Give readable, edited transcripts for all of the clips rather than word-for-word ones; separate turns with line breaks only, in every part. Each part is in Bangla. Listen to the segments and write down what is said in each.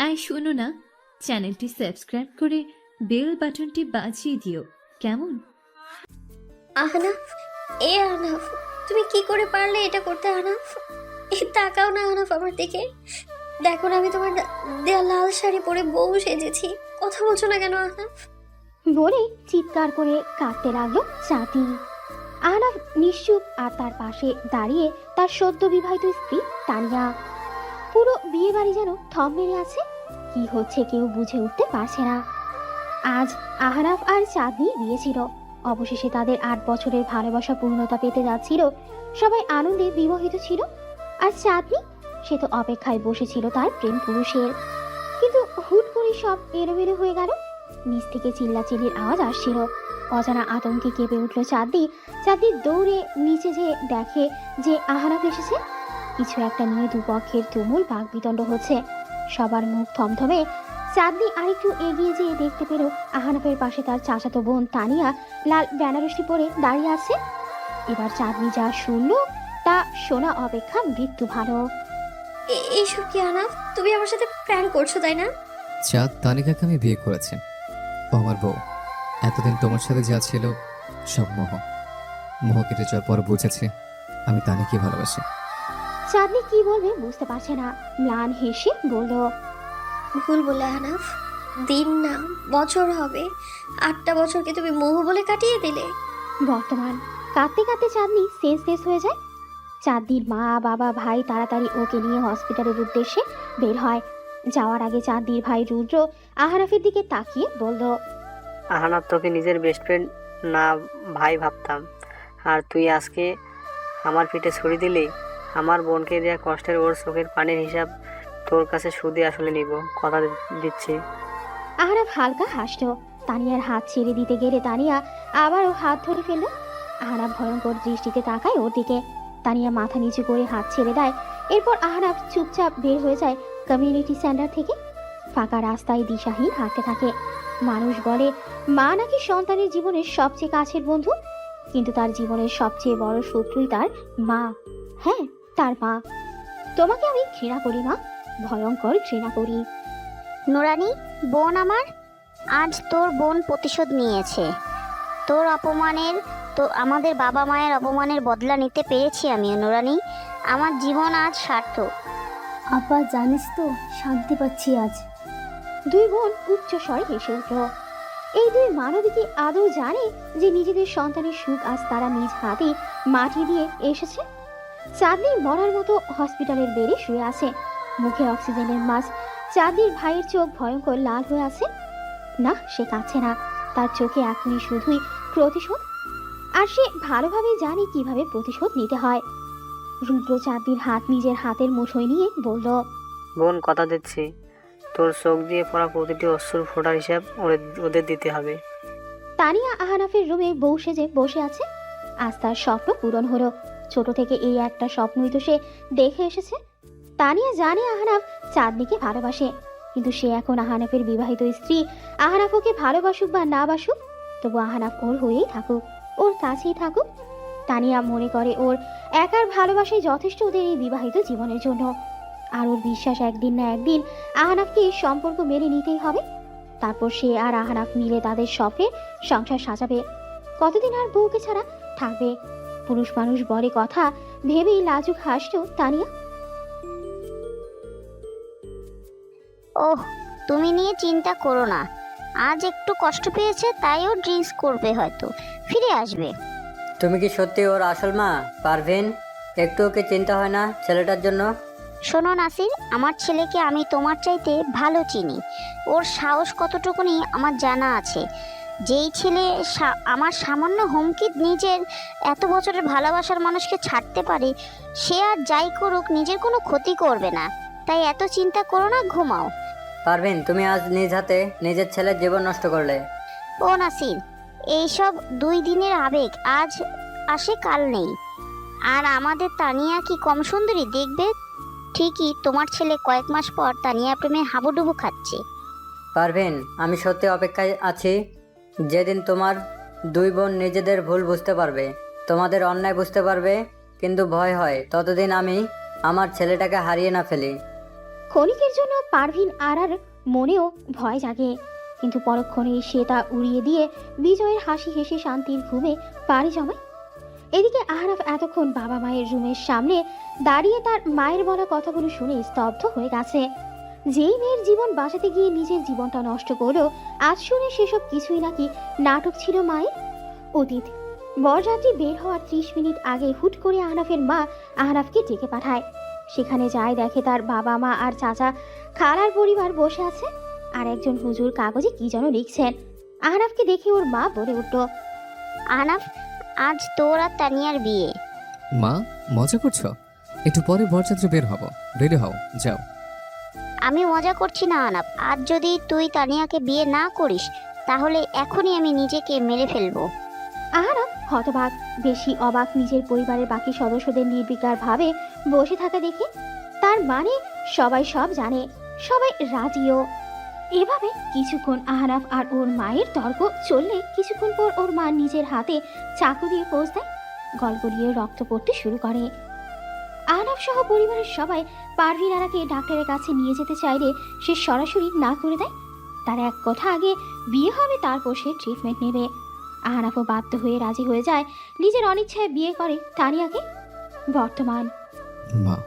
আর শোনো না, চ্যানেলটি সাবস্ক্রাইব করে বেল বাটনটি বাজিয়ে দিও কেমন?
আহনাফ, আহনাফ, তুমি কি করে পারলে এটা করতে? আহনাফ, তাকাও না আহনাফ আমার দিকে। দেখো না, আমি তোমার লাল শাড়ি পরে বউ সেজেছি। কথা বলছো না কেন আহনাফ?
বলে চিৎকার করে কাঁদতে লাগলো চাঁদি। আহনাফ নিশ্চুপ আর তার পাশে দাঁড়িয়ে তার সদ্য বিবাহিত স্ত্রী তানিয়া। পুরো বিয়ে বাড়ি যেন থম মেরে আছে। কি হচ্ছে কেউ বুঝে উঠতে পারছে না। আজ আহনাফ আর চাঁদনির বিয়ে ছিল। অবশেষে তাদের 8 বছরের ভালোবাসা পূর্ণতা পেতে যাচ্ছিল। সবাই আনন্দে বিবাহিত ছিল। আর চাঁদনি, সে তো অপেক্ষায় বসেছিল তার প্রেম পুরুষের। কিন্তু হুট করে সব এলোমেলো হয়ে গেল। নিচ থেকে চিল্লাচিল্লির আওয়াজ আসছিল। অজানা আতঙ্কে কেঁপে উঠল চাঁদনি। চাঁদনি দৌড়ে নিচে যেয়ে দেখে যে আহনাফ এসেছে। কিছু একটা নিয়ে দুপক্ষের তুমুল বাকবিতণ্ড হচ্ছে। সবার মুখ থমথমে। চাঁদনি আরেকটু এগিয়ে যেয়ে দেখতে পেল আহনাফের পাশে তার চাচাতো বোন তানিয়া লাল বেনারসি পরে দাঁড়িয়ে আছে। এবার চাঁদনি যা শুনল তা শোনা অপেক্ষা মৃত্যু ভালো।
এইসব কি আহনাফ? তুমি আমার সাথে প্ল্যান করছো, তাই না?
চাঁদ তানিকাকে আমি বিয়ে করেছি। ও আমার বউ। এতদিন তোমার সাথে যা ছিল সব মোহ কেটে যাওয়ার পর বুঝেছি আমি তানিকে ভালোবাসি।
চাঁদনি কি বলবে বুঝতে পারছে না। ম্লান হেসে বলল,
ভুল বলে আহনাফ। দিন না, বছর হবে। 8টা বছরকে তুমি মোহ বলে কাটিয়ে দিলে।
বর্তমান। কাঁদতে কাঁদতে চাঁদনি সেন্সলেস হয়ে যায়। চাঁদনির মা বাবা ভাই তাড়াতাড়ি ওকে নিয়ে হসপিটালের উদ্দেশ্যে বের হয়। যাওয়ার আগে চাঁদনির ভাই রুদ্র আহনাফের দিকে তাকিয়ে বলল,
আহনাফ তোকে নিজের বেস্ট ফ্রেন্ড না ভাই ভাবতাম, আর তুই আজকে আমার পিঠে ছুরি দিলি। আমার বোনকে দেওয়া কষ্টের ওর চোখের পানির হিসাব তোর কাছে সুদে আসলে নিব, কথা দিচ্ছি।
আহনাফ হালকা হাসল। তানিয়ার হাত ছেড়ে দিতে গেলে তানিয়া আবারও হাত ধরে ফেলল। আহনাফ ভয়ঙ্কর দৃষ্টিতে তাকায় ওর দিকে। তানিয়া মাথা নিচু করে হাত ছেড়ে দেয়। এরপর আহনাফ চুপচাপ বের হয়ে যায় কমিউনিটি সেন্টার থেকে। ফাঁকা রাস্তায় দিশাহীন হাঁটতে থাকে। মানুষ বলে মা নাকি সন্তানের জীবনের সবচেয়ে কাছের বন্ধু, কিন্তু তার জীবনের সবচেয়ে বড় শত্রুই তার মা। হ্যাঁ, তার মা। তোমাকে আমি ঘৃণা করি মা, ভয়ঙ্কর ঘৃণা করি।
নুরানি বোন আমার, আজ তোর বোন প্রতিশোধ নিয়েছে। তোর অপমানের, তো আমাদের বাবা মায়ের অপমানের বদলা নিতে পেরেছি আমি নুরানি। আমার জীবন আজ সার্থক।
আপা জানিস তো, শান্তি পাচ্ছি আজ।
দুই বোন উচ্চ স্বরে হেসে উঠল। এই দুই মানবী কি আদৌ জানে যে নিজেদের সন্তানের সুখ আজ তারা নিজ হাতে মাটি দিয়ে এসেছে? চাঁদনি মরার মতো হসপিটালের বেডে শুয়ে আছে। মুখে অক্সিজেনের মাস্ক। চাঁদনির ভাইয়ের চোখ ভয়ঙ্কর লাল হয়ে আছে। না, সে কাঁদছে না। তার চোখে এখনই শুধুই প্রতিশোধ। আর সে ভালোভাবে জানে কিভাবে প্রতিশোধ নিতে হয়। রুদ্র চাঁদনির হাত নিজের হাতের মুঠোয় নিয়ে বলল,
বোন কথা দিচ্ছি, তোর চোখ দিয়ে পড়া প্রতিটি অশ্রুর ফোঁটার হিসাব ওদের দিতে হবে।
তানিয়া আহনাফের রুমে বউ সেজে বসে আছে। আজ তার স্বপ্ন পূরণ হলো। ছোট থেকে এই একটা স্বপ্নই তো সে দেখে এসেছে। তানিয়া জানে আহনাফ চাঁদনিকে ভালোবাসে, কিন্তু সে এখন আহনাফের বিবাহিত স্ত্রী। আহনাফ ওকে ভালোবাসুক বা না বাসুক, তবু আহনাফ ওর হয়েই থাকুক, ওর কাছেই থাকুক। তানিয়া মনে করে ওর একার ভালোবাসাই যথেষ্ট ওদের এই বিবাহিত জীবনের জন্য। আর ওর বিশ্বাস একদিন না একদিন আহনাফকে এই সম্পর্ক মেনে নিতেই হবে। তারপর সে আর আহনাফ মিলে তাদের স্বপ্নের সংসার সাজাবে। কতদিন আর বউকে ছাড়া থাকবে? পুরুষ মানুষ বলে কথা ভেবেই লাজুক হাসল তানিয়া।
ওহ, তুমি নিয়ে চিন্তা করো না। আজ একটু কষ্ট পেয়েছে, তাই ও ড্রিঙ্কস করবে, হয়তো ফিরে আসবে।
তুমি কি সত্যি ওর আসল মা পারভিন? একটু ওকে চিন্তা হয় না ছেলেটার জন্য?
শোনো নাসির, আমার ছেলেকে আমি তোমার চাইতে ভালো চিনি। ওর সাহস কতটুকুনি আমার জানা আছে। যেই ছেলে আমার সামান্য হুমকি নিজের এত বছরের ভালোবাসার মানুষকে ছাড়তে পারে, সে আর যাই করুক নিজের কোনো ক্ষতি করবে না। তাই এত চিন্তা করো না, ঘুমাও।
পারভিন, তুমি আজ নিজ হাতে নিজের ছেলের জীবন নষ্ট করলে।
ও নাসির, এইসব 2 দিনের আবেগ, আজ আসে কাল নেই। আর আমাদের তানিয়া কি কম সুন্দরী? দেখবে ঠিকই তোমার ছেলে কয়েক মাস পর তানিয়া প্রেমে হাবুডুবু খাচ্ছে।
পারভিন, আমি সত্যি অপেক্ষায় আছি যেদিন তোমার 2 বোন নিজেদের ভুল বুঝতে পারবে, তোমাদের অন্যায় বুঝতে পারবে। কিন্তু ভয় হয় ততদিন আমি আমার ছেলেটাকে হারিয়ে না ফেলি।
ক্ষণিকের জন্য পারভিন আরার মনেও ভয় জাগে, কিন্তু পরক্ষণে সে তা উড়িয়ে দিয়ে বিজয়ের হাসি হেসে শান্তির ঘুমে পাড়ি জমায়। এদিকে আহনাফ এতক্ষণ বাবা মায়ের রুমের সামনে দাঁড়িয়ে তার মায়ের বলা কথাগুলো শুনে স্তব্ধ হয়ে গেছে। যেই মেয়ের জীবন বাঁচাতে গিয়ে নিজের জীবনটা নষ্ট করলো, আজ শুনে সেসব কিছুই নাকি নাটক ছিল মায়ের। অতীত বরযাত্রী বের হওয়ার 30 মিনিট আগে হুট করে আহনাফের মা আহনাফকে ডেকে পাঠায়। সেখানে যায়, দেখে তার বাবা মা আর চাচা খালার পরিবার বসে আছে, আর একজন হুজুর কাগজে কি যেন লিখছেন। আহনাফকে দেখে ওর মা বলে উঠল,
আহনাফ, আজ তোর আর তানিয়ার বিয়ে।
মা, মজা করছো? একটু পরে বরযাত্রী বের হব, রেডি হও, যাও।
আমি মজা করছি না আহনাফ, আজ যদি তুই তানিয়াকে বিয়ে না করিস তাহলে এখনই আমি নিজেকে মেরে ফেলবো।
আহনাফ হতবাক, বেশি অবাক নিজের পরিবারের বাকি সদস্যদের নির্বিকার ভাবে বসে থাকা দেখে। তার মানে সবাই সব জানে, সবাই রাজিও। এভাবে কিছুক্ষণ আহনাফ আর ওর মায়ের তর্ক চললে কিছুক্ষণ পর ওর মা নিজের হাতে চাকু দিয়ে পোঁছ দেয়, গলগলিয়ে রক্ত পড়তে শুরু করে। আহনাফ সহ পরিবারের সবাই পারভিন আরাকে ডাক্তারের কাছে নিয়ে যেতে চাইলে সে সরাসরি না করে দেয়। তার এক কথা, আগে বিয়ে হবে, তারপর সে ট্রিটমেন্ট নেবে। আহনাফও বাধ্য হয়ে রাজি হয়ে যায়, নিজের অনিচ্ছায় বিয়ে করে তানিয়াকে। বর্তমান
মা,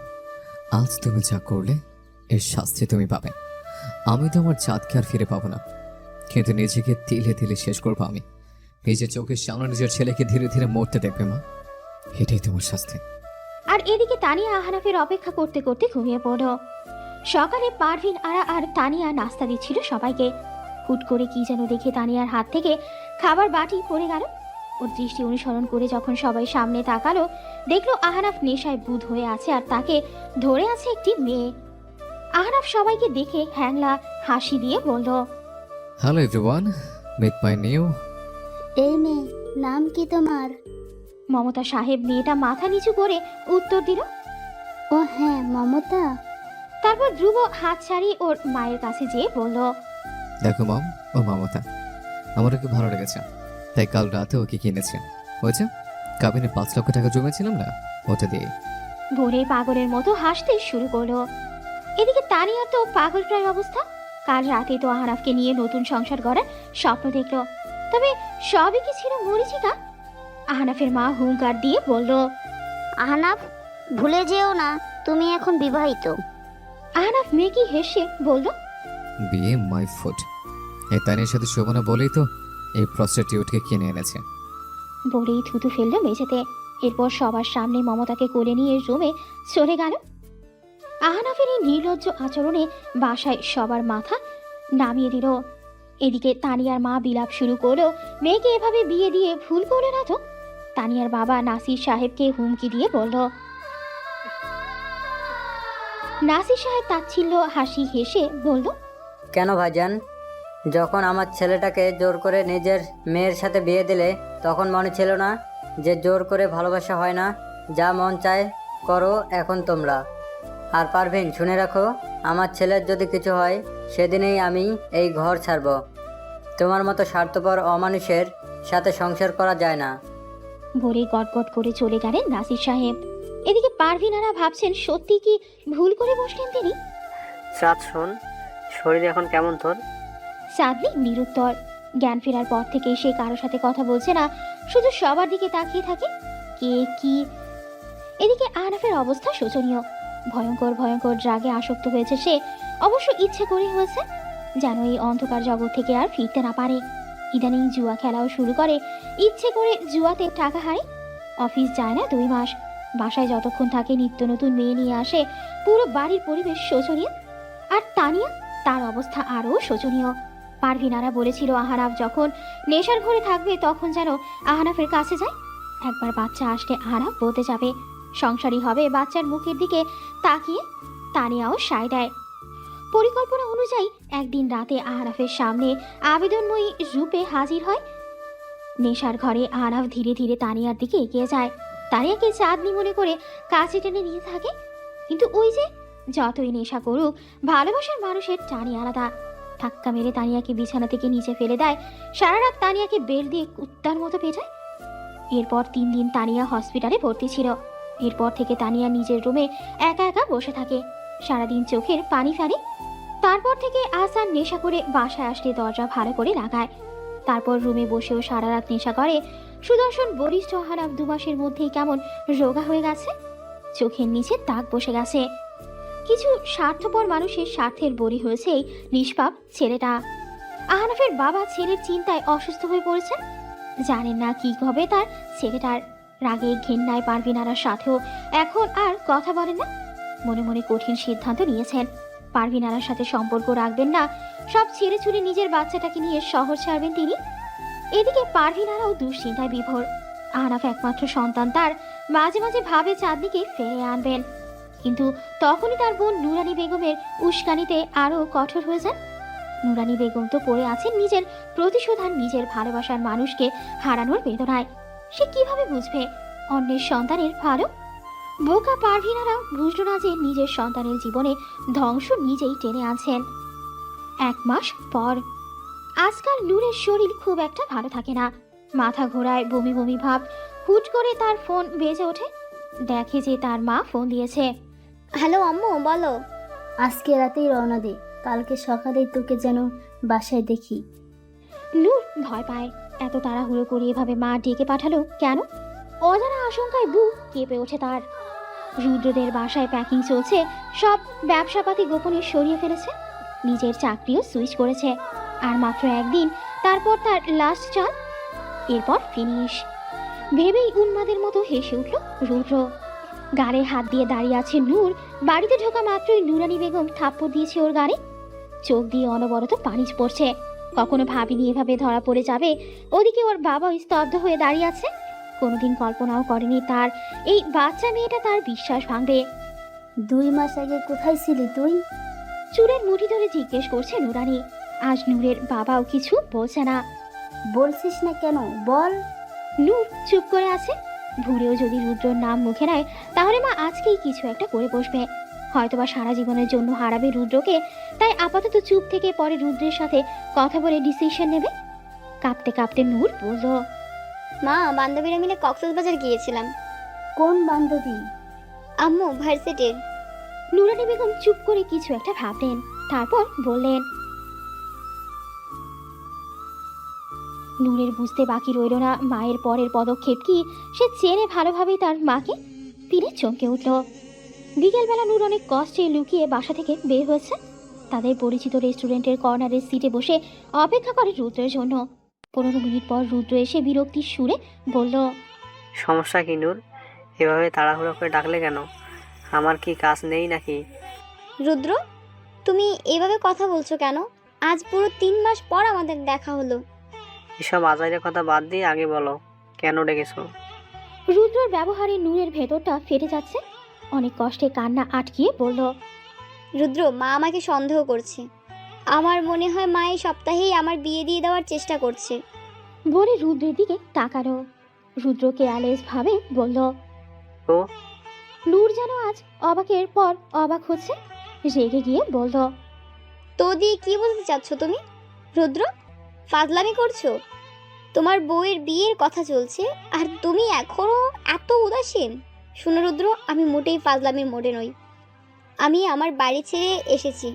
আজ তুমি যা করলে এর শাস্তি তুমি পাবে। আমি তো আমার চাঁদকে আর ফিরে পাবো না, কিন্তু নিজেকে তিলে তিলে শেষ করবো আমি। নিজের চোখের সামনে নিজের ছেলেকে ধীরে ধীরে মরতে দেখবে মা, এটাই তোমার শাস্তি।
আর এদিকে তানিয়া আহনাফের অপেক্ষা করতে করতে ঘুমিয়ে পড়ল। সকালে পারভিন আরা আর তানিয়া নাস্তা দিচ্ছিল সবাইকে। হুট করে কি যেন দেখে তানিয়ার হাত থেকে খাবার বাটি পড়ে গেল। ওর দৃষ্টি অনুসরণ করে যখন সবাই সামনে তাকালো, দেখলো আহনাফ নেশায় বুঁদ হয়ে আছে আর তাকে ধরে আছে একটি মেয়ে। আহনাফ সবাইকে দেখে হ্যাংলা হাসি দিয়ে বলল,
hello everyone, meet my new.
এই মেয়ে, নাম কি তোমার?
মমতা সাহেব মেয়েটা মাথা নিচু করে উত্তর দিল।
ও হ্যাঁ, মমতা।
তারপর ধ্রুব হাত ছাড়িয়ে ওর মায়ের কাছে যেয়ে বলল,
দেখো মম, ও মমতা, আমার ওকে ভালো লেগেছে, তাই কাল রাতে ওকে কিনেছে। হয়েছে, কাবিনে 5 লক্ষ টাকা জমেছিলাম না, ওটা দিয়ে।
ভোরে পাগলের মতো হাসতে শুরু করলো। এদিকে তানিয়ার তো পাগল প্রায় অবস্থা। কাল রাতে তো আহনাফকে নিয়ে নতুন সংসার গড়ার স্বপ্ন দেখলো, তবে সবই কি ছিল মরিচিকা? আহনাফের মা হুঙ্কার দিয়ে বলল,
আহনাফ, ভুলে যেও না তুমি এখন বিবাহিত।
আহনাফ মেকি হেসে বলল,
বিয়ে মাই ফুট। এই তানির সাথে শোভনা বলেই তো এই প্রস্টিটিউটকে কিনে এনেছে।
বলেই থুতু ফেললো মেঝেতে। এরপর সবার সামনে মমতাকে কোলে নিয়ে রুমে চলে গেল। আহনাফের এই নির্লজ্জ আচরণে বাসায় সবার মাথা নামিয়ে দিল। এদিকে তানিয়ার মা বিলাপ শুরু করলো, মেয়েকে এভাবে বিয়ে দিয়ে ভুল করলো না তো? তানিয়ার বাবা নাসির সাহেবকে হুমকি দিয়ে বলল। নাসির সাহেব তাচ্ছিল্য হাসি হেসে বলল,
কেন ভাইজান, যখন আমার ছেলেটাকে জোর করে নিজের মেয়ের সাথে বিয়ে দিলে তখন মনে ছিল না যে জোর করে ভালোবাসা হয় না? যা মন চায় করো এখন তোমরা। আর পারভিন, শুনে রাখো, আমার ছেলের যদি কিছু হয় সেদিনেই আমি এই ঘর ছাড়ব। তোমার মতো স্বার্থপর অমানুষের সাথে সংসার করা যায় না।
বলে গটগট করে চলে গেলেন নাসির সাহেব। এদিকে পারভিনারা ভাবছেন সত্যি কি ভুল করে বসলেন তিনি।
চাঁদ শোন, শরীর এখন কেমন তোর?
চাঁদনি নিরুত্তর। জ্ঞান ফেরার পর থেকে সে কারোর সাথে কথা বলছে না, শুধু সবার দিকে তাকিয়ে থাকে। কে কি? এদিকে আহনাফের অবস্থা শোচনীয়। ভয়ঙ্কর ভয়ঙ্কর ড্রাগে আসক্ত হয়েছে সে, অবশ্য ইচ্ছে করে হয়েছে, যেন এই অন্ধকার জগৎ থেকে আর ফিরতে না পারে। ইদানিং জুয়া খেলাও শুরু করে, ইচ্ছে করে জুয়াতে টাকা হারে। অফিস যায় না 2 মাস, বাসায় যতক্ষণ থাকে নিত্য নতুন মেয়ে নিয়ে আসে। পুরো বাড়ির পরিবেশ শোচনীয়। আর তানিয়া, তার অবস্থা আরও শোচনীয়। পারভিনারা বলেছিল আহনাফ যখন নেশার ঘরে থাকবে তখন যেন আহনাফের কাছে যায়। একবার বাচ্চা আসলে আহনাফ বলতে যাবে, সংসারী হবে। বাচ্চার মুখের দিকে তাকিয়ে তানিয়াও সায় দেয়। পরিকল্পনা অনুযায়ী একদিন রাতে আহনাফের সামনে আবেদনময়ী রূপে হাজির হয়। নেশার ঘরে আহনাফ ধীরে ধীরে তানিয়ার দিকে এগিয়ে যায়। তানিয়াকে চাঁদনি মনে করে কাছে টেনে নিয়ে থাকে। কিন্তু ওই যে, যতই নেশা করুক, ভালোবাসার মানুষের টানই আলাদা। ধাক্কা মেরে তানিয়াকে বিছানা থেকে নিচে ফেলে দেয়। সারা রাত তানিয়াকে বেল দিয়ে কুত্তার মতো পেটায়। এরপর 3 দিন তানিয়া হসপিটালে ভর্তি ছিল। এরপর থেকে তানিয়া নিজের রুমে একা একা বসে থাকে। সারাদিন চোখের পানি ফেলে। তারপর থেকে আসার নেশা করে বাসায় আসলে দরজা ভালো করে লাগায়। তারপর রুমে বসেও সারা রাত নেশা করে। সুদর্শন বরিষ্ঠ আহনাফ 2 মাসের মধ্যেই কেমন রোগা হয়ে গেছে, চোখের নিচে দাগ বসে গেছে। কিছু স্বার্থপর মানুষের স্বার্থের বলি হয়েছে এই নিষ্পাপ ছেলেটা। আহনাফের বাবা ছেলের চিন্তায় অসুস্থ হয়ে পড়েছেন। জানেন না কি হবে তার ছেলেটার। রাগে ঘেন্নায় পারভিনারার সাথেও এখন আর কথা বলেন না। মনে মনে কঠিন সিদ্ধান্ত নিয়েছেন, পারভিনারার সাথে সম্পর্ক রাখবেন না, সব ছেড়ে ছুড়ে নিজের বাচ্চাটাকে নিয়ে শহর ছাড়বেন তিনি। এদিকে পারভিনারাও দুশ্চিন্তায় বিভোর। আহনাফ একমাত্র সন্তান তার, মাঝে মাঝে ভাবে চাঁদনিকে ফেরে আনবেন, কিন্তু তখনই তার বোন নুরানি বেগমের উস্কানিতে আরও কঠোর হয়ে যান। নুরানি বেগম তো পড়ে আছেন নিজের প্রতিশোধ আর নিজের ভালোবাসার মানুষকে হারানোর বেদনায়। সে কিভাবে বুঝবে অন্যের সন্তানের ভালো? বোকা পারভিনারা বুঝল না যে নিজের সন্তানের জীবনে ধ্বংস নিজেই টেনে আনছেন। 1 মাস পর। আজকাল নূরের শরীর খুব একটা ভালো থাকে না, মাথা ঘোরায়, বমি বমি ভাব। হুট করে তার ফোন বেজে ওঠে, দেখে যে তার মা ফোন দিয়েছে।
হ্যালো আম্মু, বলো।
আজকে রাতেই রওনা দে, কালকে সকালেই তোকে যেন বাসায় দেখি।
নূর ভয় পায়, এত তাড়াহুড়ো করে এভাবে মা ডেকে পাঠালো কেন? অজানা আশঙ্কায় বুক কেঁপে ওঠে তার। রুদ্রদের বাসায় প্যাকিং চলছে, সব ব্যবসাপাতি গোপনে সরিয়ে ফেলেছে, নিজের চাকরিও সুইচ করেছে। আর মাত্র 1 দিন, তারপর তার লাস্ট চাল, এরপর ফিনিশ। ভেবেই উন্মাদের মতো হেসে উঠল রুদ্র। গাড়ে হাত দিয়ে দাঁড়িয়ে আছে নূর। বাড়িতে ঢোকা মাত্রই নুরানি বেগম থাপ্পড় দিয়েছে ওর গাড়ি। চোখ দিয়ে অনবরত পানি পড়ছে। কখনো ভাবিনি এভাবে ধরা পড়ে যাবে। ওদিকে ওর বাবা স্তব্ধ হয়ে দাঁড়িয়ে আছে। কোনোদিন কল্পনাও করেনি তার এই বাচ্চা মেয়েটা তার বিশ্বাস ভাঙবে।
2 মাস আগে কোথায় ছিলি তুই?
চুলের মুঠি ধরে জিজ্ঞেস করছে নুরানি। আজ নূরের বাবাও কিছু বলছে না।
বলছিস না কেন, বল।
নূর চুপ করে আছে। ভুলেও যদি রুদ্রর নাম মুখে নেয় তাহলে মা আজকেই কিছু একটা করে বসবে, হয়তোবা সারা জীবনের জন্য হারাবে রুদ্রকে। তাই আপাতত চুপ থেকে পরে রুদ্রের সাথে কথা বলে ডিসিশন নেবে। কাঁপতে কাঁপতে নূর বলল,
মা, বান্ধবীরা মিলে কক্সবাজার গিয়েছিলাম।
কোন বান্ধবী?
আম্মু, ভার্সিটির।
নুরানি বেগম চুপ করে কিছু একটা ভাবলেন, তারপর বললেন। নূরের বুঝতে বাকি রইল না মায়ের পরের পদক্ষেপ কি। সে চেনে ভালোভাবেই তার মাকে। তীরে চমকে উঠল। বিকেলবেলা নূর অনেক কষ্টে লুকিয়ে বাসা থেকে বের হয়েছে। তাদের পরিচিত রেস্টুরেন্টের কর্নারের সিটে বসে অপেক্ষা করে রুদ্রের জন্য। 15 মিনিট পর রুদ্র এসে বিরক্তির সুরে বলল,
সমস্যা কি নূর? এভাবে তাড়াহুড়ো করে ডাকলে কেন? আমার কি কাজ নেই নাকি?
রুদ্র, তুমি এভাবে কথা বলছো কেন? আজ পুরো 3 মাস পর আমাদের দেখা হলো।
এসব আজাইরের কথা বাদ দিয়ে আগে বলো, কেন ডেকেছো?
রুদ্রর ব্যবহারে নূরের ভেতরটা ফেটে যাচ্ছে। অনেক কষ্টে কান্না আটকিয়ে বলল,
রুদ্র, মা আমাকে সন্দেহ করছে। আমার মনে হয় মা এই সপ্তাহেই আমার বিয়ে দিয়ে দেওয়ার চেষ্টা করছে।
বলে রুদ্রের দিকে তাকালো। রুদ্র কেয়ারলেস ভাবে বলল।
তো
নূর যেন আজ অবাকের পর অবাক হচ্ছে। রেগে গিয়ে বলল,
তো দিয়ে কি বলতে চাচ্ছ তুমি? রুদ্র, ফাজলামি করছো? তোমার বউয়ের বিয়ের কথা চলছে আর তুমি এখনো এত উদাসীন? শুনো রুদ্র, আমি মোটেই ফাজলামির মোড়ে নই। আমি আমার বাড়ি ছেড়ে এসেছি।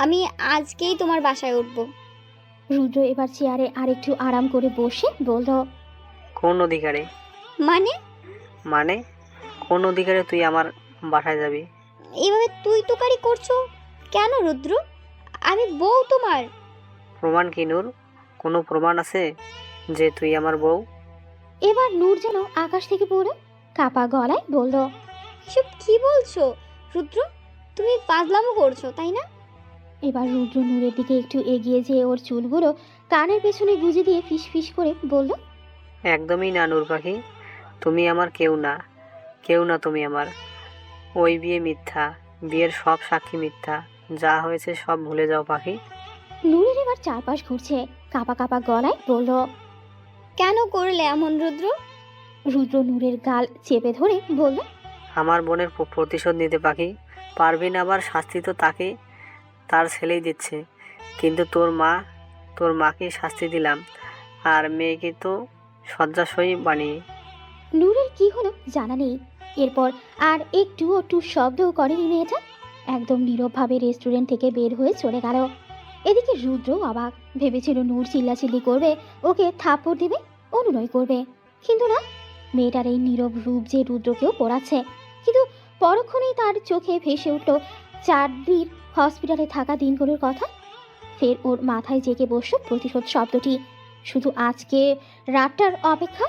আমি আজকেই তোমার বাসায় উঠব।
রুদ্র এবার চেয়ারে আরেকটু আরাম করে বসে বলল,
কোন অধিকারে?
মানে?
মানে কোন অধিকারে তুই আমার বাসায় যাবি?
এইভাবে তুই তুকারি করছো কেন রুদ্র? আমি বউ তোমার।
প্রমাণ কি নূর? কোনো প্রমাণ আছে যে তুই আমার বউ?
এবার নূর যেন আকাশ থেকে পড়ে কাপা গলায় বলল,
এসব কি বলছো রুদ্র? তুমি ফাজলামো করছো তাই না?
এবার রুদ্র নূরের দিকে একটু এগিয়ে যেয়ে ওর চুলগুলো কানের পেছনে গুজে দিয়ে ফিস ফিস করে বলল,
একদমই না নূর পাখি, তুমি আমার কেউ না, কেউ না তুমি আমার। ওই বিয়ে মিথ্যা, বিয়ের সব সাক্ষী মিথ্যা, যা হয়েছে সব ভুলে যাও পাখি।
নূরের এবার চারপাশ ঘুরছে, কাপা কাপা গলায় বলল,
কেন করলে এমন রুদ্র?
রুদ্র নূরের গাল চেপে ধরে বলল,
আমার বোনের প্রতিশোধ নিতে পাখি পারবিন, আবার শাস্তি তো তাকে তার ছেলেই দিচ্ছে, কিন্তু তোর মাকে শাস্তি দিলাম, আর মেয়েকে তো শয্যাশয়ী বানিয়ে।
নূরের কি হলো জানা নেই। এরপর আর একটু শব্দও করেনি মেয়েটা। একদম নীরবভাবে রেস্টুরেন্ট থেকে বের হয়ে চলে গেল। এদিকে রুদ্রও অবাক, ভেবেছিল নূর চিল্লাচিল্লি করবে, ওকে থাপ্পড় দেবে, অনুনয় করবে, কিন্তু না, মেয়েটার এই নীরব রূপ যে রুদ্রকেও পড়াচ্ছে। কিন্তু পরক্ষণেই তার চোখে ভেসে উঠল চাঁদনির হসপিটালে থাকা দিনগুলোর কথা। ফের ওর মাথায় জেগে বসল প্রতিশোধ শব্দটি। শুধু আজকে রাতটার অপেক্ষা।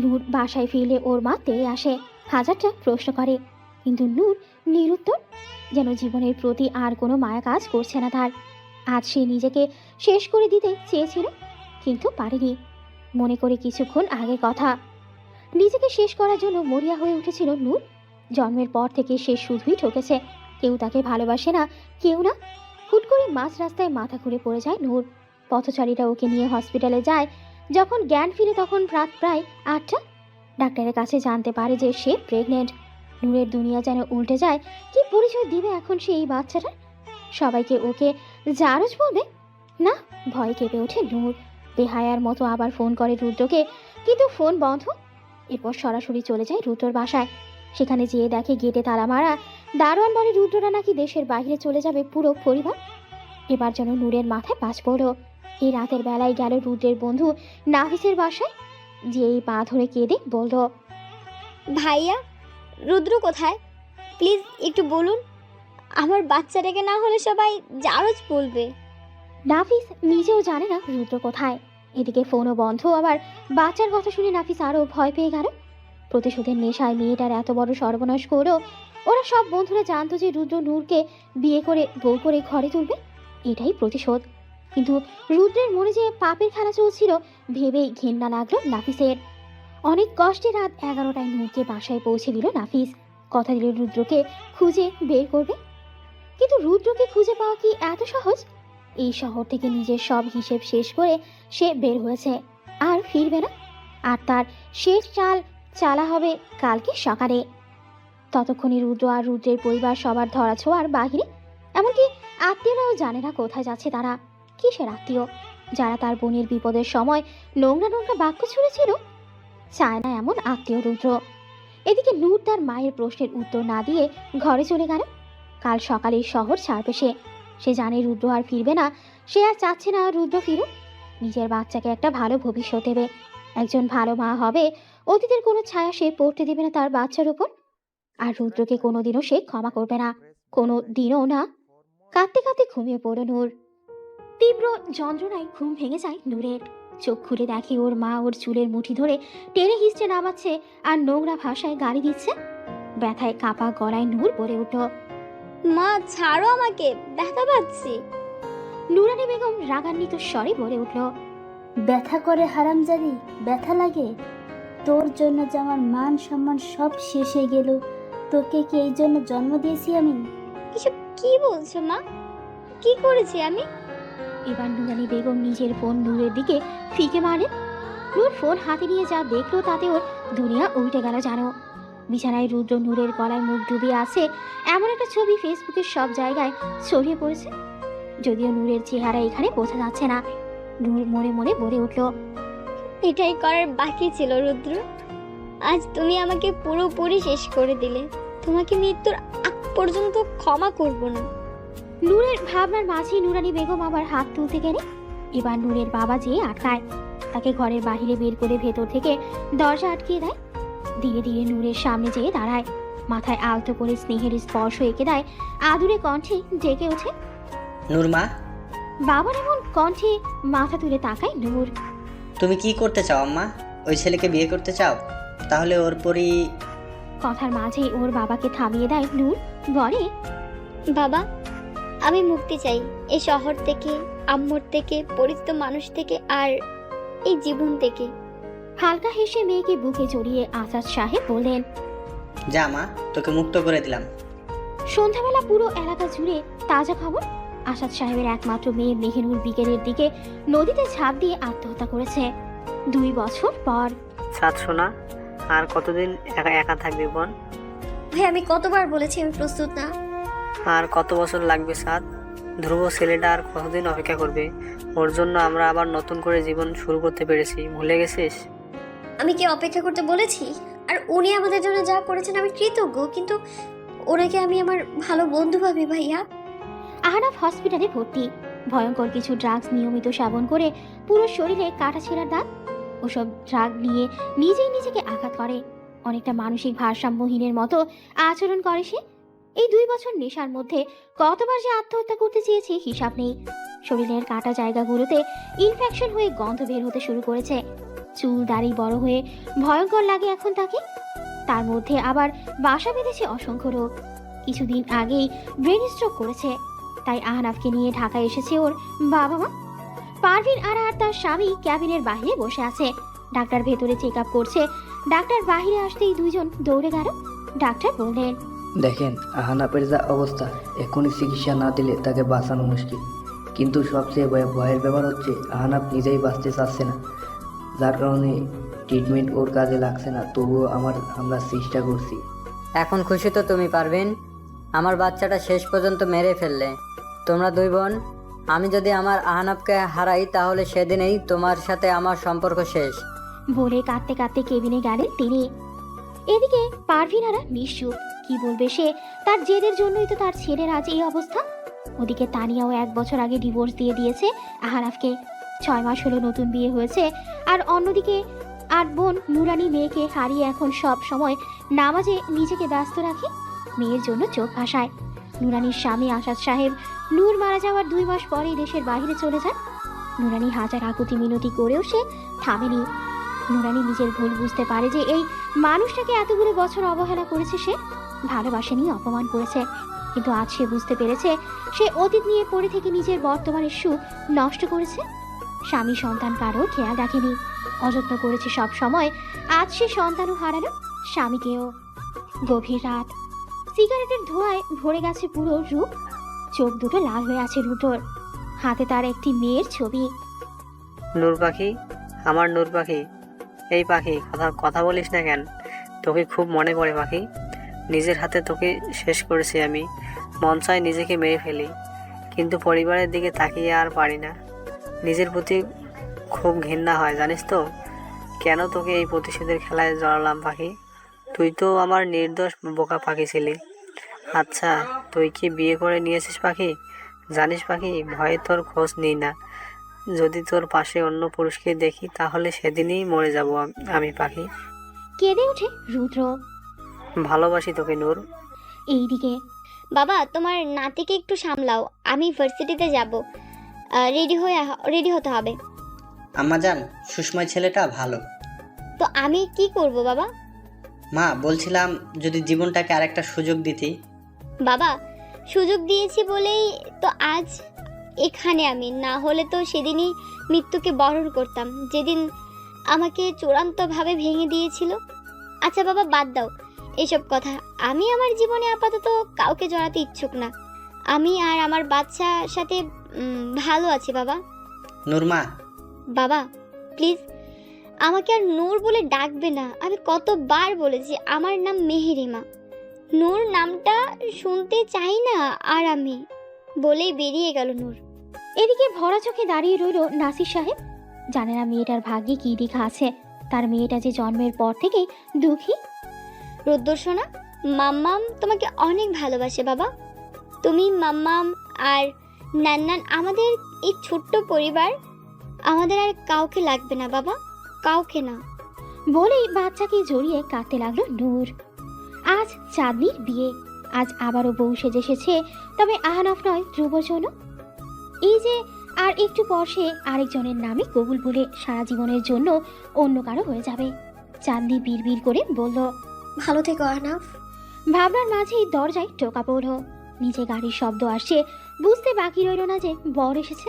নূর বাসায় ফিরলে ওর মা তেড়ে আসে, হাজারটা প্রশ্ন করে, কিন্তু নূর নিরুত্তর, যেন জীবনের প্রতি আর কোনো মায়া কাজ করছে না তার। আজ সে নিজেকে শেষ করে দিতে চেয়েছিল, কিন্তু পারেনি। মনে করে কিছুক্ষণ আগের কথা, নিজেকে শেষ করার জন্য মরিয়া হয়ে উঠেছিল নূর। জন্মের পর থেকে সে শুধুই ঠকেছে, কেউ তাকে ভালোবাসে না, কেউ না। হুট করে মাঝ রাস্তায় মাথা ঘুরে পড়ে যায় নূর। পথচারীরা ওকে নিয়ে হসপিটালে যায়। যখন জ্ঞান ফিরে তখন রাত প্রায় 8টা। ডাক্তারের কাছে জানতে পারে যে সে প্রেগনেন্ট। নূরের দুনিয়া যেন উল্টে যায়। কি পরিচয় দিবে এখন সে এই বাচ্চাটা? সবাইকে ওকে জারজ বলবে না? ভয় কেঁপে ওঠে নূর। বেহায়ার মতো আবার ফোন করে রুদ্রকে, কিন্তু ফোন বন্ধ। এরপর সরাসরি চলে যায় রুদ্রর বাসায়। সেখানে যেয়ে দেখে গেটে তালা মারা। দারোয়ান বলে রুদ্ররা নাকি দেশের বাইরে চলে যাবে পুরো পরিবার। এবার যেন নূরের মাথায় বাজ পড়ল। এই রাতের বেলায় গেল রুদ্রের বন্ধু নাফিসের বাসায়, যেই পা ধরে কেঁদে বলল,
ভাইয়া, রুদ্র কোথায়? প্লিজ একটু বলুন, আমার বাচ্চাটাকে না হলে সবাই জারজ বলবে।
নাফিস নিজেও জানে না রুদ্র কোথায়। এদিকে ফোনও বন্ধ। আবার বাচ্চার কথা শুনে নাফিস আরও ভয় পেয়ে গেল। প্রতিশোধের নেশায় মেয়েটার এত বড় সর্বনাশ করো। ওরা সব বন্ধুরা জানতো যে রুদ্র নূরকে বিয়ে করে বউ করে ঘরে তুলবে, এটাই প্রতিশোধ। কিন্তু রুদ্রের মনে যে পাপের খেলা চলছিল ভেবেই ঘেন্না লাগলো নাফিসের। অনেক কষ্টে রাত 11টায় নূরকে বাসায় পৌঁছে দিল নাফিস। কথা দিল রুদ্রকে খুঁজে বের করবে। কিন্তু রুদ্রকে খুঁজে পাওয়া কি এত সহজ? এই শহর থেকে নিজের সব হিসেব শেষ করে সে বের হয়েছে, আর ফিরবে না। আর তার শেষ চালা হবে কালকে সকালে। ততক্ষণে রুদ্র আর রুদ্রের পরিবার সবার ধরাছোঁয়ার বাহিরে। এমনকি আত্মীয়রাও জানে না কোথায় যাচ্ছে তারা। কিসের আত্মীয়? যারা তার বোনের বিপদের সময় নোংরা নোংরা বাক্য ছুড়েছিল, চায় না এমন আত্মীয় রুদ্র। এদিকে নূর তার মায়ের প্রশ্নের উত্তর না দিয়ে ঘরে চলে গেল। কাল সকালে শহর ছাড়বে সে জানে রুদ্র আর ফিরবে না। সে আর চাচ্ছে না রুদ্র ফিরুক। নিজের বাচ্চাকে একটা ভালো ভবিষ্যৎ দেবে, একজন ভালো মা হবে। অতীতের কোনো ছায়া সে পড়তে দেবে না তার বাচ্চার উপর। আর রুদ্রকে কোনোদিনও সে ক্ষমা করবে না, কোনো দিনও না। কাঁদতে কাঁদতে ঘুমিয়ে পড়ল নূর। তীব্র যন্ত্রণায় ঘুম ভেঙে যায় নূরের। চোখ খুলে দেখে ওর মা ওর চুলের মুঠি ধরে টেনে হিঁচড়ে নামাচ্ছে আর নোংরা ভাষায় গালি দিচ্ছে। ব্যথায় কাঁপা গলায় নূর বলে উঠল,
মা ছাড়ো আমাকে, ব্যথা পাচ্ছি।
নুরানি বেগম রাগান্বিত স্বরে বলে উঠল,
ব্যথা করে হারামজাদি, ব্যথা লাগে? তোর জন্য যে আমার মান সম্মান সব শেষ হয়ে গেল। তোকে কি এই জন্য জন্ম দিয়েছি আমি?
এসব কি বলছো মা? কি করেছি আমি?
এবার নুরানি বেগম নিজের ফোন নূরের দিকে ফিকে মারে। নূর ফোন হাতে নিয়ে যা দেখলো তাতে ওর দুনিয়া উল্টে গেল জানো। বিছানায় রুদ্র নূরের গলায় মুখ ডুবিয়ে আছে এমন একটা ছবি ফেসবুকের সব জায়গায় ছড়িয়ে পড়েছে। যদিও নূরের চেহারা এখানে বোঝা যাচ্ছে না। নূর মনে মনে বলে উঠল,
এটাই করার বাকি ছিল রুদ্র। আজ তুমি আমাকে পুরোপুরি শেষ করে দিলে। তোমাকে মৃত্যুর আগ পর্যন্ত ক্ষমা করব না।
নূরের ভাবনার মাঝে নুরানি বেগম আবার হাত তুলতে গেলে এবার নূরের বাবা যেয়ে আটকায়। তাকে ঘরের বাহিরে বের করে ভেতর থেকে দরজা আটকিয়ে দেয়। ধীরে ধীরে নূরের সামনে যেয়ে দাঁড়ায়। মাথায় আলতো করে স্নেহের স্পর্শ এঁকে দেয়। আদুরে কণ্ঠে ডেকে ওঠে,
নূরমা।
বাবার এমন কণ্ঠে মাথা তুলে তাকায় নূর।
তুমি কি করতে চাও আম্মা? ওই ছেলেকে বিয়ে করতে চাও? তাহলে ওর পরই।
কথার মাঝেই ওর বাবাকে থামিয়ে দেয় নূর। বলে,
বাবা, আমি মুক্তি চাই এই শহর থেকে, আম্মুর থেকে, পরিচিত মানুষ থেকে, আর এই জীবন থেকে।
হালকা হেসে মেয়েকে বুকে জড়িয়ে আসাদ সাহেব বললেন,
যা মা, তোকে মুক্ত করে দিলাম।
সন্ধ্যাবেলা পুরো এলাকা জুড়ে তাজা খবর। আসাদ সাহেবের একমাত্র মেয়ে মেহেনুর বিকেলের দিকে নদীতে ঝাঁপ দিয়ে আত্মহত্যা করেছে 2 বছর পর।
সাত সোনা, আর কতদিন একা একা থাকবি বোন?
ভাই, আমি কতবার বলেছি আমি প্রস্তুত না।
আর কত বছর লাগবে সাত? ধ্রুব ছেলেটা আর কতদিন অপেক্ষা করবে? ওর জন্য আমরা আবার নতুন করে জীবন শুরু করতে পেরেছি, ভুলে গেছিস?
আমি কি অপেক্ষা করতে বলেছি? আর উনি আমাদের জন্য যা করেছেন আমি কৃতজ্ঞ, কিন্তু ওনাকে আমি আমার ভালো বন্ধু ভাবি ভাইয়া।
আহনাফ হসপিটালে ভর্তি। ভয়ঙ্কর কিছু ড্রাগস নিয়মিত সেবন করে পুরো শরীরে কাটা ছেঁড়ার দাগ। ওসব ড্রাগ নিয়ে নিজেই নিজেকে আঘাত করে। অনেকটা মানসিক ভারসাম্যহীনের মতো আচরণ করে সে। এই 2 বছর নেশার মধ্যে কতবার যে আত্মহত্যা করতে চেয়েছে হিসাব নেই। শরীরের কাটা জায়গাগুলোতে ইনফেকশন হয়ে গন্ধ বের হতে শুরু করেছে। চুল দাড়ি বড় হয়ে ভয়ঙ্কর লাগে এখন তাকে। তার মধ্যে আবার বাসা বেঁধেছে অসংখ্য রোগ। কিছুদিন আগেই ব্রেন স্ট্রোক করেছে। তাই আহনাফকে নিয়ে ঢাকায় এসেছে ওর বাবা মা। পারভিন আর তার স্বামী ক্যাবিনের বাইরে বসে আছে। ডাক্তার ভেতরে চেক আপ করছে। ডাক্তার বাইরে আসতেই দুইজন দৌড়ে গেল। ডাক্তার বললেন,
দেখেন আহনাফের যা অবস্থা, এখনই চিকিৎসা না দিলে তাকে বাঁচানো মুশকিল। কিন্তু সবচেয়ে ভয়ের ব্যাপার হচ্ছে আহনাফ নিজেই বাঁচতে চাচ্ছে না, যার কারণে ট্রিটমেন্ট ওর কাজে লাগছে না। তবুও আমরা চেষ্টা করছি।
এখন খুশি তো তুমি পারবেন? আমার বাচ্চাটা শেষ পর্যন্ত মেরে ফেললে তোমরা 2 বোন। আমি যদি আমার আহনাফকে হারাই তাহলে সেদিনেই তোমার সাথে আমার সম্পর্ক শেষ।
বলে কাঁদতে কাঁদতে কেবিনে গেলেন তিনি। এদিকে পারভিন আরা নিশ্চুপ। কি বলবে সে? তার জেদের জন্যই তো তার ছেলের আজ এই অবস্থা। ওদিকে তানিয়াও 1 বছর আগে ডিভোর্স দিয়ে দিয়েছে আহনাফকে। 6 মাস হলো নতুন বিয়ে হয়েছে। আর অন্যদিকে 8 বোন নুরানি মেয়েকে হারিয়ে এখন সব সময় নামাজে নিজেকে ব্যস্ত রাখে। মেয়ের জন্য চোখ ভাসায়। নুরানির স্বামী আসাদ সাহেব নূর মারা যাওয়ার 2 মাস পরেই দেশের বাইরে চলে যায়। নুরানি হাজার আকুতি মিনতি করেও সে থামেনি। নুরানি নিজের ভুল বুঝতে পারে যে এই মানুষটাকে এতগুলো বছর অবহেলা করেছে সে, ভালোবাসেনি, অপমান করেছে। কিন্তু আজ সে বুঝতে পেরেছে সে অতীত নিয়ে পড়ে থেকে নিজের বর্তমানের সুখ নষ্ট করেছে। স্বামী সন্তান কারো খেয়াল রাখেনি, অযত্ন করেছে সব সময়। আজ সে সন্তানও হারালো, স্বামীকেও। গভীর রাত, সিগারেটের ধোঁয়ায় ভরে গেছে পুরো রূপ। চোখ দুটো লাল হয়ে আছে রুটোর। হাতে তার একটি মেয়ের ছবি।
নূর পাখি, আমার নূর পাখি, এই পাখি কথা বলিস না কেন? তোকে খুব মনে পড়ে পাখি। নিজের হাতে তোকে শেষ করেছি আমি। মন চায় নিজেকে মেরে ফেলি, কিন্তু পরিবারের দিকে তাকিয়ে আর পারি না। নিজের প্রতি খুব ঘৃণা হয় জানিস তো। কেন তোকে এই প্রতিশোধের খেলায় জড়ালাম পাখি? তুই তো আমার নির্দোষ বোকা পাখি ছিলি। আচ্ছা, তুই কি বিয়ে করে নিয়েছিস পাখি? জানিস পাখি, ভয়ে তোর খোঁজ নিই না। যদি তোর পাশে অন্য পুরুষকে দেখি তাহলে সেদিনই মরে যাব আমি পাখি।
কেঁদে ওঠে রুদ্র।
ভালোবাসি তোকে নূর।
এইদিকে,
বাবা তোমার নাতিকে একটু সামলাও, আমি ভার্সিটিতে যাব, রেডি হতে হবে।
আম্মা জান, সুষময় ছেলেটা ভালো।
তো আমি কি করব বাবা?
মা বলছিলাম যদি জীবনটাকে আরেকটা সুযোগ দিতি।
বাবা সুযোগ দিয়েছি বলেই তো আজ এখানে আমি, না হলে তো সেদিনই মৃত্যুকে বরণ করতাম, যেদিন আমাকে চূড়ান্তভাবে ভেঙে দিয়েছিল। আচ্ছা বাবা বাদ দাও এসব কথা। আমি আমার জীবনে আপাতত কাউকে জড়াতে ইচ্ছুক না। আমি আর আমার বাচ্চার সাথে ভালো আছি বাবা।
নূরমা।
বাবা প্লিজ আমাকে আর নূর বলে ডাকবে না। আমি কতবার বলেছি আমার নাম মেহেরিমা। নূর নামটা শুনতে চাই না আর আমি, বলেই বেরিয়ে গেল নূর।
এদিকে ভরা চোখে দাঁড়িয়ে রইল নাসির সাহেব। জানে না মেয়েটার ভাগ্যে কি লেখা আছে। তার মেয়েটা যে জন্মের পর থেকেই দুঃখী।
রুদ্রসোনা, মাম্মাম তোমাকে অনেক ভালোবাসে বাবা। তুমি, মাম্মাম আর নান্নান, আমাদের এই ছোট্ট পরিবার, আমাদের আর কাউকে লাগবে না বাবা, কাউকে না।
বলেই বাচ্চাকে জড়িয়ে কাঁদতে লাগলো নূর। আজ চাঁদনির বিয়ে। আজ আবারও বউ সেজে এসেছে, তবে আহনাফ নয়, ধ্রুবর জন্য। এই যে আর একটু পর সে আরেকজনের নামে কবুল বলে সারা জীবনের জন্য অন্য কারো হয়ে যাবে। চাঁদনি বিড়বিড় করে বলল,
ভালো থেকো আহনাফ।
ভাবনার মাঝেই দরজায় টোকা পড়ল। নিচে গাড়ির শব্দ আসছে। বুঝতে বাকি রইল না যে বর এসেছে।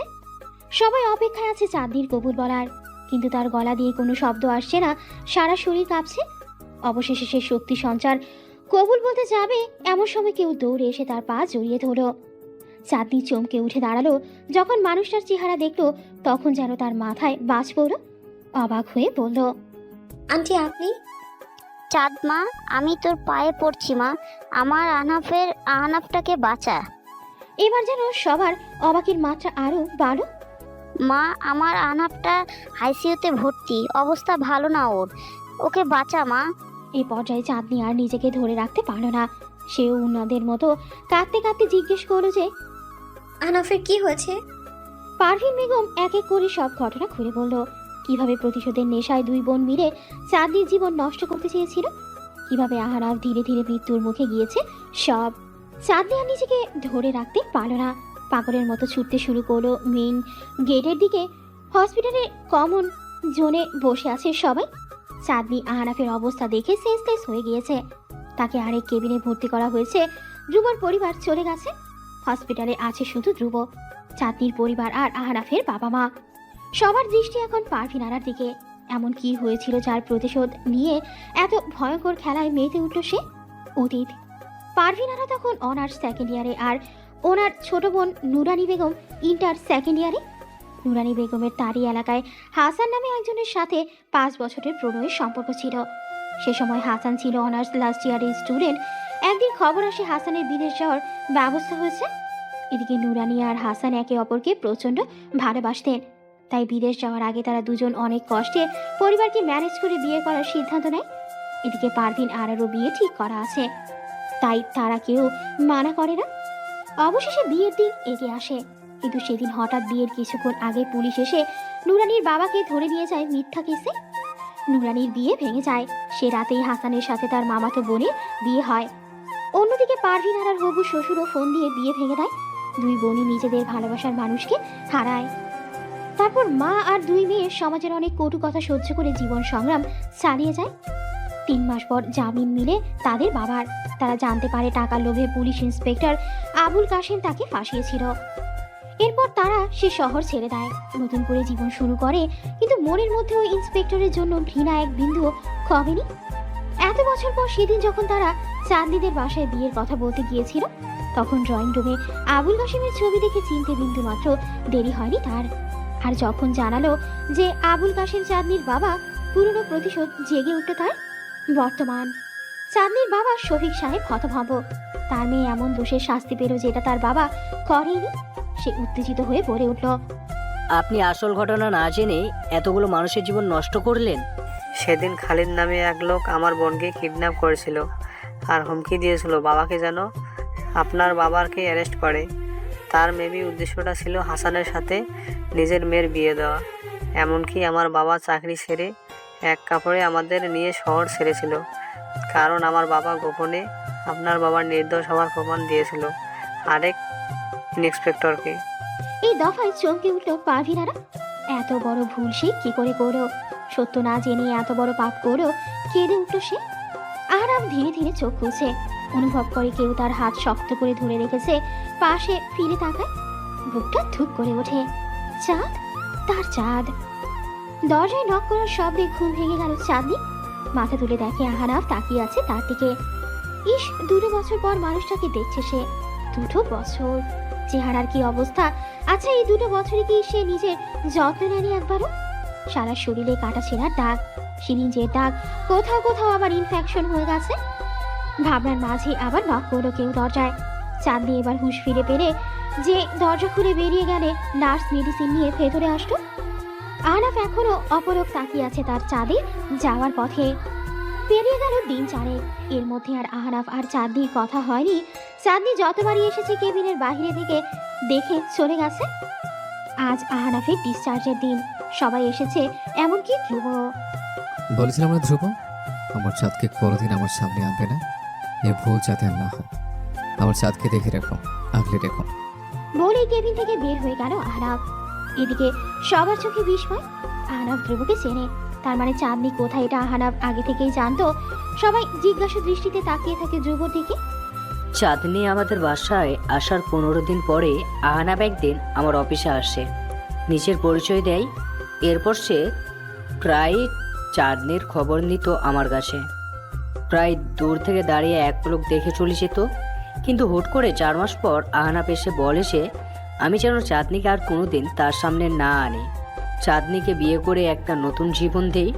সবাই অপেক্ষায় আছে চাঁদনির কবুল বলার, কিন্তু তার গলা দিয়ে কোনো শব্দ আসছে না। সারা শরীর কাঁপছে। অবশেষে সে শক্তি সঞ্চার কবুল বলতে যাবে, এমন সময় কেউ দৌড়ে এসে তার পা জড়িয়ে ধরল। চাঁদনি চমকে উঠে দাঁড়ালো। যখন মানুষটার চেহারা দেখলো তখন যেন তার মাথায় বাজ পড়ল। অবাক হয়ে বলল,
আন্টি আপনি?
চাঁদ মা, আমি তোর পায়ে পড়ছি মা, আমার আহনাফটাকে বাঁচা।
এবার যেন সবার অবাকের মাত্রা আরো বাড়ল।
মা, আমার আহনাফটা আইসিইউতে ভর্তি, অবস্থা ভালো না ওর, ওকে বাঁচা মা।
এই পর্যায়ে চাঁদনি আর নিজেকে ধরে রাখতে পারল না। সেও উনাদের মতো কাঁদতে কাঁদতে জিজ্ঞেস করলো যে
আহনাফের কি হয়েছে?
পারভিন বেগম এক এক করে সব ঘটনা খুলে বলল। কিভাবে প্রতিশোধের নেশায় দুই বোন মিলে চাঁদনির জীবন নষ্ট করতে চেয়েছিল, কিভাবে আহনাফ ধীরে ধীরে মৃত্যুর মুখে গিয়েছে সব। চাঁদনি আর নিজেকে ধরে রাখতে পারল না, পাগলের মতো ছুটতে শুরু করলো মেইন গেটের দিকে। হসপিটালের কমন জোনে বসে আছে সবাই। চাঁদনি আহনাফের অবস্থা দেখে সেন্সলেস হয়ে গিয়েছে। তাকে আরেক কেবিনে ভর্তি করা হয়েছে। ধ্রুবর পরিবার চলে গেছে। হসপিটালে আছে শুধু ধ্রুব, চাঁদনির পরিবার আর আহনাফের বাবা মা। সবার দৃষ্টি এখন পারভিন আরার দিকে। এমন কি হয়েছিল যার প্রতিশোধ নিয়ে এত ভয়ঙ্কর খেলায় মেতে উঠল সে? অতীত। পারভিন আরা তখন অনার্স সেকেন্ড ইয়ারে, আর ওনার ছোট বোন নুরানি বেগম ইন্টার সেকেন্ড ইয়ারে। নুরানি বেগমের তারই এলাকায় হাসান নামে একজনের সাথে 5 বছরের প্রণয়ের সম্পর্ক ছিল। সে সময় হাসান ছিল অনার্স লাস্ট ইয়ারের স্টুডেন্ট। একদিন খবর আসে হাসানের বিদেশ যাওয়ার ব্যবস্থা হয়েছে। এদিকে নুরানি আর হাসান একে অপরকে প্রচণ্ড ভালোবাসতেন, তাই বিদেশ যাওয়ার আগে তারা দুজন অনেক কষ্টে পরিবারকে ম্যানেজ করে বিয়ে করার সিদ্ধান্ত নেয়। এদিকে পারভিন আরারও বিয়ে ঠিক করা আছে, তাই তারা কেউ মানা করে না। অবশেষে বিয়ের দিন এগিয়ে আসে, কিন্তু সেদিন হঠাৎ বিয়ের কিছুক্ষণ আগে পুলিশ এসে নুরানির বাবাকে ধরে নিয়ে যায় মিথ্যা কেসে। নুরানির বিয়ে ভেঙে যায়। সে রাতেই হাসানের সাথে তার মামাতো বোনের বিয়ে হয়। অন্যদিকে পারভিন আরার হবু শ্বশুরও ফোন দিয়ে বিয়ে ভেঙে দেয়। দুই বোনই নিজেদের ভালোবাসার মানুষকে হারায়। তারপর মা আর দুই মেয়ের সমাজের অনেক কটু কথা সহ্য করে জীবন সংগ্রাম চালিয়ে যায়। 3 মাস পর জামিন মিলে তাদের বাবার। তারা জানতে পারে টাকার লোভে পুলিশ ইন্সপেক্টর আবুল কাশেম তাকে ফাঁসিয়েছিল। এরপর তারা সে শহর ছেড়ে দেয়, নতুন করে জীবন শুরু করে। কিন্তু মনের মধ্যে ওই ইন্সপেক্টরের জন্য ঘৃণা এক বিন্দুও কমেনি। এত বছর পর সেদিন যখন তারা চাঁদনিদের বাসায় বিয়ের কথা বলতে গিয়েছিল, তখন ড্রয়িং রুমে আবুল কাশেমের ছবি দেখে চিনতে বিন্দু মাত্র দেরি হয়নি তার। আর যখন জানালো যে আবুল কাশেম চাঁদনির বাবা, পুরনো প্রতিশোধ জেগে উঠল তার। বর্তমান চাঁদনির বাবা শফিক সাহেব হতভম্ব। তার মেয়ে এমন দোষের শাস্তি পেল যেটা তার বাবা করেনি। সে উত্তেজিত হয়ে পড়ে উঠল।
আপনি আসল ঘটনা না জেনে এতগুলো মানুষের জীবন নষ্ট করলেন।
সেদিন খালিদ নামে এক লোক আমার বোনকে কিডন্যাপ করেছিল আর হুমকি দিয়েছিল বাবাকে যেন আপনার বাবাকে অ্যারেস্ট করে। তার মেবি উদ্দেশ্যটা ছিল হাসানের সাথে নিজের মেয়ের বিয়ে দেওয়া। এমনকি আমার বাবা চাকরি ছেড়ে এক কাপড়ে আমাদের নিয়ে শহর ছেড়েছিল, কারণ আমার বাবা গোপনে আপনার বাবার নির্দোষ হওয়ার প্রমাণ দিয়েছিল আরেক ইন্সপেক্টরকে।
এই দফায় চমকে উঠল পারভিন আরা। এত বড় ভুল সে কি করে করলো? সত্য না জেনে এত বড় পাপ করলো। কেঁদে উঠল সে। আরাম ধীরে ধীরে চোখ খুলছে, অনুভব করে কেউ তার হাত শক্ত করে ধরে রেখেছে। পাশে ফিরে তাকায়, বুকটা ধুক করে ওঠে। চাঁদ, তার চাঁদ। দরজায় নক করার শব্দে ঘুম ভেঙে গেল চাঁদনি। মাথা তুলে দেখে আহনাফ তাকিয়ে আছে তার দিকে। ইস, 2 বছর পর মানুষটাকে দেখছে সে। 2 বছর, চেহারার কি অবস্থা! আচ্ছা, এই 2 বছরে কি সে নিজের যত্ন নেয়নি একবারও? সারা শরীরে কাটা ছেঁড়ার দাগ, সিরিঞ্জের দাগ, কোথাও কোথাও আবার ইনফেকশন হয়ে গেছে। ভাবনার মাঝে আবার নক করলো কেউ দরজায়। চাঁদনি এবার হুঁশ ফিরে পেরে যে দরজা খুলে বেরিয়ে গেলে নার্স মেডিসিন নিয়ে ভেতরে আসলো। আহনাফ এখনো অপলক তাকিয়ে আছে তার চাঁদের যাওয়ার পথে। পেরিয়ে গেল দিন 4। এর মধ্যে আর আহনাফ আর চাঁদনির কথা হয়নি। চাঁদনি যতবারই এসেছে কেবিনের বাইরে থেকে দেখে চলে গেছে। আজ আহনাফের ডিসচার্জের দিন, সবাই এসেছে, এমনকি ধ্রুব।
বলেছিলাম না ধ্রুব, আমার চাঁদকে কোনোদিন আমার সামনে আনবে না। এ ভুল যাতে আর না হয়। আমার চাঁদকে দেখে রেখো, আগলে রেখো।
বলেই কেবিন থেকে বের হয়ে গেল আহনাফ। এদিকে সবার চোখে বিস্ময়। আহনাফ ধ্রুবকে চেনে, তার মানে চাঁদনি কোথায় এটা আহনাফ আগে থেকেই জানতো। সবাই জিজ্ঞাসা দৃষ্টিতে তাকিয়ে থাকে ধ্রুবর দিকে।
চাঁদনি আমাদের বাসায় আসার 15 দিন পরে আহনাব একদিন আমার অফিসে আসে, নিজের পরিচয় দেয়। এরপর সে প্রায় চাঁদনির খবর নিত আমার কাছে। প্রায় দূর থেকে দাঁড়িয়ে এক পলক দেখে চলে যেত। কিন্তু হুট করে 4 মাস পর আহনাব এসে বলে সে আমি যেন চাঁদনিকে আর কোনোদিন তার সামনে না আনি। চাঁদনিকে বিয়ে করে একটা নতুন জীবন দেই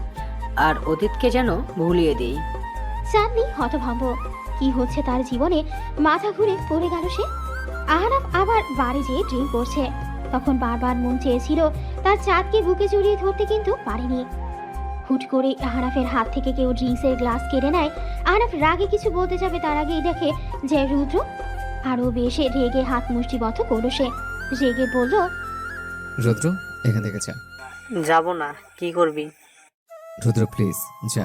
আর অতীতকে যেন ভুলিয়ে দেই।
চাঁদনি হতভম্ব। কি হচ্ছে তার জীবনে? মাথা ঘুরে পড়ে গেল সে। আহনাফ আবার বাড়ি যেয়ে ড্রিঙ্ক করছে। তখন বারবার মন চেয়েছিল তার চাঁদকে বুকে জড়িয়ে ধরতে, কিন্তু পারেনি। হুট করে আহনাফের হাত থেকে কেউ ড্রিঙ্কসের গ্লাস কেড়ে নেয়। আহনাফ রাগে কিছু বলতে যাবে তার আগেই দেখে যে রুদ্র আরও বেশি রেগে হাত মুষ্টিবদ্ধ করলো। সে রেগে বলল,
রুদ্র এখান থেকে যা।
যাব না, কি করবি?
রুদ্র প্লিজ যা,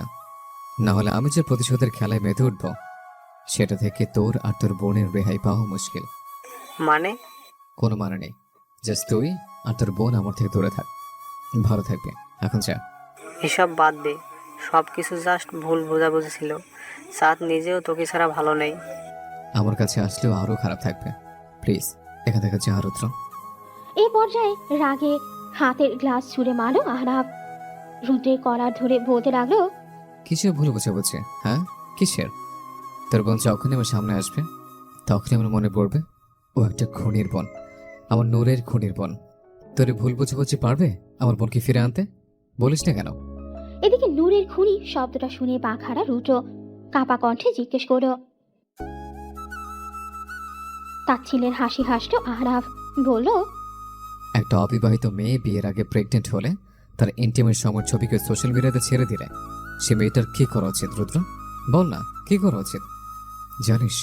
না হলে আমি যে প্রতিশোধের খেলায় মেতে উঠব সেটা থেকে তোর আর তোর বোনের রেহাই পাওয়া মুশকিল।
মানে?
কোনো মানে নেই, জাস্ট তুই আর তোর বোন আমার থেকে দূরে থাক, ভালো থাকবে। এখন যা।
এসব বাদ দে, সব কিছু জাস্ট ভুল বোঝাবুঝি ছিল। চাঁদ নিজেও তোকে ছাড়া ভালো নেই।
আমার কাছে আসলেও আরো খারাপ থাকবে। প্লিজ এখান থেকে যা রুদ্র।
এই পর্যায়ে রাগে হাতের গ্লাস ছুঁড়ে মারল আহনাফ। রুদ্রের কলার ধরে বলতে লাগলো,
কিসের ভুল বুঝে? হ্যাঁ কিসের? তোর বোন যখনই আমার সামনে আসবে তখনই আমার মনে পড়বে ও একটা খুনির বোন, আমার নূরের খুনির বোন। তোর ভুল বুঝে পারবে আমার বোনকে ফিরে আনতে? বলিস না কেন?
এদিকে নূরের খুনি শব্দটা শুনে পা খাড়া রুদ্র কাপা কণ্ঠে জিজ্ঞেস করল। তাচ্ছিলের হাসি হাসল আহনাফ। বলল,
একটা অবিবাহিত মেয়ে বিয়ের আগে প্রেগনেন্ট হলে তার ইন্টিমেট সময়ের ছবিকে সোশ্যাল মিডিয়াতে ছেড়ে দিলে সে মেয়েটার কি করা উচিত রুদ্র? বল না, কি করা উচিত? জানিস,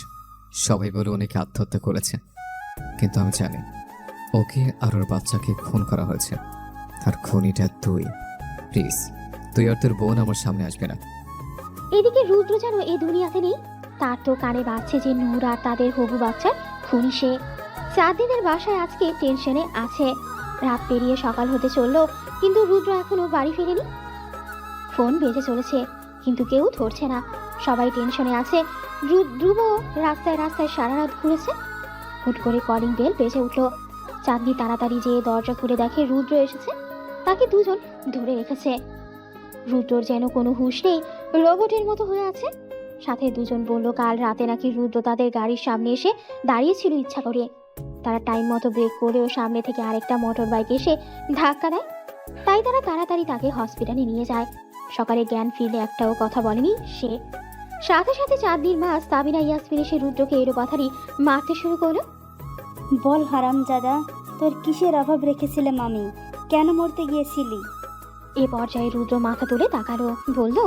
সবাই বলে অনেকে আত্মহত্যা করেছে, কিন্তু আমি জানি ওকে আর ওর বাচ্চাকে খুন করা হয়েছে। আর খুনিটা তুই। প্লিজ তুই আর তোর বোন আমার সামনে আসবে না।
এদিকে রুদ্র যেন এই দুনিয়াতে নেই। তার তো কানে বাজছে যে নূর আর তাদের হবু বাচ্চার খুনি সে। 4 দিনের বাসায় আজকে টেনশনে আছে। রাত পেরিয়ে সকাল হতে চললো, কিন্তু রুদ্র এখনো বাড়ি ফেরেনি। ফোন বেজে চলেছে কিন্তু কেউ ধরছে না, সবাই টেনশনে আছে। ধ্রুব রাস্তায় রাস্তায় সারা রাত ঘুরেছে। হুট করে কলিং বেল বেজে উঠলো। চাঁদনি তাড়াতাড়ি যেয়ে দরজা খুলে দেখে রুদ্র এসেছে। তাকে দুজন ধরে রেখেছে। রুদ্রর যেন কোনো হুঁশ নেই, রোবটের মতো হয়ে আছে। সাথে দুজন বলল কাল রাতে নাকি রুদ্র তাদের গাড়ির সামনে এসে দাঁড়িয়েছিল ইচ্ছা করে। তারা টাইম মতো ব্রেক করেও সামনে থেকে আরেকটা মোটর বাইক এসে ধাক্কা দেয়। তাই তারা তাড়াতাড়ি তাকে হসপিটালে নিয়ে যায়। সকালে জ্ঞান ফিরলে একটাও কথা বলেনি সে। সাথে সাথে চাঁদনির মা সাবিনা ইয়াসমিন এসে রুদ্রকে এলোপাথারি মারতে শুরু করলো।
বল হারামজাদা, তোর কিসের অভাব রেখেছিলাম আমি? কেন মরতে গিয়েছিলি?
এ পর্যায়ে রুদ্র মাথা তুলে তাকালো, বলল,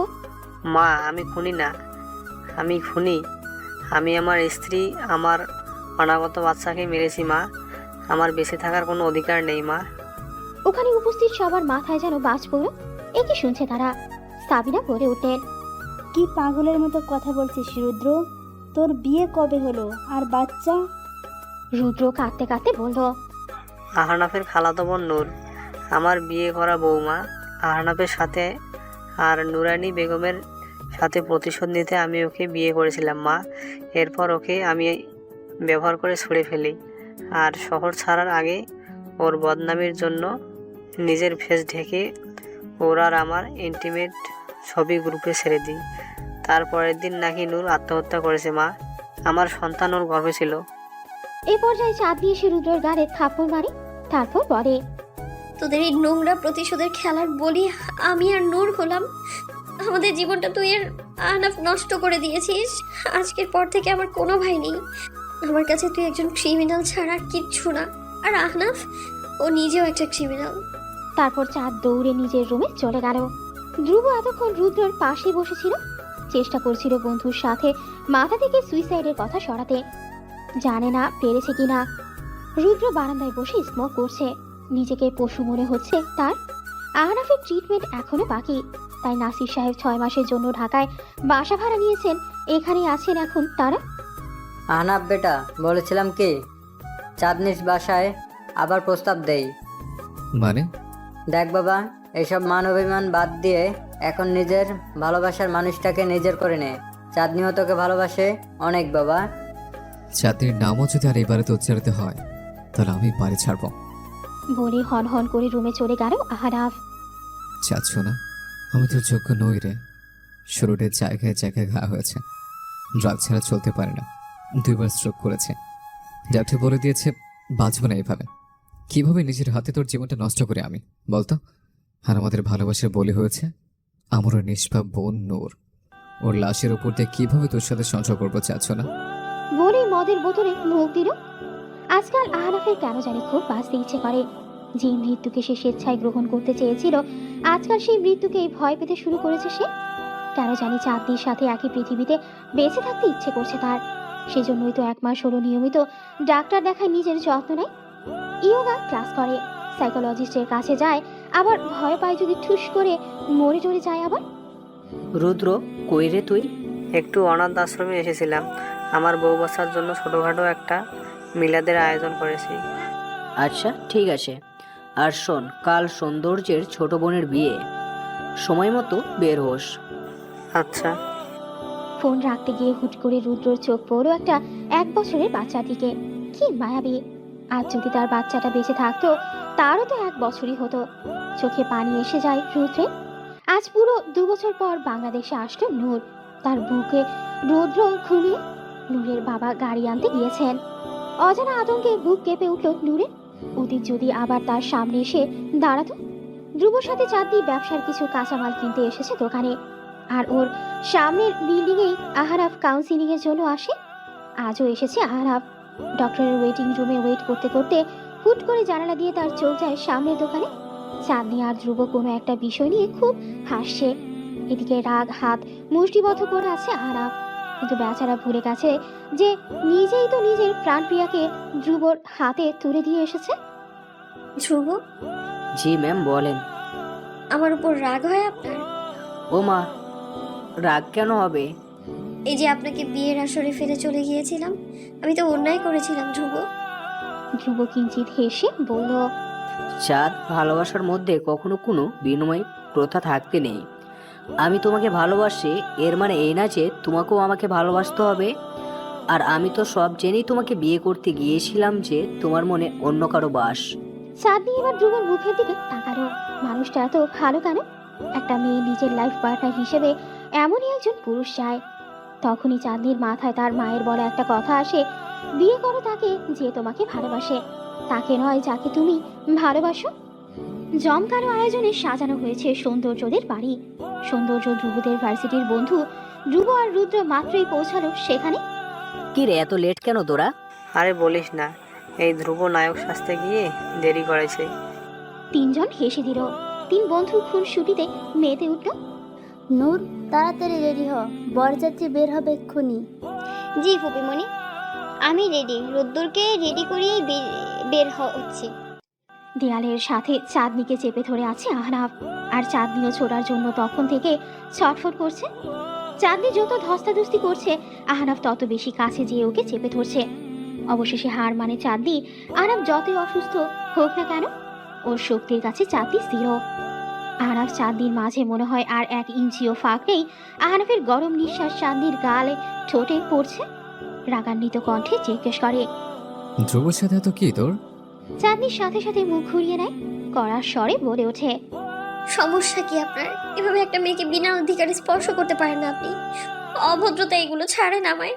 মা আমি খুনি না, আমি খুনি। আমি আমার স্ত্রী, আমার অনাগত বাচ্চাকে মেরেছি মা। আমার বেঁচে থাকার কোনো অধিকার নেই মা।
ওখানে উপস্থিত সবার মাথায় যেন বাজ পড়ল। এ কি শুনছে তারা? সাবিনা বলে উঠলেন,
কি পাগলের মতো কথা বলছিস রুদ্র? তোর বিয়ে কবে হলো আর বাচ্চা?
রুদ্র কাঁদতে কাঁদতে বলল,
আহনাফের খালাতো বোন নূর আমার বিয়ে করা বৌমা। আহনাফের সাথে আর নুরানি বেগমের সাথে প্রতিশোধ নিতে আমি ওকে বিয়ে করেছিলাম মা। এরপর ওকে আমি ব্যবহার করে ছুঁড়ে ফেলি, আর শহর ছাড়ার আগে ওর বদনামির জন্য নিজের ফেস ঢেকে ওর আর আমার ইন্টিমেট ছবি গ্রুপে ছেড়ে দিই। তারপরের দিন নাকি নূর আত্মহত্যা করেছে মা। আমার সন্তান ওর গর্ভে ছিল।
এই পর্যায়ে চাঁদনি এসে রুদ্রর গাড়ে থাপ্পড় মারে। তারপর বলে,
তোদের এই নোংরা প্রতিশোধের খেলার বলি আমি আর নূর হলাম। আমাদের জীবনটা তুই আর আহনাফ নষ্ট করে দিয়েছিস। আজকের পর থেকে আমার কোনো ভাই নেই। আমার কাছে তুই একজন ক্রিমিনাল ছাড়া আর কিচ্ছু না। আর আহনাফ, ও নিজেও একটা ক্রিমিনাল।
তারপর চাঁদ দৌড়ে নিজের রুমে চলে গেল। ধ্রুব এতক্ষণ রুদ্রর পাশে বসেছিল, চেষ্টা করছিল বন্ধুর সাথে মাথা থেকে সুইসাইডের কথা সরাতে। জানে না পেরেছে কিনা। রুদ্র বারান্দায় বসে স্মোক করছে। নিজেকে পশু মনে হচ্ছে তার। আহনাফের ট্রিটমেন্ট এখনো বাকি, তাই নাসির সাহেব 6 মাসের জন্য ঢাকায় বাসা ভাড়া নিয়েছেন। এখানেই আছেন এখন তারা।
আহনাফ বেটা, বলেছিলাম কি চাঁদনির বাসায় আবার প্রস্তাব দেই।
মানে?
দেখ বাবা, এইসব মান অভিমান বাদ দিয়ে এখন নিজের ভালোবাসার মানুষটাকে নিজের করে নে। চাঁদনিও তোকে ভালোবাসে অনেক বাবা।
চাঁদনির নামও যদি আর এবারে তো উচ্চারিত হয় তাহলে আমি বাড়ি ছাড়বো
বলে হন হন করে রুমে চলে গেল আহনাফ।
চাচ্ছ না আমি তোর যোগ্য নই রে। শুরুতে জায়গায় জায়গায় ঘা হয়েছে, ড্রাগ ছাড়া চলতে পারে না, 2 বার স্ট্রোক করেছে। ডাক্তার বলে দিয়েছে বাঁচবো না এইভাবে। কিভাবে নিজের হাতে তোর জীবনটা নষ্ট করে আমি বলতো? আর আমাদের ভালোবাসার বলি হয়েছে আমার ওর নিষ্পাপ বোন নূর। ওর লাশের উপর দিয়ে কিভাবে তোর সাথে সংসার করবো চাচ্ছ না?
বলেই মদের বোতলে মুখ দিল। আজকাল আহনাফের কেন জানি খুব বাঁচতে ইচ্ছে করে। যে মৃত্যুকে সে স্বেচ্ছায় গ্রহণ করতে চেয়েছিল, আজকাল সেই মৃত্যুকে ভয় পেতে শুরু করেছে সে। কেন জানি চাঁদনির সাথে একই পৃথিবীতে বেঁচে থাকতে ইচ্ছে করছে তার। সেজন্যই তো 1 মাস হলো নিয়মিত ডাক্তার দেখায়, নিজের যত্ন নেয়, ইয়োগা ক্লাস করে, সাইকোলজিস্টের কাছে যায়, আবার ভয় পায় যদি ঠুস করে মরে টরে যায় আবার।
রুদ্র, কই রে তুই?
একটু অনাথ আশ্রমে এসেছিলাম। আমার বউ বাচ্চার জন্য ছোটোখাটো একটা মিলাদের আয়োজন করেছি।
আচ্ছা, ঠিক আছে। আর শোন, কাল সৌন্দর্যের ছোট বোনের বিয়ে, সময় মতো বের হোস।
আচ্ছা।
ফোন রাখতে গিয়ে হুট করে রুদ্রর চোখ পড়লো একটা 1 বছরের বাচ্চার দিকে। কি মায়াবী! আজ যদি তার বাচ্চাটা বেঁচে থাকতো, তারও তো 1 বছরই হতো। চোখে পানি এসে যায় রুদ্রের। আজ পুরো 2 বছর পর বাংলাদেশে আসলো নূর। তার বুকে রুদ্র ঘুমিয়ে। নূরের বাবা গাড়ি আনতে গিয়েছেন। অজানা আতঙ্কে বুক কেঁপে উঠল নূরের। অতীত যদি আবার তার সামনে এসে দাঁড়াতো। ধ্রুবর সাথে চাঁদনি ব্যবসার কিছু কাঁচামাল কিনতে এসেছে দোকানে, আর ওর সামনের বিল্ডিংয়েই আহারাফ কাউন্সিলিং এর জন্য আসে। আজও এসেছে আহারাফ। ডক্টরের ওয়েটিং রুমে ওয়েট করতে করতে হুট করে জানালা দিয়ে তার চোখ যায় সামনের দোকানে। চাঁদনি আর ধ্রুব কোনো একটা বিষয় নিয়ে খুব হাসছে। এদিকে রাগ হাত মুষ্টিবদ্ধ করে আছে আহারাফ, কিন্তু বেচারা ভুলে গেছে যে নিজেই তো নিজের প্রাণপ্রিয়াকে ধ্রুবর হাতে তুলে দিয়ে এসেছে।
ধ্রুব,
জি ম্যাম, বলেন।
আমার উপর রাগ হয় আপনার?
ও মা, রাগ কেন হবে?
এই যে আপনাকে বিয়ের আসরে ফেলে চলে গিয়েছিলাম, আমি তো অন্যায় করেছিলাম ধ্রুব।
ধ্রুব কিঞ্চিত হেসে বলল,
চাঁদ, ভালোবাসার মধ্যে কখনো কোনো বিনিময় প্রথা থাকতে নেই। আমি তোমাকে ভালোবাসি, এর মানে এই না যে তোমাকেও আমাকে ভালোবাসতে হবে। আর আমি তো সব জেনেই তোমাকে বিয়ে করতে গিয়েছিলাম যে তোমার মনে অন্য কারো বাস।
চাঁদনি এবার ধ্রুবর মুখের দিকে তাকালো। মানুষটা এত ভালো কেন? একটা মেয়ে নিজের লাইফ পার্টনার হিসেবে এমনই একজন পুরুষ চায়। তখনই চাঁদনির মাথায় তার মায়ের বলা একটা কথা আসে, বিয়ে করো তাকে যে তোমাকে ভালোবাসে, তাকে নয় যাকে তুমি ভালোবাসো। জমকালো আয়োজনে সাজানো হয়েছে সৌন্দর্যদের বাড়ি। সৌন্দর্য ধ্রুবদের ভার্সিটির বন্ধু। ধ্রুব আর রুদ্র মাত্রই পৌঁছালো সেখানে।
কি রে, এত লেট কেন তোরা?
আরে বলিস না, এই ধ্রুব নায়ক সাজতে গিয়ে দেরি করেছে।
3 জন হেসে দিল। 3 বন্ধু খুন ছুটিতে মেতে উঠল।
নূর, তাড়াতাড়ি রেডি হ, বরযাত্রী বের হবে এক্ষুনি।
জি ফুপিমণি, আমি রেডি। রোদ্দুরকে রেডি করিয়েই বের হচ্ছে।
দেয়ালের সাথে চাঁদনিকে চেপে ধরে আছে আহনাফ। আর চাঁদনিও ছোড়ার জন্য তখন থেকে ছটফট করছে। চাঁদনি যত ধস্তাধস্তি করছে, আহনাফ তত বেশি কাছে যেয়ে ওকে চেপে ধরছে। অবশেষে হার মানে চাঁদনি। আহনাফ যতই অসুস্থ হোক না কেন, ওর শক্তির কাছে চাঁদনি স্থির। আহনাফ চাঁদনির মাঝে মনে হয় আর 1 ইঞ্চিও ফাঁক নেই। আহনাফের গরম নিঃশ্বাস চাঁদনির গালে ঠোঁটে পড়ছে। রাগান্বিত কণ্ঠে জিজ্ঞেস করে,
ধ্রুবর সাথে এত কি তোর?
চাঁদনির সাথে সাথে মুখ ঘুরিয়ে নেয়, কড়ার স্বরে বলে ওঠে,
সমস্যা কি আপনার? এভাবে একটা মেয়েকে বিনা অধিকারে স্পর্শ করতে পারেন না আপনি। অভদ্রতা এগুলো ছাড়েন আমায়।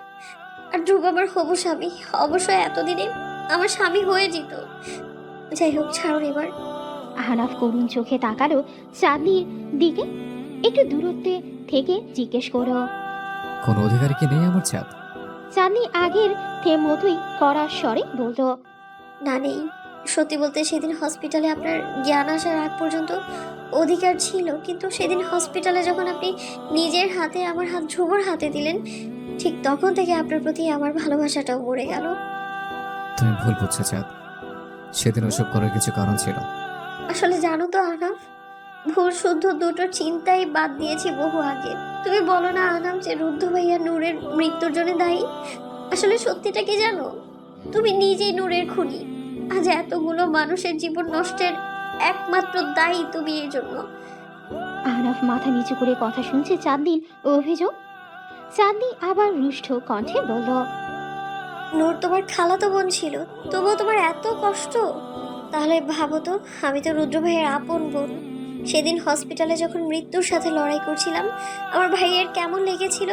আর ধ্রুব আমার হবু স্বামী, অবশ্যই এতদিনে আমার স্বামী হয়ে যেত। যাই হোক, ছাড়ুন এবার।
আহনাফ করুণ চোখে তাকালো চাঁদনির দিকে। একটু দূরত্বে থেকে জিজ্ঞেস করো,
কোনো অধিকার কি নেই আমার চাঁদ?
চাঁদনি আগের মতোই কড়ার স্বরে বলল,
না, নেই। সত্যি বলতে সেদিন হসপিটালে আপনার জ্ঞান আসার আগ পর্যন্ত অধিকার ছিল, কিন্তু সেদিন হসপিটালে যখন আপনি নিজের হাতে আমার হাত ধ্রুবর হাতে দিলেন, ঠিক তখন থেকে আপনার প্রতি আমার ভালোবাসাটাও মরে গেল।
তুমি ভুল বুঝছো চাঁদ, সেদিন ওসব করার কিছু কারণ ছিল।
আসলে জানো তো আহনাফ, ভুল শুদ্ধ দুটো চিন্তাই বাদ দিয়েছি বহু আগে। তুমি বলো না আহনাফ যে রুদ্ধ ভাইয়া নূরের মৃত্যুর জন্য দায়ী? আসলে সত্যিটা কি জানো? তুমি নিজেই নূরের খুনি। আজ এতগুলো মানুষের জীবন নষ্টের একমাত্র দায়ী তুমি এই জন্য।
আহনাফ মাথা নিচু করে কথা শুনছে চাঁদনির অভিযোগ। চাঁদনি আবার রুষ্ট কণ্ঠে বলল,
নূর তোমার খালাতো বোন ছিল, তবুও তোমার এত কষ্ট? তাহলে ভাবো তো, আমি তো রুদ্র ভাইয়ের আপন বোন। সেদিন হসপিটালে যখন মৃত্যুর সাথে লড়াই করছিলাম, আমার ভাইয়ের কেমন লেগেছিল।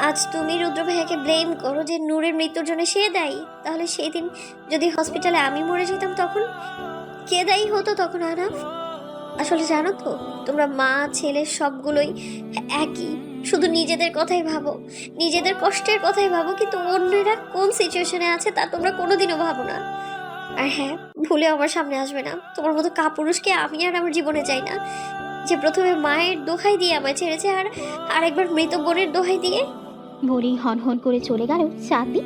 আজ তুমি রুদ্র ভাইয়াকে ব্লেম করো যে নূরের মৃত্যুর জন্য সে দায়ী। তাহলে সেই দিন যদি হসপিটালে আমি মরে যেতাম, তখন কে দায়ী হতো তখন আহনাফ? আসলে জানো তো, তোমরা মা ছেলে সবগুলোই একই। শুধু নিজেদের কথাই ভাবো, নিজেদের কষ্টের কথাই ভাবো, কিন্তু অন্যেরা কোন সিচুয়েশনে আছে তা তোমরা কোনোদিনও ভাবো না। আর হ্যাঁ, ভুলেও আমার সামনে আসবে না। তোমার মতো কাপুরুষকে আমি আর আমার জীবনে চাই না, যে প্রথমে মায়ের দোহাই দিয়ে আমায় ছেড়েছে আর আরেকবার মৃত বোনের দোহাই দিয়ে।
বলেই হনহন করে চলে গেল চাঁদনি।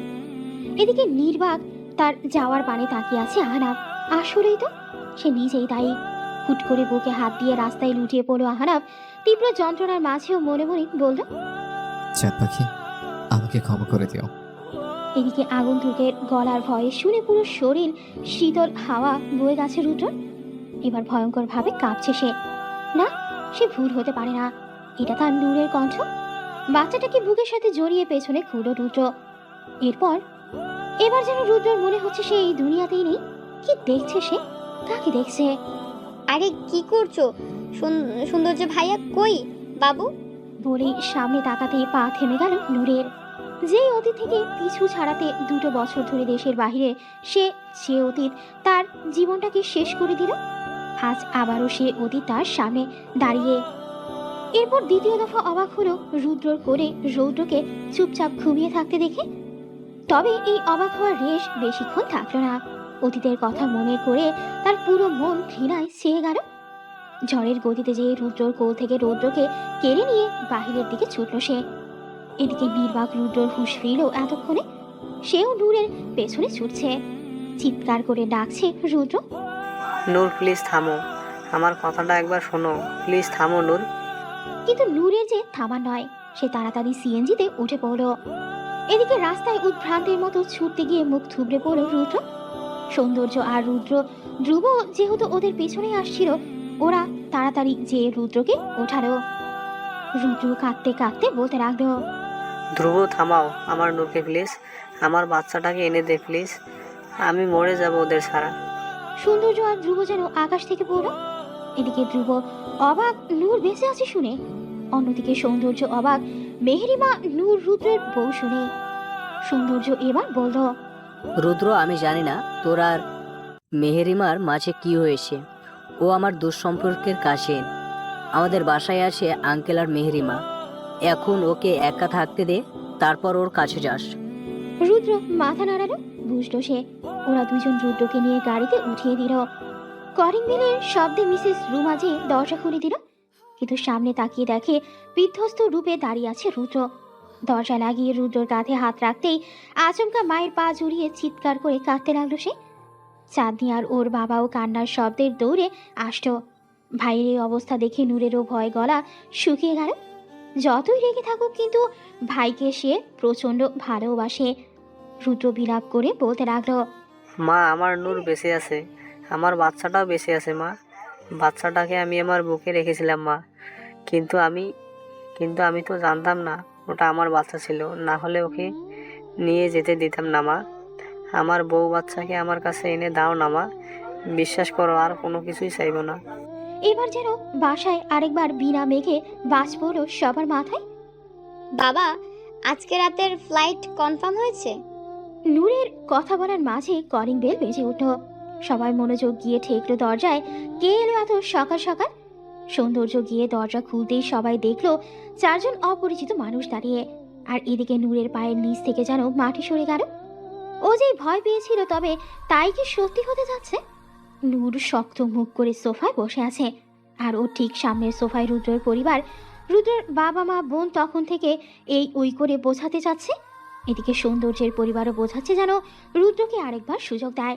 এদিকে নির্বাক তার যাওয়ার পানে তাকিয়ে আছে আহনাফ। আসলেই তো সে নিজেই দায়ী। হুট করে বুকে হাত দিয়ে রাস্তায় লুটিয়ে পড়লো আহনাফ। তীব্র যন্ত্রণার মাঝেও মনে মনে বলল,
চাঁদ পাখি, আমাকে ক্ষমা করে দিও।
এদিকে আগন্তুকের গলার ভয়ে শুনে পুরো শরীর শীতল হাওয়া বয়ে গেছে রুদ্রর। এবার ভয়ঙ্কর ভাবে কাঁপছে সে। না, সে ভুল হতে পারে না, এটা তার নূরের কণ্ঠ। বাচ্চাটাকে বুকের সাথে জড়িয়ে পেছনে ঘুরল রুদ্র। এবার যেন রুদ্রর মনে হচ্ছে সে এই দুনিয়াতেই নেই। কি দেখছে সে? কাকে দেখছে?
আরে কি করছো? সৌন্দর্য ভাইয়া কই? বাবু?
বলেই সামনে তাকাতে পা থেমে গেল নূরের। যেই অতীত থেকে পিছু ছাড়াতে 2 বছর ধরে দেশের বাইরে সে অতীত তার জীবনটাকে শেষ করে দিল, আজ আবারও সে অতীত তার সামনে দাঁড়িয়ে। এরপর দ্বিতীয় দফা অবাক হলো রুদ্রর করে রৌদ্রকে চুপচাপ ঘুমিয়ে থাকতে দেখে। তবে এই অবাক হওয়ার রেশ বেশিক্ষণ থাকলো না। অতীতের কথা মনে করে তার পুরো মন ঘৃণায় ছেয়ে গেল। ঝড়ের গতিতে যে রুদ্রর কোল থেকে রৌদ্রকে কেড়ে নিয়ে বাহিরের দিকে ছুটল সে। এদিকে নির্বাক রুদ্রর হুঁশ ফিরল এতক্ষণে। সেও নূরের পেছনে ছুটছে, চিৎকার করে ডাকছে, রুদ্র
নূর প্লিজ থামো, আমার কথাটা একবার শোনো, প্লিজ থামো নূর।
কিন্তু নূরের যে থামা নয়, সে তাড়াতাড়ি সিএনজিতে উঠে পড়ল। এদিকে রাস্তায় উদ্ভ্রান্তের মতো ছুটতে গিয়ে মুখ থুবড়ে পড়ল রুদ্র। সৌন্দর্য আর রুদ্র ধ্রুব যেহেতু ওদের পেছনে আসছিল, ওরা তাড়াতাড়ি যে রুদ্রকে ওঠালো। রুদ্র কাঁদতে কাঁদতে বলতে লাগলো,
ধ্রুব থামাও আমার নূরকে প্লিজ, আমার বাচ্চাটাকে এনে দে প্লিজ, আমি মরে যাব ওদের ছাড়া।
সৌন্দর্য আর ধ্রুব যেন আকাশ থেকে পড়ল। এদিকে ধ্রুব অবাক নূর বেঁচে আছে শুনে, অন্যদিকে সৌন্দর্য অবাক মেহেরিমা নূর রুদ্রের বউ শুনে। সৌন্দর্য এবার বলল,
রুদ্র, আমি জানি না তোর আর মেহেরিমার মাঝে কি হয়েছে। ও আমার দুঃসম্পর্কের কাছেন। আমাদের বাসায় আছে আঙ্কেল আর মেহেরিমা। এখন ওকে একা থাকতে দে, তারপর ওর কাছে যাস।
রুদ্র মাথা নাড়ালো, বুঝলো সে। ওরা দুজন রুদ্রকে নিয়ে গাড়িতে উঠিয়ে দিল। কলিং বেলের শব্দে মিসেস রুমা যে দরজা খুলে দিল, কিন্তু সামনে তাকিয়ে দেখে বিধ্বস্ত রূপে দাঁড়িয়ে আছে রুদ্র। দরজা লাগিয়ে রুদ্রর কাঁধে হাত রাখতেই আচমকা মায়ের পা জড়িয়ে চিৎকার করে কাঁদতে লাগলো সে। চাঁদনি আর ওর বাবাও কান্নার শব্দের দৌড়ে আসলো। ভাইয়ের এই অবস্থা দেখে নূরেরও ভয় গলা শুকিয়ে গেল। যতই রেগে থাকুক, কিন্তু ভাইকে সে প্রচণ্ড ভালোবাসে। রুদ্র বিলাপ করে বলতে লাগলো,
মা, আমার নূর বেঁচে আছে, আমার বাচ্চাটাও বেঁচে আছে মা। বাচ্চাটাকে আমি আমার বুকে রেখেছিলাম মা, কিন্তু আমি তো জানতাম না ওটা আমার বাচ্চা ছিল, না হলে ওকে নিয়ে যেতে দিতাম না মা। আমার বউ বাচ্চাকে আমার কাছে এনে দাও না মা, বিশ্বাস করো আর কোনো কিছুই চাইবো না।
এবার যেন বাসায় আরেকবার বিনা মেঘে বাজ পড়ল সবার মাথায়।
বাবা, আজকে রাতের ফ্লাইট কনফার্ম হয়েছে?
নূরের কথা বলার মাঝে কলিং বেল বেজে উঠল। সবাই মনোযোগ গিয়ে ঠেকলো দরজায়। কে এলো এত সকাল সকাল? সৌন্দর্য গিয়ে দরজা খুলতেই সবাই দেখলো 4 জন অপরিচিত মানুষ দাঁড়িয়ে। আর এদিকে নূরের পায়ের নিচ থেকে যেন মাটি সরে গেল। ও যেই ভয় পেয়েছিল, তবে তাই কি সত্যি হতে যাচ্ছে? নূর শক্ত মুখ করে সোফায় বসে আছে, আর ও ঠিক সামনের সোফায় রুদ্রের পরিবার। রুদ্রের বাবা মা বোন তখন থেকে এই ওই করে বোঝাতে চাচ্ছে। এদিকে সৌন্দর্যের পরিবারও বোঝাচ্ছে যেন রুদ্রকে আরেকবার সুযোগ দেয়।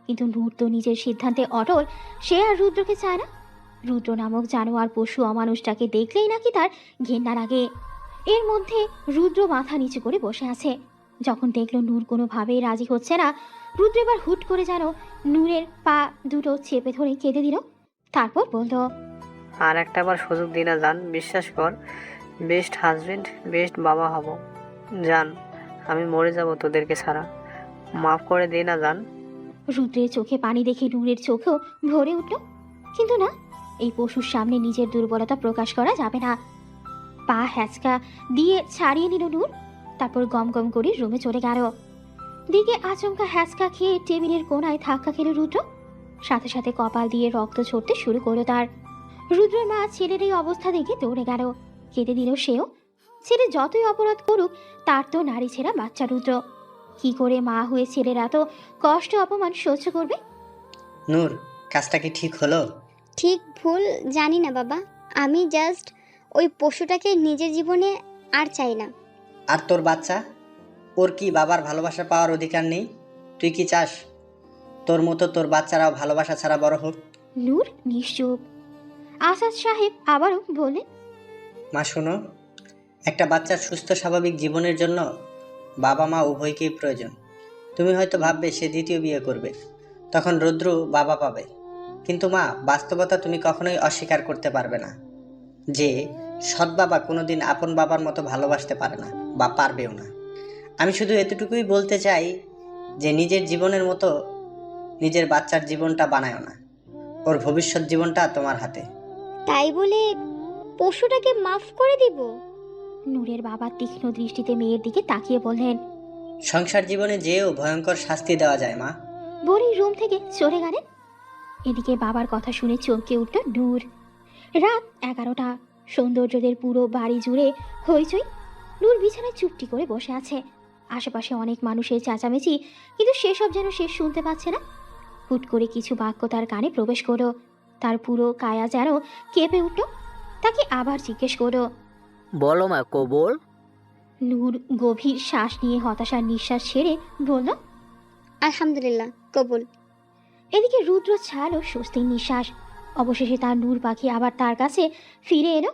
কিন্তু নূর তো নিজের সিদ্ধান্তে অটল। সে আর রুদ্রকে চায় না। রুদ্র নামক জানোয়ার পশু অমানুষটাকে দেখলেই নাকি তার ঘেন্না লাগে। এর মধ্যে রুদ্র মাথা নিচু করে বসে আছে। যখন দেখলো নূর কোনোভাবেই রাজি হচ্ছে না, রুদ্র এবার হুট করে যেন নূরের পা দুটো চেপে ধরে কেঁদে দিল। তারপর বলল,
আর একটা বার সুযোগ দিই না জান, বিশ্বাস কর, বেস্ট হাজবেন্ড বেস্ট বাবা হব জান, আমি মরে যাব তোদেরকে ছাড়া, মাফ করে দে না জান।
রুদ্রের চোখে পানি দেখে নূরের চোখেও ভরে উঠল। কিন্তু না, এই পশুর সামনে নিজের দুর্বলতা প্রকাশ করা যাবে না। পা হ্যাচকা দিয়ে ছাড়িয়ে নিল নূর। তারপর গম গম করে রুমে চলে গেল। দিকে আচমকা হ্যাচকা খেয়ে টেবিলের কোনায় ধাক্কা খেল রুদ্র। সাথে সাথে কপাল দিয়ে রক্ত ঝরতে শুরু করলো তার। রুদ্রের মা ছেলের এই অবস্থা দেখে দৌড়ে গেল, কেঁদে দিল সেও। ছেলে যতই অপরাধ করুক, তার তো নারী ছেঁড়া বাচ্চা রুদ্র। কি করে মা হয়ে ছেলের এত কষ্ট অপমান সহ্য করবে?
নূর, কাজটা কি ঠিক হলো?
ঠিক ভুল জানি না বাবা, আমি জাস্ট ওই পশুটাকে নিজের জীবনে আর চাই না।
আর তোর বাচ্চা, ওর কি বাবার ভালোবাসা পাওয়ার অধিকার নেই? তুই কি চাস তোর মতো তোর বাচ্চারাও ভালোবাসা ছাড়া বড় হোক?
নূর নিশ্চুপ। আসাদ সাহেব আবারও বললেন,
মা শোনো, একটা বাচ্চার সুস্থ স্বাভাবিক জীবনের জন্য বাবা মা উভয়কেই প্রয়োজন। তুমি হয়তো ভাববে সে দ্বিতীয় বিয়ে করবে, তখন রুদ্র বাবা পাবে। কিন্তু মা, বাস্তবতা তুমি কখনোই অস্বীকার করতে পারবে না যে সৎ বাবা কোনোদিন আপন বাবার মতো ভালোবাসতে পারে না বা পারবেও না। আমি শুধু এতটুকুই বলতে চাই যে নিজের জীবনের মতো নিজের বাচ্চার জীবনটা বানায়ও না। ওর ভবিষ্যৎ জীবনটা তোমার হাতে।
তাই বলে পশুটাকে মাফ করে দিব?
নূরের বাবা তীক্ষ্ণ দৃষ্টিতে মেয়ের দিকে তাকিয়ে বললেন।
সংসার জীবনে যেও ভয়ঙ্কর শাস্তি দেওয়া যায় মা।
বলেই রুম থেকে চলে গেলেন। এদিকে বাবার কথা শুনে চমকে উঠল নূর। রাত 11টা, সৌন্দর্যদের পুরো বাড়ি জুড়ে হইচই। নূর বিছানায় চুপটি করে বসে আছে। আশেপাশে অনেক মানুষের চেঁচামেচি, কিন্তু সেসব যেন সে শুনতে পাচ্ছে না। হুট করে কিছু বাক্য তার কানে প্রবেশ করলো। তার পুরো কায়া যেন কেঁপে উঠল। তাকে আবার জিজ্ঞেস করলো,
বলো মা, কবুল।
নূর গভীর শ্বাস নিয়ে হতাশার নিঃশ্বাস ছেড়ে বলল,
আলহামদুলিল্লাহ, কবুল।
এদিকে রুদ্র ছাড়লো স্বস্তির নিঃশ্বাস। অবশেষে তার নূর পাখি আবার তার কাছে ফিরে এলো।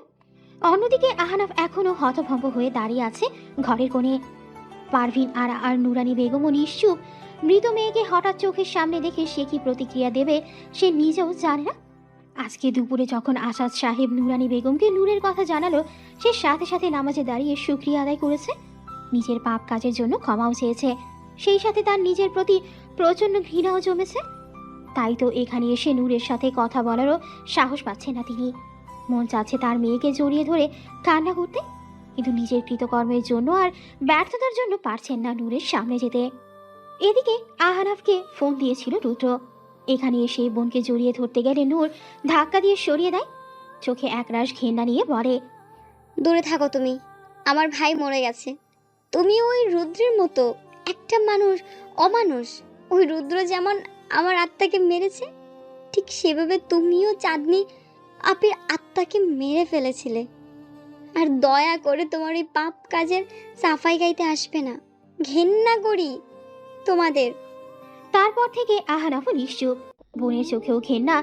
অন্যদিকে আহনাফ এখনো হতভম্ব হয়ে দাঁড়িয়ে আছে ঘরের কোণে। পারভিন আর নুরানি বেগমও নিশ্চুপ। মৃত মেয়েকে হঠাৎ চোখের সামনে দেখে সে কি প্রতিক্রিয়া দেবে সে নিজেও জানে না। আজকে দুপুরে যখন আসাদ সাহেব নুরানি বেগমকে নূরের কথা জানালো, সে সাথে সাথে নামাজে দাঁড়িয়ে শুকরিয়া আদায় করেছে। নিজের পাপ কাজের জন্য ক্ষমাও চেয়েছে। সেই সাথে তার নিজের প্রতি প্রচণ্ড ঘৃণাও জমেছে। তাই তো এখানে এসে নূরের সাথে কথা বলারও সাহস পাচ্ছে না তিনি। মন চাচ্ছে তার মেয়েকে জড়িয়ে ধরে কান্না করতে, কিন্তু নিজের কৃতকর্মের জন্য আর ব্যর্থতার জন্য পারছেন না নূরের সামনে যেতে। এদিকে আহনাফকে ফোন দিয়েছিল রুদ্র। এখানে এসে বোনকে জড়িয়ে ধরতে গেলে নূর ধাক্কা দিয়ে সরিয়ে দেয়। চোখে একরাশ ঘেন্না নিয়ে বলে,
দূরে থাকো তুমি, আমার ভাই মরে গেছে। তুমি ওই রুদ্রের মতো একটা মানুষ, অমানুষ। ওই রুদ্র যেমন আমার আত্মাকে মেরেছে, ঠিক সেভাবে তুমিও চাঁদনি আপির আত্মাকে মেরে ফেলেছিলে। আর দয়া করে তোমার এই পাপ কাজের সাফাই গাইতে আসবে না, ঘেন্না করি তোমাদের।
তারপর থেকে আহনাফও নিশ্চুপ। বোনের চোখেও ঘেন্না,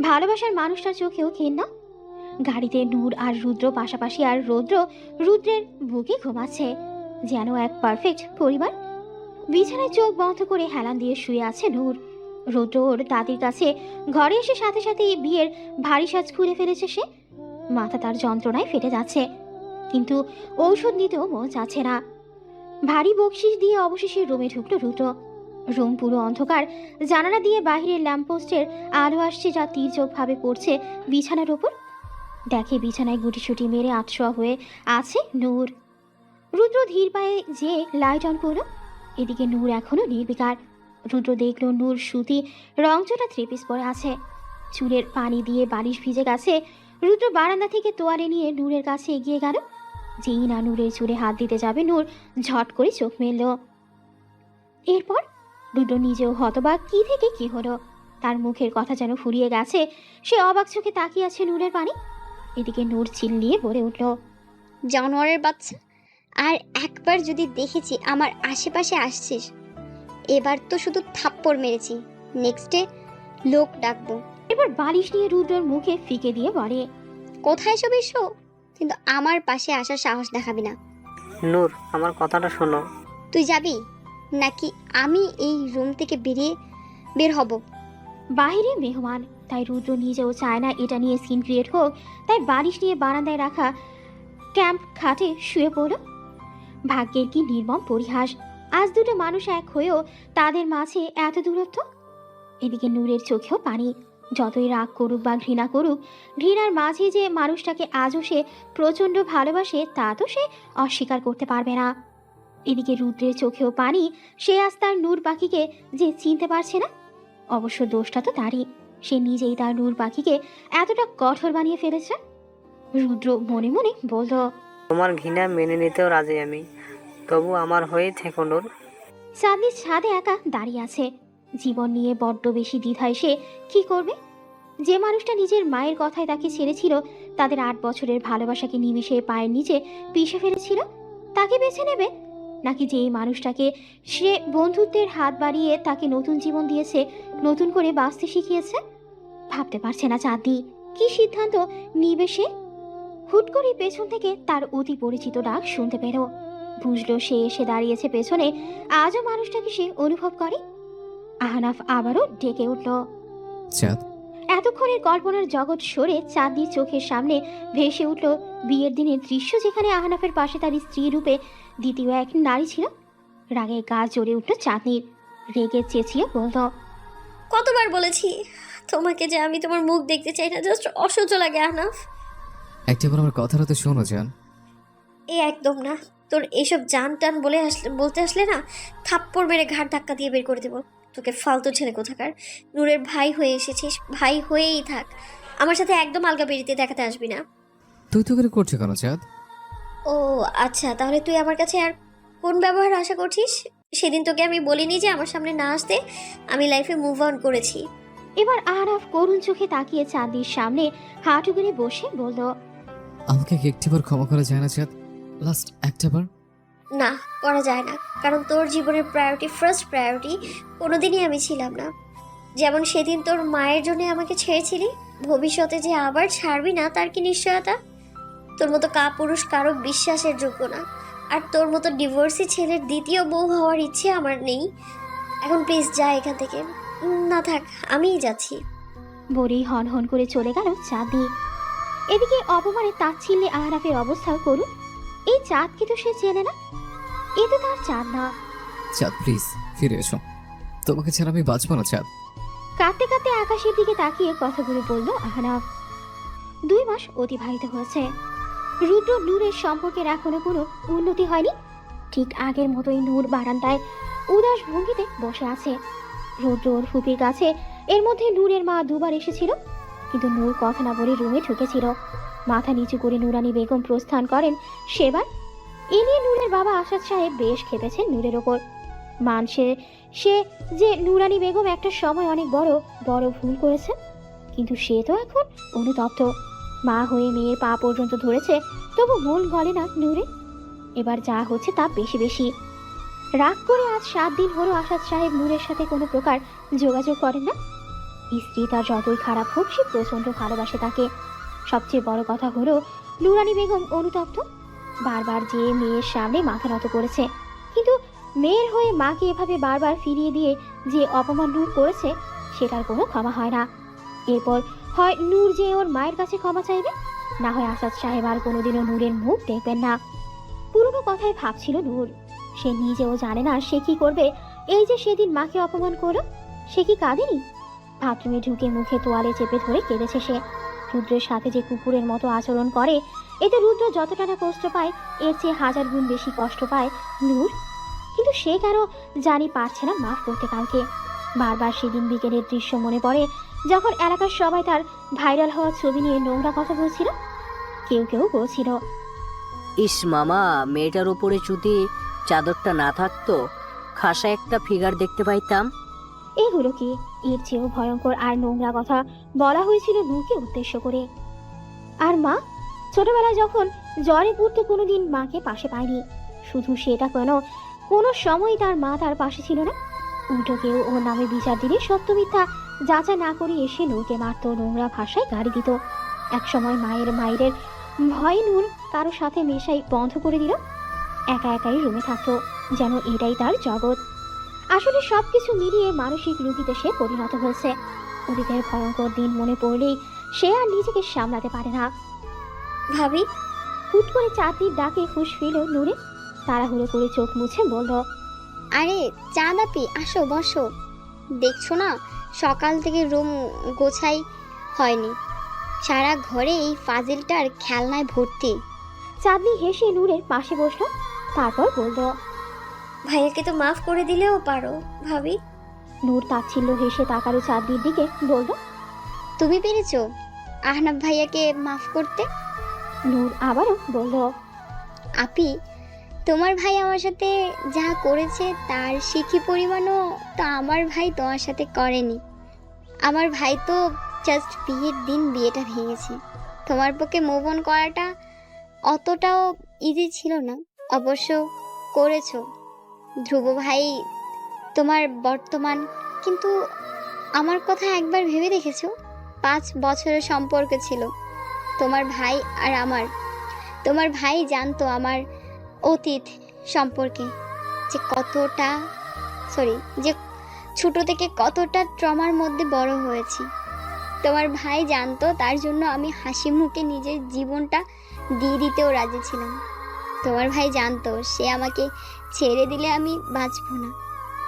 ভালোবাসার মানুষটার চোখেও ঘেন্না। গাড়িতে নূর আর রুদ্র পাশাপাশি, আর রুদ্রের বুকে ঘুমাচ্ছে যেন এক পারফেক্ট পরিবার। বিছানায় চোখ বন্ধ করে হেলান দিয়ে শুয়ে আছে নূর। রুদ্র ওর দাদির কাছে ঘরে এসে সাথে সাথে বিয়ের ভারী সাজ খুলে ফেলেছে সে। মাথা তার যন্ত্রণায় ফেটে যাচ্ছে, কিন্তু ঔষধ নিতেও মন চাচ্ছে না। ভারী বকশিস দিয়ে অবশেষে রুমে ঢুকলো রুদ্র। রুম পুরো অন্ধকার। জানালা দিয়ে বাহিরের ল্যাম্পপোস্টের আলো আসছে, যা তীর্যকভাবে পড়ছে বিছানার ওপর। দেখে বিছানায় গুটিসুটি মেরে আতশোয়া হয়ে আছে নূর। রুদ্র ধীর পায়ে যে লাইট অন করলো। এদিকে নূর এখনো নির্বিকার। রুদ্র দেখলো নূর সুতি রংচটা থ্রিপিস পরে আছে, চুলের পানি দিয়ে বালিশ ভিজে গেছে। রুদ্র বারান্দা থেকে তোয়ালে নিয়ে নূরের কাছে এগিয়ে গেল। যেই না নূরের চুলে হাত দিতে যাবে, নূর ঝট করে চোখ মেলল। এরপর রুদ্র নিজেও হতবাক, কি থেকে কি হলো। তার মুখের কথা যেন ফুরিয়ে গেছে। সে অবাক চোখে তাকিয়ে আছে নূরের পানি। এদিকে নূর চিল্লিয়ে বলে উঠল,
জানোয়ারের বাচ্চা, আর একবার যদি দেখেছি আমার আশেপাশে আসছিস, এবার তো শুধু থাপ্পড় মেরেছি, নেক্সটে লোক ডাকবো।
এবার বালিশ নিয়ে রুদ্রর মুখে ফিকে দিয়ে বলে,
কোথায় সব এসো, কিন্তু আমার পাশে আসার সাহস দেখাবি না।
নূর, আমার কথাটা শোনো।
তুই যাবি নাকি আমি এই রুম থেকে বের হব?
বাহিরে মেহমান, তাই রুদ্র নিজেও চায় না এটা নিয়ে সিন ক্রিয়েট হোক। তাই বালিশ নিয়ে বারান্দায় রাখা ক্যাম্প খাটে শুয়ে পড়ল। ভাগ্যের কি নির্মম পরিহাস, আজ দুটো মানুষ এক হয়েও তাদের মাঝে এত দূরত্ব। এদিকে নূরের চোখেও পানি। যতই রাগ করুক বা ঘৃণা করুক, ঘৃণার মাঝে যে মানুষটাকে আজও সে প্রচণ্ড ভালোবাসে তা তো সে অস্বীকার করতে পারবে না। এদিকে রুদ্রের চোখেও পানি। সে আজ তার নূর পাখিকে যে চিনতে পারছে না। অবশ্য দোষটা তো তারই, সে নিজেই তার নূর পাখিকে এতটা কঠোর বানিয়ে ফেলেছে। রুদ্র মনে মনে বলল,
তোমার ঘৃণা মেনে নিতেও রাজি আমি, তবু আমার হয়েই থেকো নূর।
চাঁদনি ছাদে একা দাঁড়িয়ে আছে। জীবন নিয়ে বড্ড বেশি দ্বিধায় সে কি করবে। যে মানুষটা নিজের মায়ের কথায় তাকে ছেড়েছিল, তাদের 8 বছরের ভালোবাসাকে নিমিষে পায়ের নিচে পিষে ফেলেছিল, তাকে বেছে নেবে, নাকি যে এই মানুষটাকে সে বন্ধুত্বের হাত বাড়িয়ে তাকে নতুন জীবন দিয়েছে, নতুন করে বাঁচতে শিখিয়েছে? ভাবতে পারছে না চাঁদনি কি সিদ্ধান্ত নিবে সে। হুট করে পেছন থেকে তার অতি পরিচিত ডাক শুনতে পেল। বুঝলো সে এসে দাঁড়িয়েছে পেছনে। আজও মানুষটাকে সে অনুভব করে। আহনাফ আবারও ডেকে উঠল।
চাঁদ,
এতক্ষণের কল্পনার জগৎ সরে চাঁদনির চোখের সামনে ভেসে উঠল বিয়ের দিনের দৃশ্য, যেখানে আহনাফের পাশে তার স্ত্রী রূপে দ্বিতীয় এক নারী ছিল। রাগে গা জ্বলে উঠল চাঁদনির। রেগে চেঁচিয়ে বলল,
কতবার বলেছি তোমাকে যে আমি তোমার মুখ দেখতে চাই না, জাস্ট অসহ্য লাগে আহনাফ।
একটাবার আমার কথাটা তো শোনো জান।
এ একদম না, তোর এইসব জান টান বলতে আসলে না থাপ্পড় মেরে ঘাট ধাক্কা দিয়ে বের করে দেবো তোকে, ফালতু ছেলে কোথাকার। নূরের ভাই হয়ে এসেছিস, ভাই হয়েই থাক, আমার সাথে একদম আলগা বেরিতে দেখাতে আসবি না।
তুই তো করে করছো কেন চাঁদ?
ও আচ্ছা, তাহলে তুই আমার কাছে আর কোন ব্যবহার আশা করছিস? সেদিন তোকে আমি বলিনি যে আমার সামনে না আসতে? আমি লাইফে মুভ অন করেছি।
এবার আহনাফ করুণ চোখে তাকিয়ে চাঁদনির সামনে হাঁটু গেড়ে বসে বলল,
আমাকে কি একটিবার ক্ষমা করা যায় না চাঁদ? লাস্ট একটাবার?
না, করা যায় না, কারণ তোর জীবনের প্রায়োরিটি, ফার্স্ট প্রায়োরিটি কোনোদিনই আমি ছিলাম না। যেমন সেদিন তোর মায়ের জন্য আমাকে ছেড়েছিলি, ভবিষ্যতে যে আবার ছাড়বি না তার কি নিশ্চয়তা? তোর মতো কাপুরুষ কারো বিশ্বাসের যোগ্য না। আর তোর মতো ডিভোর্সি ছেলের দ্বিতীয় বউ হওয়ার ইচ্ছে আমার নেই। এখন প্লিজ যা এখান থেকে। না থাক, আমিই যাচ্ছি।
বলেই হন হন করে চলে গেল চাঁদনি। এদিকে অপমানে তাচ্ছিল্যে আহনাফের অবস্থাও করুন। এই চাঁদকে তো সে চেনে না, এ তো তার চাঁদ না।
চাঁদ প্লিজ ফিরে এসো, তোমাকে ছাড়া আমি বাঁচবো না চাঁদ।
কাঁদতে কাঁদতে আকাশের দিকে তাকিয়ে কথাগুলো বলল আহনাফ। 2 মাস অতিবাহিত হয়েছে। রুদ্র নূরের সম্পর্কের এখনো কোনো উন্নতি হয়নি। ঠিক আগের মতোই নূর বারান্দায় উদাস ভঙ্গিতে বসে আছে। রুদ্র ওর ফুপির কাছে। এর মধ্যে নূরের মা 2 বার এসেছিল, কিন্তু নূর কথা না বলে রুমে ঢুকেছিল। মাথা নিচু করে নুরানি বেগম প্রস্থান করেন সেবার। এ নিয়ে নূরের বাবা আসাদ সাহেব বেশ খেপেছেন নূরের ওপর। সে যে নুরানি বেগম একটা সময় অনেক বড় বড় ভুল করেছে, কিন্তু সে তো এখন অনুতপ্ত। মা হয়ে মেয়ের পা পর্যন্ত ধরেছে, তবু মন গলে না নূরে। এবার যা হচ্ছে তা বেশি বেশি। রাগ করে আজ 7 দিন হলো আসাদ সাহেব নূরের সাথে কোনো প্রকার যোগাযোগ করেন না। স্ত্রী তার যতই খারাপ হোক, সে প্রচণ্ড ভালোবাসে তাকে। সবচেয়ে বড় কথা হলো নুরানি বেগম অনুতপ্ত। বারবার যে মেয়ের সামনে মাথা নত করেছে, কিন্তু মেয়ের হয়ে মাকে এভাবে বারবার ফিরিয়ে দিয়ে যে অপমান নূর করেছে, সেটার কোনো ক্ষমা হয় না। এরপর হয় নূর যে ওর মায়ের কাছে ক্ষমা চাইবে, না হয় আসাদ সাহেব আর কোনোদিনও নূরের মুখ দেখবেন না। পুরনো কথায় ভাবছিল নূর। সে নিজেও জানে না সে কি করবে। এই যে সেদিন মাকে অপমান করলো, সে কি কাঁদেনি? বাথরুমে ঢুকে মুখে তোয়ালে চেপে ধরে কেঁদেছে সে। রুদ্রের সাথে যে কুকুরের মতো আচরণ করে, এতে রুদ্র যতটা না কষ্ট পায়, এর চেয়ে 1000 গুণ বেশি কষ্ট পায় নূর। কিন্তু সে কেন জানি পারছে না মাফ করতে কাউকে। বারবার সেদিন বিকেলের দৃশ্য মনে পড়ে, যখন এলাকার সবাই তার ভাইরাল হওয়া ছবি নিয়ে নোংরা কথা বলছিল। কেউ কেউ বলছিল,
ইস মামা, মেয়েটার উপরে যদি চাদরটা না থাকতো, খাসা একটা ফিগার দেখতে পাইতাম।
এগুলো কি? এর চেয়েও ভয়ঙ্কর আর নোংরা কথা বলা হয়েছিল নূরকে উদ্দেশ্য করে। আর মা ছোটবেলায় যখন জ্বরে পড়তো, কোনোদিন মাকে পাশে পায়নি। শুধু সেটা কেন, কোনো সময় তার মা তার পাশে ছিল না। উল্টো কেউ ওর নামে বিচার দিলে সত্য মিথ্যা যাচাই না করে এসে নূরকে মারত, নোংরা ভাষায় গাড়ি দিত। একসময় মায়ের ভয়ে নূর কারো সাথে মেশাই বন্ধ করে দিল। একা একাই রুমে থাকতো, যেন এটাই তার জগৎ। আসলে সবকিছু মিলিয়ে মানসিক রোগীতে সে পরিণত হয়েছে। অতীতের ভয়ঙ্কর দিন মনে পড়লেই সে আর নিজেকে সামলাতে পারে না।
ভাবি,
হুট করে চাঁদনির ডাকে হুঁশ ফিরল নূরে। তাড়াহুড়ো করে চোখ মুছে বলল,
আরে চাঁদ আপি, আসো বসো। দেখছো না সকাল থেকে রুম গোছাই হয়নি, সারা ঘরে এই ফাজিলটার খেলনায় ভর্তি।
চাঁদনি হেসে নূরের পাশে বসলো, তারপর বলল,
ভাইয়াকে তো মাফ করে দিলেও পারো ভাবি।
নূর তাচ্ছিল্য হেসে তাকালো চাঁদনির দিকে, বলল,
তুমি পেরেছো আহনাফ ভাইয়াকে মাফ করতে?
নূর আবারও বলল,
আপি তোমার ভাই আমার সাথে যা করেছে তার শিখি পরিমাণও তো আমার ভাই তোমার সাথে করেনি। আমার ভাই তো জাস্ট বিয়ের দিন বিয়েটা ভেঙেছে। তোমার পক্ষে মুভ অন করাটা অতটাও ইজি ছিল না। অবশ্য করেছো। ধ্রুব ভাই তোমার বর্তমান, কিন্তু আমার কথা একবার ভেবে দেখেছো? 5 বছরের সম্পর্ক ছিল তোমার ভাই আর আমার। তোমার ভাই জানতো আমার অতীত সম্পর্কে, যে ছোট থেকে কতটা ট্রমার মধ্যে বড় হয়েছি। তোমার ভাই জানতো, তার জন্য আমি হাসি মুখে নিজের জীবনটা দিয়ে দিতেও রাজি ছিলাম। তোমার ভাই জানতো সে আমাকে ছেড়ে দিলে আমি বাঁচবো না,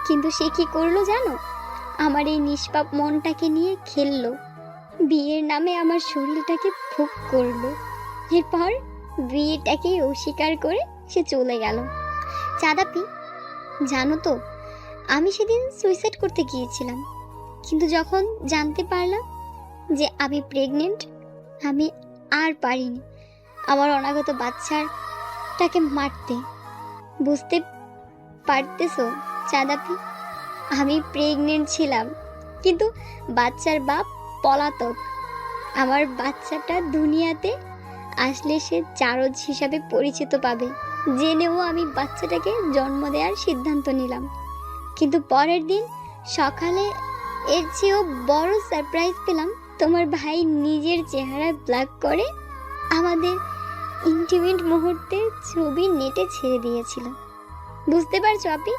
কিন্তু সে কি করলো জানো? আমার এই নিষ্পাপ মনটাকে নিয়ে খেললো, বিয়ের নামে আমার শরীরটাকে ভোগ করলো। এরপর বিয়েটাকে অস্বীকার করে সে চলে গেল। চাঁদাপি, জানো তো আমি সেদিন সুইসাইড করতে গিয়েছিলাম, কিন্তু যখন জানতে পারলাম যে আমি প্রেগনেন্ট, আমি আর পারিনি আমার অনাগত বাচ্চাটাকে মারতে। বুঝতে পারতেছো চাঁদাপি, আমি প্রেগনেন্ট ছিলাম, কিন্তু বাচ্চার বাপ পলাতক। আমার বাচ্চাটা দুনিয়াতে আসলে সে জারজ হিসাবে পরিচিত পাবে জেনেও আমি বাচ্চাটাকে জন্ম দেওয়ার সিদ্ধান্ত নিলাম। কিন্তু পরের দিন সকালে এর চেয়েও বড় সারপ্রাইজ পেলাম। তোমার ভাই নিজের চেহারা ব্ল্যাক করে আমাদের ইন্টিমেট মুহূর্তে ছবি নেটে ছেড়ে দিয়েছিল। বুঝতে পারছো আপি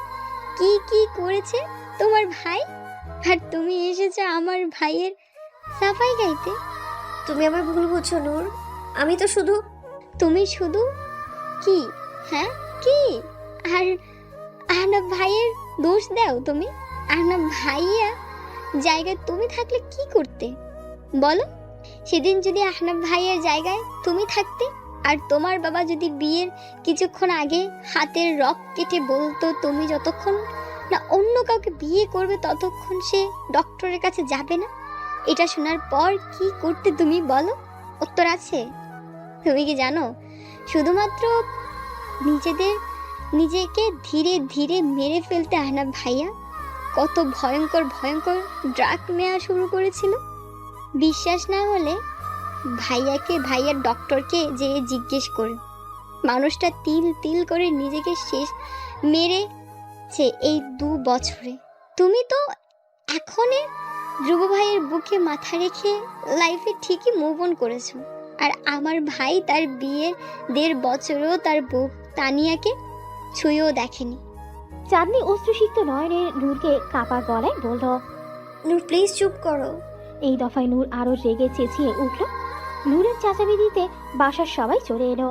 কি কি করেছে তোমার ভাই? আর তুমি এসেছো আমার ভাইয়ের সাফাই গাইতে।
তুমি আমার ভুল বুঝছো নূর। আমি তো
তুমি শুধু কি? হ্যাঁ কি? আর আহনাব ভাইয়ের দোষ দাও তুমি? আহনাব ভাইয়া জায়গায় তুমি থাকলে কি করতে বলো? সেদিন যদি আহনাব ভাইয়ের জায়গায় তুমি থাকতে, আর তোমার বাবা যদি বিয়ের কিছুক্ষণ আগে হাতের রক কেটে বলতো তুমি যতক্ষণ না অন্য কাউকে বিয়ে করবে ততক্ষণ সে ডক্টরের কাছে যাবে না, এটা শোনার পর কি করতে তুমি বলো? উত্তর আছে? তুমি কি জানো শুধুমাত্র নিজেকে ধীরে ধীরে মেরে ফেলতে আহনাব ভাইয়া কত ভয়ঙ্কর ভয়ঙ্কর ড্রাগ নেওয়া শুরু করেছিল? বিশ্বাস না হলে ভাইয়ার ডক্টরকে যেয়ে জিজ্ঞেস করে। মানুষটা তিল তিল করে নিজেকে শেষ মেরেছে এই 2 বছরে। তুমি তো এখনে ধ্রুব ভাইয়ের বুকে মাথা রেখে লাইফে ঠিকই মুভ অন করেছো, আর আমার ভাই তার বিয়ের 1.5 বছরেও তার বউ তানিয়াকে ছুঁয়েও দেখেনি।
চাঁদনি অশ্রুসিক্ত নয়নে নূরকে কাপা গলায় বলল,
নূর প্লিজ চুপ করো।
এই দফায় নূর আরো রেগে চেঁচিয়ে উঠল। নূরের চেঁচামেচিতে বাসার সবাই চলে এলো।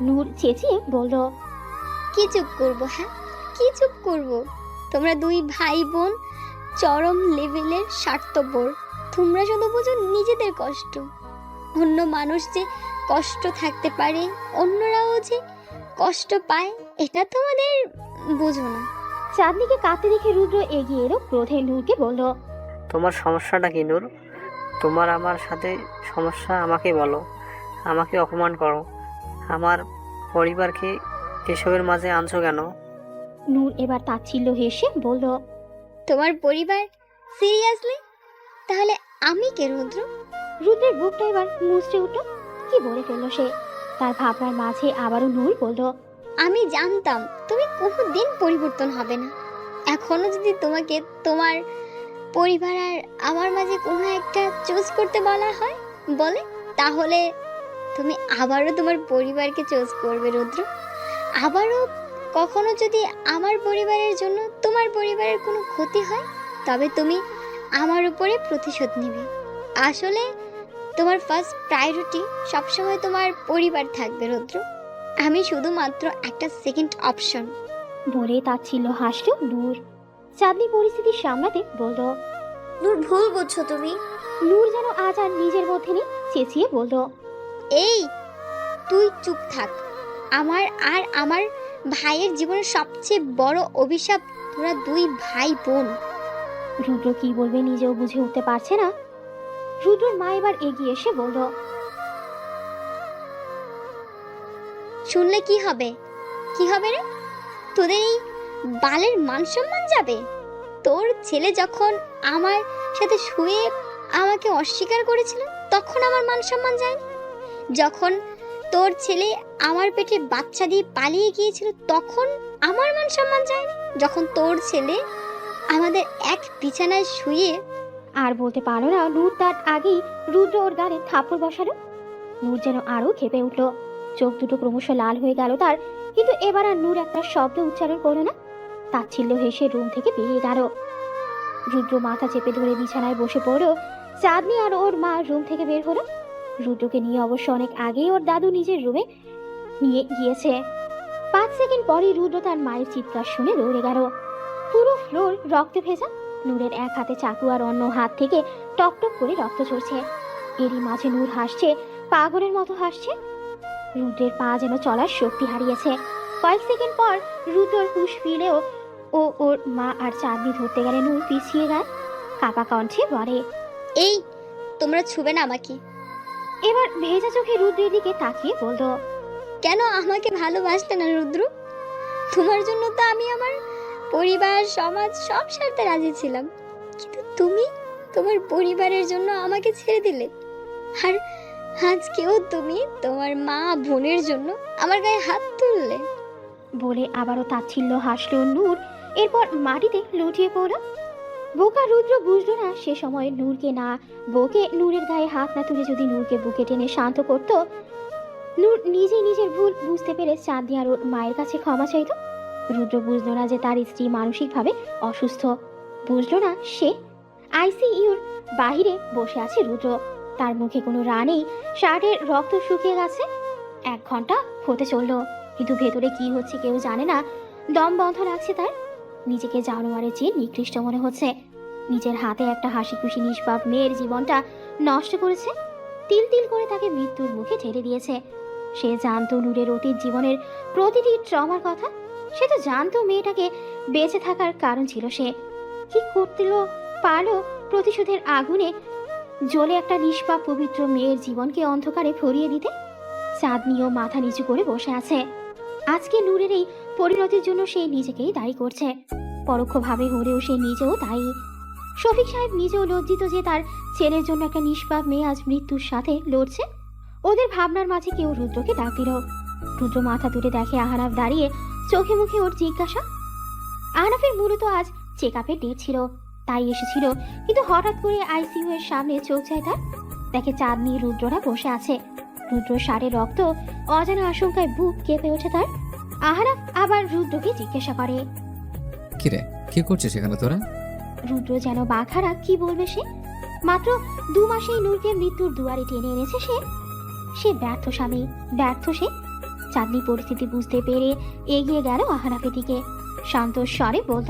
নূর চেঁচিয়ে বলল,
কি চুপ করবো? হ্যাঁ কি চুপ করব? তোমরা 2 ভাই বোন চরম লেভেলের স্বার্থপর। তোমরা শুধু বুঝো নিজেদের কষ্ট। অন্য মানুষ যে কষ্ট থাকতে পারে, অন্যরাও যে কষ্ট পায়, এটা তোমাদের বুঝো না।
চাঁদনিকে কাঁদতে দেখে রুদ্র এগিয়ে এলো। ক্রোধে নূরকে বলল,
তোমার সমস্যাটা কি নূর? তোমার আমার সাথে সমস্যা আমাকে বলো। আমাকে অপমান করো, আমার পরিবারকে এসবের মাঝে আনছো কেন?
নূর এবার তাচ্ছিল্য হেসে বলল,
তোমার পরিবার? সিরিয়াসলি? তাহলে আমি কে রুদ্র?
রুদ্রের বুকটা এবার মুচড়ে উঠল। কি বলে ফেললো সে? তার ভাবনার মাঝে আবারও নূর বলল,
আমি জানতাম তুমি কোনোদিন পরিবর্তন হবে না। এখনো যদি তোমাকে তোমার পরিবার আর আমার মাঝে কোনো একটা চুজ করতে বলা হয় বলে, তাহলে তুমি আবারও তোমার পরিবারকে চুজ করবে রুদ্র। আবারও কখনো যদি আমার পরিবারের জন্য তোমার পরিবারের কোনো ক্ষতি হয়, তবে তুমি আমার উপরে প্রতিশোধ নেবে। আসলে তোমার ফার্স্ট প্রায়োরিটি সবসময় তোমার পরিবার থাকবে রুদ্র। আমি শুধুমাত্র একটা সেকেন্ড অপশন।
বলে তাচ্ছিল্য হাসল নূর। চাঁদনি পরিস্থিতি সামলাতে বলল,
নূর ভুল বুঝছো তুমি।
নূর যেন আজ আর নিজের মধ্যে নেই, চেঁচিয়ে বলল,
এই তুই চুপ থাক। আমার আর আমার ভাইয়ের জীবনের সবচেয়ে বড় অভিশাপ তোরা 2 ভাই বোন।
রুদ্র কি বলবে নিজেও বুঝে উঠতে পারছে না। রুদ্রের মা এবার এগিয়ে এসে বলল,
শুনলে কি হবে? কি হবে রে? তোদের এই বালের মান সম্মান যাবে? তোর ছেলে যখন আমার সাথে শুয়ে আমাকে অস্বীকার করেছিল তখন আমার মান সম্মান যায়নি? যখন তোর ছেলে আমার পেটে বাচ্চা দিয়ে পালিয়ে গিয়েছিল তখন আমার মান সম্মান যায়নি? যখন তোর ছেলে আমাদের এক বিছানায় শুয়ে...
আর বলতে পারলো না নূর তার আগেই রুদ্র ওর গালে থাপ্পড় বসালো। নূর যেন আরো খেপে উঠল, চোখ দুটো ক্রমশ লাল হয়ে গেল তার। কিন্তু এবার আর নূর একটা শব্দ উচ্চারণ করলো না, তাচ্ছিল্য হেসে রুম থেকে বেরিয়ে গেল। রুদ্র মাথা চেপে ধরে বিছানায় বসে পড়লো। চাঁদনি আর ওর মা রুম থেকে বের হলো। রুদ্রকে নিয়ে অবশ্য অনেক আগেই ওর দাদু নিজের রুমে নিয়ে গিয়েছে। 5 সেকেন্ড পরেই রুদ্র তার মায়ের চিৎকার শুনে দৌড়ে গেল। পুরো ফ্লোর রক্তে ভেজা। নূরের এক হাতে চাকু আর অন্য হাত থেকে টকটক করে রক্ত ঝরছে। এরই মাঝে নূর হাসছে, পাগলের মতো হাসছে। রুদ্রের পা যেন চলার শক্তি হারিয়েছে। কয়েক সেকেন্ড পর রুদ্রর হুঁশ ফিরেও ও ওর মা আর চাঁদনি ধরতে গেলে নূর পিছিয়ে গেল। কাপা কণ্ঠে বলে,
এই তোমরা ছুবে না আমাকে।
এবার ভেজা চোখে রুদ্রের দিকে তাকিয়ে বলল,
কেন আমাকে ভালোবাসতে না রুদ্র? তোমার জন্য তো আমি আমার পরিবার সমাজ সব ছাড়তে রাজি ছিলাম, কিন্তু তুমি তোমার পরিবারের জন্য আমাকে ছেড়ে দিলে। আর আজকেও তুমি তোমার মা বোনের জন্য আমার গায়ে হাত তুললে।
বলে আবারও তাচ্ছিল্য হাসলো নূর। এরপর মাটিতে লুটিয়ে পড়ল। বোকা রুদ্র বুঝলো না সে সময় নূরকে না বকে নূরের গায়ে হাত না তুলে যদি নূরকে বুকে টেনে শান্ত করত, নূর নিজেই নিজের ভুল বুঝতে পেরে চাঁদনি আর ওর মায়ের কাছে ক্ষমা চাইত। রুদ্র বুঝলো না যে তার স্ত্রী মানসিকভাবে অসুস্থ। বুঝলো না সে আইসিইউর বাহিরে বসে আছে রুদ্র। তার মুখে কোনো রা নেই, শার্টের রক্ত শুকিয়ে গেছে। 1 ঘন্টা হতে চললো, কিন্তু ভেতরে কি হচ্ছে কেউ জানে না। দম বন্ধ লাগছে তার। নিজেকে জানোয়ারের চেয়ে নিকৃষ্ট মনে হচ্ছে। নিজের হাতে একটা হাসি খুশি নিষ্পাপ মেয়ের জীবনটা নষ্ট করেছে। তিল তিল করে তাকে মৃত্যুর মুখে ঠেলে দিয়েছে। সে জানতো নূরের অতীত জীবনের প্রতিটি ট্রমার কথা। সে তো জানতো মেয়েটাকে বেঁচে থাকার কারণ ছিল সে। কি করতে পারলো প্রতিশোধের আগুনে জ্বলে একটা নিষ্পাপ পবিত্র মেয়ের জীবনকে অন্ধকারে ভরিয়ে দিতে। চাঁদনিও মাথা নিচু করে বসে আছে। আজকে নূরের এই পরিণতির জন্য সে নিজেকেই দায়ী করছে, পরোক্ষভাবে হলেও সে নিজেও দায়ী। শফিক সাহেব নিজেও লজ্জিত যে তার ছেলের জন্য একটা নিষ্পাপ মেয়ে আজ মৃত্যুর সাথে লড়ছে। ওদের ভাবনার মাঝে কেউ রুদ্রকে ডাক দিল। রুদ্র মাথা তুলে দেখে আহনাফ দাঁড়িয়ে, চোখে মুখে ওর জিজ্ঞাসা। আহনাফের মূলত আজ চেক আপের ডেট ছিল, তাই এসেছিল। কিন্তু হঠাৎ করে আইসিইউ এর সামনে চোখ যায় তার। দেখে চাঁদনি রুদ্ররা বসে আছে। রুদ্র সারে রক্ত, অজানা আশঙ্কায় বুক কেঁপে ওঠে তার। আহনাফ আবার রুদ্রকে জিজ্ঞাসা করে,
কিরে, কি করছিস এখানে তোরা?
রুদ্র যেন বাঘারা, কি বলবে সে? মাত্র 2 মাসেই নূরকে মৃত্যুর দুয়ারে টেনে এনেছে সে ব্যর্থ স্বামী, ব্যর্থ সে। চাঁদনি পরিস্থিতি বুঝতে পেরে এগিয়ে গেল আহনাফের দিকে। শান্ত স্বরে বলল,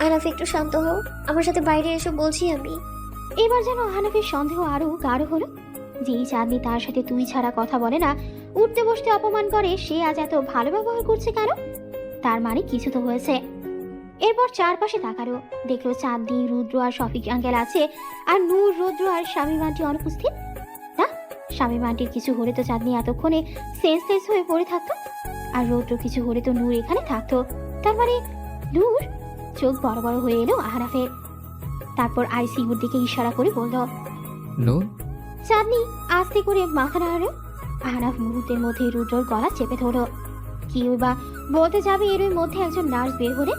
আহনাফ একটু শান্ত হও, আমার সাথে বাইরে এসে বলছি আমি।
এবার যেন আহনাফের সন্দেহ আরো গাঢ় হলো। যেই চাঁদনি তার সাথে তুই ছাড়া কথা বলে না, উঠতে বসতে অপমান করে, সে আজ এত ভালো ব্যবহার করছে কেন? তার মানে কিছু তো হয়েছে। এরপর চারপাশে তাকালো, দেখলো চাঁদনি, রুদ্র আর শফিক আঙ্কেল আছে, আর নূর, রুদ্র আর শামীম আন্টি অনুপস্থিত। না, শামীম আন্টির কিছু হলে তো চাঁদনি এতক্ষণে সেন্সলেস হয়ে পড়ে থাকতো, আর রুদ্র কিছু হলে তো নূর এখানে থাকতো। তার মানে নূর। চোখ বড় বড় হয়ে এলো আহনাফের। তারপর আইসিইউর দিকে ইশারা করে বলল,
নূর।
চাঁদনি আস্তে করে মাথা নাড়ালো। আহনাফ মুহূর্তের মধ্যে রুদ্রর গলা চেপে ধরো। কি বা বলতে যাবে, এর মধ্যে একজন নার্স বের হলে।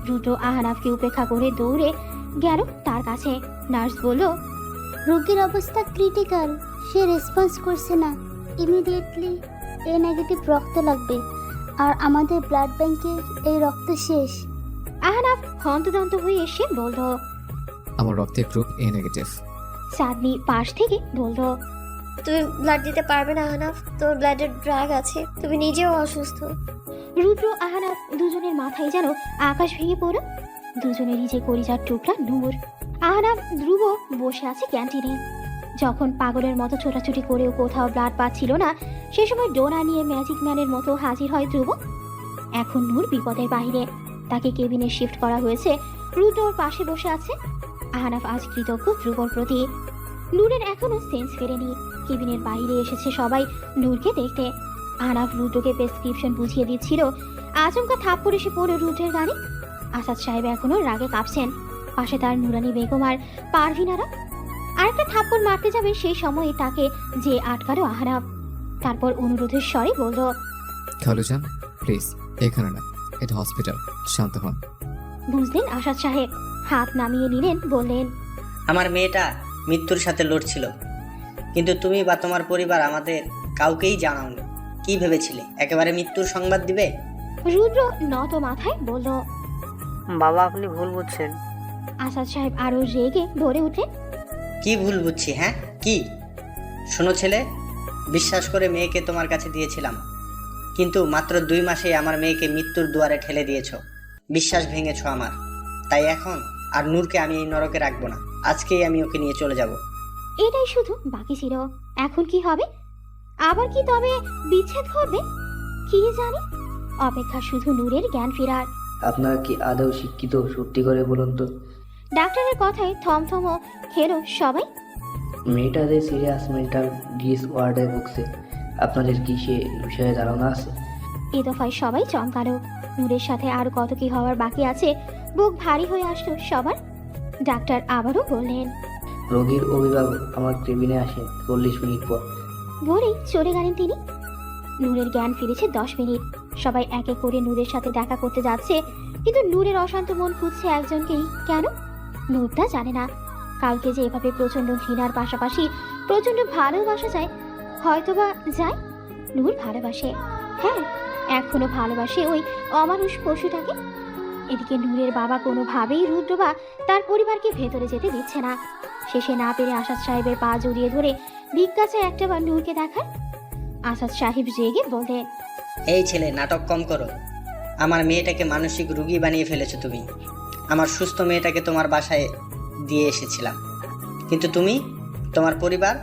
রুদ্র আহনাফকে উপেক্ষা করে দৌড়ে গেল তার কাছে। নার্স বলল,
রোগীর অবস্থা ক্রিটিক্যাল, সে রেসপন্স করছে না, ইমিডিয়েটলি এ নেগেটিভ রক্ত লাগবে, আর আমাদের ব্লাড ব্যাংকে এই রক্ত শেষ।
আহনাফ হন্তদন্ত হয়ে এসে বলল,
আমার রক্তের গ্রুপ এ নেগেটিভ।
চাঁদনি পাশ থেকে বলল,
তুমি ব্লাড দিতে পারবে না আহনাফ, তোর ব্লাডের ড্রাগ আছে, তুমি নিজেও অসুস্থ।
রুদ্র আহনাফ দুজনের মাথায় যেন আকাশ ভেঙে পড়ল। দুজনেরই যে কলিজার টুকরা নূর। আহনাফ ধ্রুব বসে আছে ক্যান্টিনে। যখন পাগলের মতো ছোটাছুটি করেও কোথাও ব্লাড পাচ্ছিল না, সে সময় ডোনা নিয়ে ম্যাজিক ম্যানের মতো হাজির হয় ধ্রুব। এখন নূর বিপদের বাহিরে, তাকে কেবিনে শিফট করা হয়েছে। রুদ্র ওর পাশে বসে আছে। আহনাফ আজ কৃতজ্ঞ ধ্রুবর প্রতি। নূরের এখনো সেন্স ফেরেনি। কেবিনের বাইরে এসেছে সবাই নূরকে দেখতে। আহনাফ রুদ্রকে প্রেসক্রিপশন বুঝিয়ে দিচ্ছিল, আচমকা থাপ্পড় এসে পড়ে রুদ্রের গাড়ি। আসাদ সাহেব এখনো রাগে কাঁপছেন। পাশে তার নুরানি বেগম আর পারভিনারা। আরেকটা থাপ্পড় মারতে যাবে সেই সময় তাকে যে আটকালো আহনাফ। তারপর অনুরোধের স্বরে বলল,
খালুজান প্লিজ এখানে না, এটা হসপিটাল, শান্ত হন।
বুঝলেন আসাদ সাহেব, হাত নামিয়ে নিলেন, বললেন,
আমার মেয়েটা মৃত্যুর সাথে লড়ছিল, কিন্তু তুমি বা তোমার পরিবার আমাদের কাউকেই জানাওনি। কি ভেবেছিলে একেবারে মৃত্যুর সংবাদ দিবে?
রুদ্র নত মাথায় বলল।
বাবা আপনি ভুল বুঝছেন।
আসাদ সাহেব আরো রেগে ভরে উঠলেন।
কি ভুল বুঝছি? হ্যাঁ কি? শোনো ছেলে, বিশ্বাস করে মেয়েকে তোমার কাছে দিয়েছিলাম, কিন্তু মাত্র 2 মাসেই আমার মেয়েকে মৃত্যুর দুয়ারে ঠেলে দিয়েছো। বিশ্বাস ভেঙেছো আমার। তাই এখন আর নূরকে আমি এই নরকে রাখবো না। আজকেই আমি ওকে নিয়ে চলে যাব।
এটাই শুধু বাকি ছিল। এখন কি হবে? আবার কি তবে বিচ্ছেদ ঘটবে? কি জানি। অপেক্ষা শুধু নূরের জ্ঞান ফেরার।
আপনারা কি আদৌ শিক্ষিত? সত্যি করে বলুন তো।
ডাক্তারের কথায় থমথম খেলো সবাই।
মেয়েটা যে সিরিয়াস মেন্টাল ডিসঅর্ডারে ভুগছে, আপনাদের কি সে বিষয়ে ধারণা আছে?
এ দফায় সবাই চমকালো। নূরের সাথে আর কত কি হওয়ার বাকি আছে, বুক ভারী হয়ে আসলো সবার। ডাক্তার আবারও বললেন,
রোগীর অভিভাবক আমার কেবিনে আসেন 40 মিনিট পর।
বলেই চলে গেলেন তিনি। নূরের জ্ঞান ফিরেছে 10 মিনিট। সবাই এক এক করে নূরের সাথে দেখা করতে যাচ্ছে, কিন্তু নূরের অশান্ত মন খুঁজছে একজনকেই। কেন? নূর তা জানে না। কাউকে যে এভাবে প্রচন্ড ঘৃণার পাশাপাশি প্রচন্ড ভালোবাসা যায়, হয়তোবা যায়। নূর ভালোবাসে, হ্যাঁ এখনো ভালোবাসে ওই অমানুষ পশুটাকে। এদিকে নূরের বাবা কোনোভাবেই রুদ্র বা তার পরিবারকে ভেতরে যেতে দিচ্ছে না। শেষে না পেরে আসাদ সাহেবের পা জড়িয়ে ধরে ভিক্ষা চায় একটাবার নূরকে দেখার। আসাদ সাহেব রেগে বললেন,
এই ছেলে, নাটক কম করো। আমার মেয়েটাকে মানসিক রোগী বানিয়ে ফেলেছো তুমি। আমার সুস্থ মেয়েটাকে তোমার বাসায় দিয়ে এসেছিলাম, কিন্তু তুমি, তোমার পরিবার